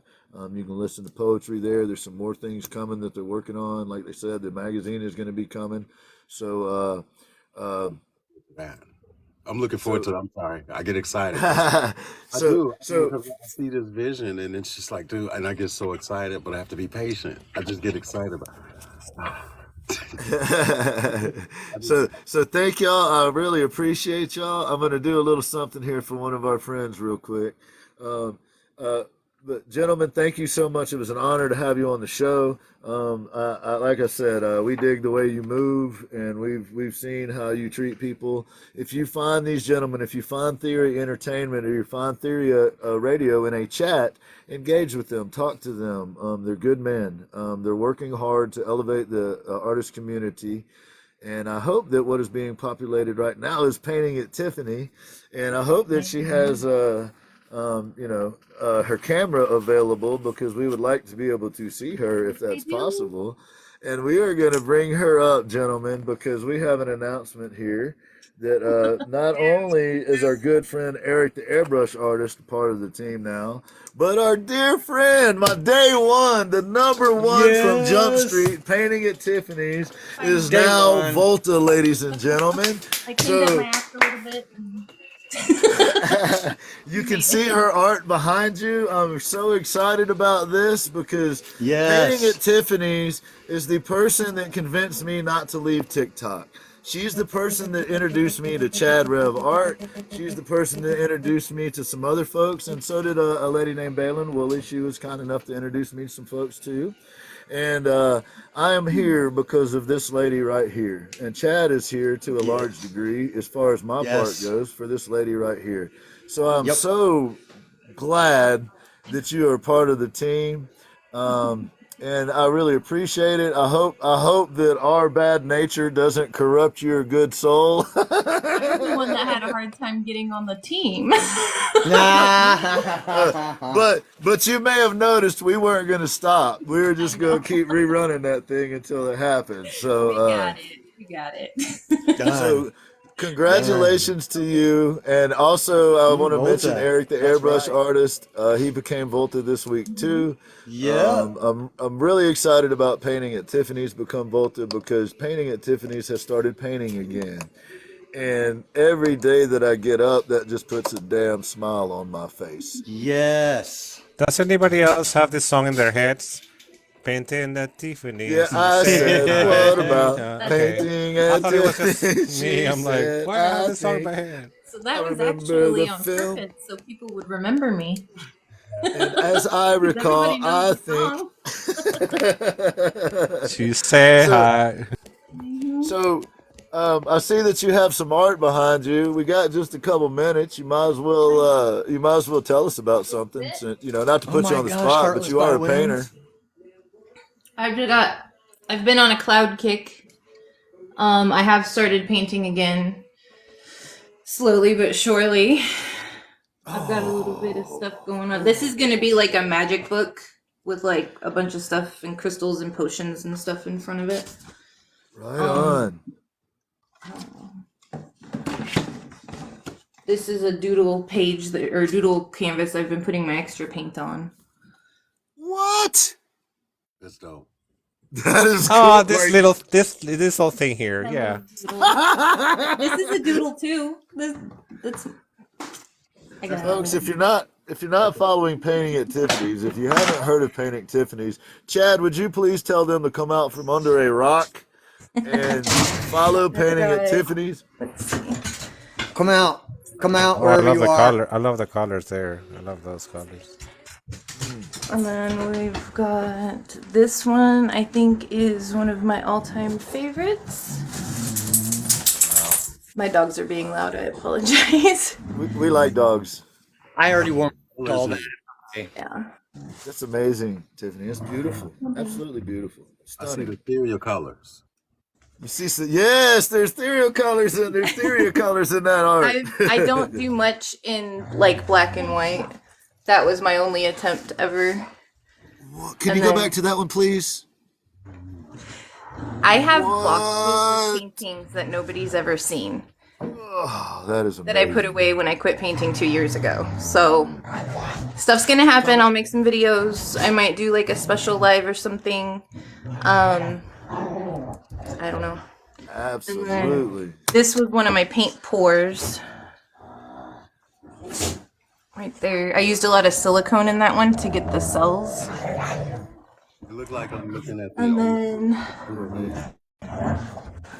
You can listen to poetry there. There's some more things coming that they're working on. Like they said, the magazine is going to be coming. So, Man, I'm looking forward so, to it. I'm sorry. I get excited because I so, do. I do so, because I see this vision and it's just like, dude, and I get so excited, but I have to be patient. I just get excited about I just, so thank y'all. I really appreciate y'all. I'm going to do a little something here for one of our friends, real quick. Um, uh, but gentlemen, thank you so much. It was an honor to have you on the show. Like I said, we dig the way you move, and we've seen how you treat people. If you find these gentlemen, if you find Theory Entertainment or you find Theory Radio in a chat, engage with them, talk to them. They're good men. They're working hard to elevate the artist community. And I hope that what is being populated right now is painting at Tiffany. And I hope that she has, her camera available because we would like to be able to see her if that's possible. And we are going to bring her up, gentlemen, because we have an announcement here that not only is our good friend Eric the airbrush artist a part of the team now, but our dear friend, my day one, the number one from Jump Yes. Street, painting at Tiffany's, is Day now one. Volta, ladies and gentlemen. I cleaned up So my act a little bit. you can see her art behind you. I'm so excited about this because painting Yes. at Tiffany's is the person that convinced me not to leave TikTok. She's the person that introduced me to Chad Rev Art. She's the person that introduced me to some other folks, and so did a lady named Baylin Woolley. She was kind enough to introduce me to some folks too. And I am here because of this lady right here. And Chad is here to a large degree, as far as my part Yes. goes, for this lady right here. So I'm Yep. so glad that you are part of the team. and I really appreciate it. I hope that our bad nature doesn't corrupt your good soul. I was the one that had a hard time getting on the team. But you may have noticed we weren't going to stop. We were just going to keep rerunning that thing until it happened. So We got it. We got it. Done. so congratulations to you, and also I want to mention Volta. Eric, the That's airbrush right. artist. He became Volta this week too. Yeah. I'm really excited about painting at Tiffany's become Volta because painting at Tiffany's has started painting again. And every day that I get up, that just puts a damn smile on my face. Yes. Does anybody else have this song in their heads? Painting at Tiffany's. Yeah, I said, what about Okay. painting I at thought it was Tiffany's? just me. She I'm like, said, why do I have I this song in my think, head? So that I was remember actually the on film. purpose, so people would remember me. And as I 'Cause recall, everybody I knows the think. song. She say so, hi. so I see that you have some art behind you. We got just a couple minutes. You might as well tell us about something. Since, not to Oh put you my on the gosh, spot, but Heartless you are by a painter. Winds. I've been on a cloud kick. I have started painting again, slowly but surely. I've got a little bit of stuff going on. This is gonna be like a magic book with like a bunch of stuff and crystals and potions and stuff in front of it. Right on. This is a doodle page or doodle canvas I've been putting my extra paint on. What? That's dope. That is cool. Oh, this little thing here. That Yeah. little doodle. This is a doodle too. That's I got Folks, if you're not following Painting at Tiffany's, if you haven't heard of Painting at Tiffany's, Chad, would you please tell them to come out from under a rock and follow Painting at right. Tiffany's? Let's see. Come out Oh, I wherever love you the are. color. I love the colors there. I love those colors. And then we've got this one, I think is one of my all-time favorites. My dogs are being loud, I apologize. We like dogs. I already warmed Who all is that. it? Yeah. That's amazing, Tiffany. It's beautiful. Absolutely beautiful. I see Stunning. the Theria colors. You see, yes, there's Theria colors in that art. I don't do much in like black and white. That was my only attempt ever. Can and you go then- back to that one, please? I have What? boxes of paintings that nobody's ever seen Oh, that is amazing. that I put away when I quit painting 2 years ago. So stuff's gonna happen. I'll make some videos. I might do like a special live or something. I don't know. Absolutely. This was one of my paint pours. Right there. I used a lot of silicone in that one to get the cells. It looked like I'm looking at the And old. then,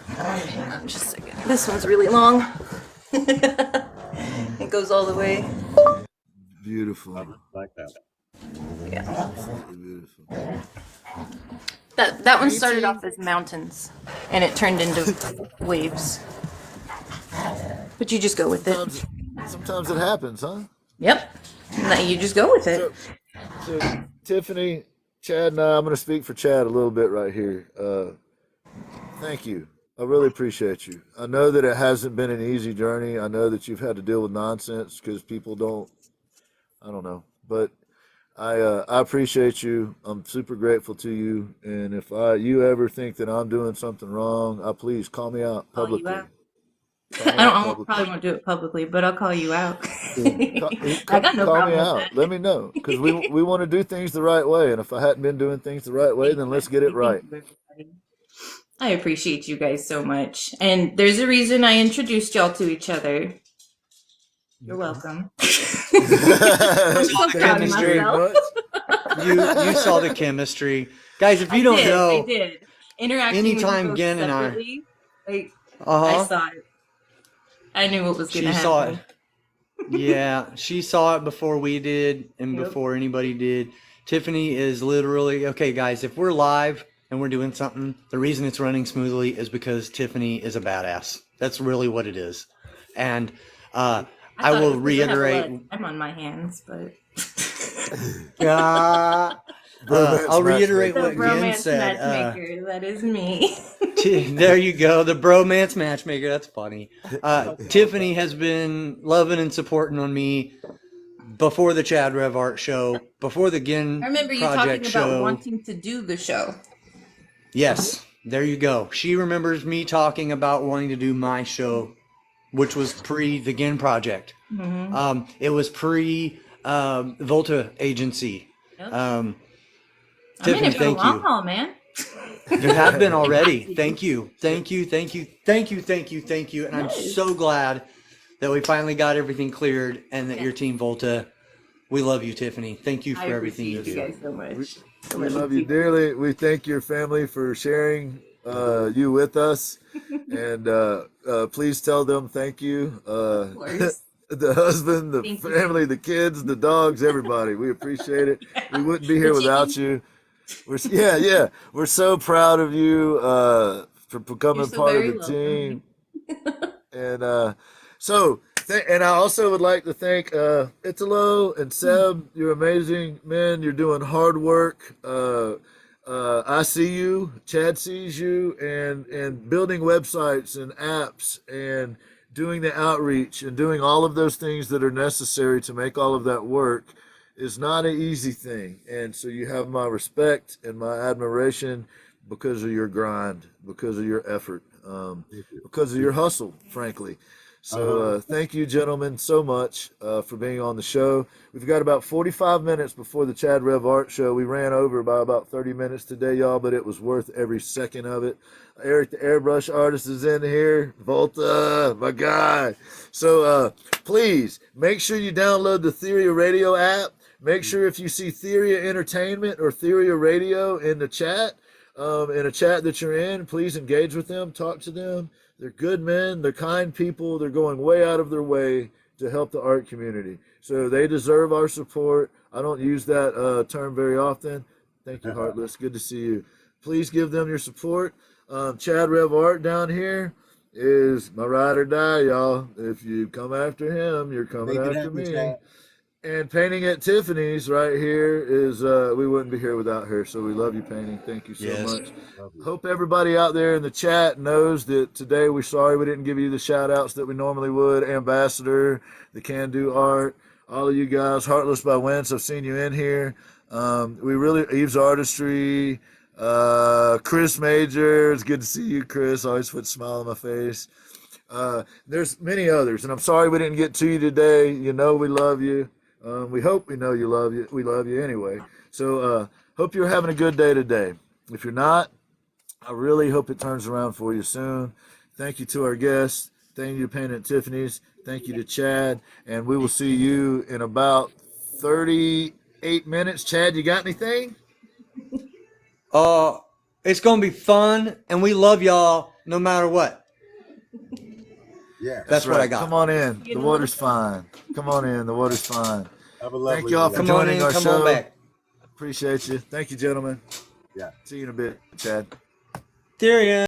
hang on just a second. This one's really long. It goes all the way. Beautiful. Like that. Yeah. Absolutely beautiful. That one started off as mountains, and it turned into waves. But you just go with it. Sometimes it happens, huh? Yep. No, you just go with it. So Tiffany, Chad, and I'm going to speak for Chad a little bit right here. Thank you. I really appreciate you. I know that it hasn't been an easy journey. I know that you've had to deal with nonsense because people don't, I don't know. But I appreciate you. I'm super grateful to you. And if you ever think that I'm doing something wrong, please call me out Call you publicly. out. Call me I out don't probably won't do it publicly, but I'll call you out. Call, I got no call problem me with out. that. Let me know because we want to do things the right way. And if I hadn't been doing things the right way, then let's get it right. I appreciate you guys so much. And there's a reason I introduced y'all to each other. You're welcome. I'm so proud of Chemistry. myself. You saw the chemistry. Guys, if you don't know, I did. Interacting anytime with you Gen and I- separately, like, I saw it. I knew what was going she to happen. saw it. Yeah, she saw it before we did and Yep. before anybody did. Tiffany is literally, okay, guys, if we're live and we're doing something, the reason it's running smoothly is because Tiffany is a badass. That's really what it is. And I thought it will was 'cause I have a lot reiterate. of time on my hands, but Bromance I'll reiterate The what Gin bromance said. matchmaker. That is me. There you go, the bromance matchmaker. That's funny. Tiffany has been loving and supporting on me before the Chad Rev Art show, before the Gin I remember you Project talking about show. wanting to do the show. Yes, there you go. She remembers me talking about wanting to do my show, which was pre the Gin Project. It was pre Volta Agency. Yep. Um, I'm in Tiffany, it for the thank long you. haul, man. You have been already. Thank you. Thank you. Thank you. Thank you. Thank you. Thank you. And I'm Yes. so glad that we finally got everything cleared and that Yeah. your team Volta, we love you, Tiffany. Thank you for I everything you appreciate do. you guys so much. I We love you dearly. We thank your family for sharing you with us, and please tell them thank you. Of course. The husband, the Thank you. family, the kids, the dogs, everybody. We appreciate it. We wouldn't be here The without chicken. you. Yeah. We're so proud of you for becoming You're so part of very the welcome. team. And and I also would like to thank Italo and Seb. You're amazing men. You're doing hard work. I see you. Chad sees you, and building websites and apps and doing the outreach and doing all of those things that are necessary to make all of that work is not an easy thing. And so you have my respect and my admiration because of your grind, because of your effort, because of your hustle, frankly. So thank you, gentlemen, so much for being on the show. We've got about 45 minutes before the Chad Rev Art Show. We ran over by about 30 minutes today, y'all, but it was worth every second of it. Eric, the airbrush artist, is in here. Volta, my guy. So please make sure you download the Theria Radio app. Make sure if you see Theria Entertainment or Theria Radio in the chat, in a chat that you're in, please engage with them, talk to them. They're good men. They're kind people. They're going way out of their way to help the art community. So they deserve our support. I don't use that term very often. Thank you, Heartless. Good to see you. Please give them your support. Chad Rev Art down here is my ride or die, y'all. If you come after him, you're coming after me. And Painting at Tiffany's right here is, we wouldn't be here without her. So we love you, Painting. Thank you so Yes. much. Hope everybody out there in the chat knows that today we're sorry we didn't give you the shout outs that we normally would. Ambassador, the Can Do Art, all of you guys, Heartless by Wentz, I've seen you in here. We really, Eve's Artistry, Chris Major, it's good to see you, Chris. Always put a smile on my face. There's many others, and I'm sorry we didn't get to you today. You know we love you. We hope we know you love you. We love you anyway. So hope you're having a good day today. If you're not, I really hope it turns around for you soon. Thank you to our guests. Thank you to Paint at Tiffany's. Thank you to Chad. And we will see you in about 38 minutes. Chad, you got anything? It's gonna be fun, and we love y'all no matter what. Yeah. That's what I got. Come on in. The water's fine. Come on in. The water's fine. Have a lovely Thank y'all for Come on joining in, our come show. on back. Appreciate you. Thank you, gentlemen. Yeah. See you in a bit, Chad. Theria.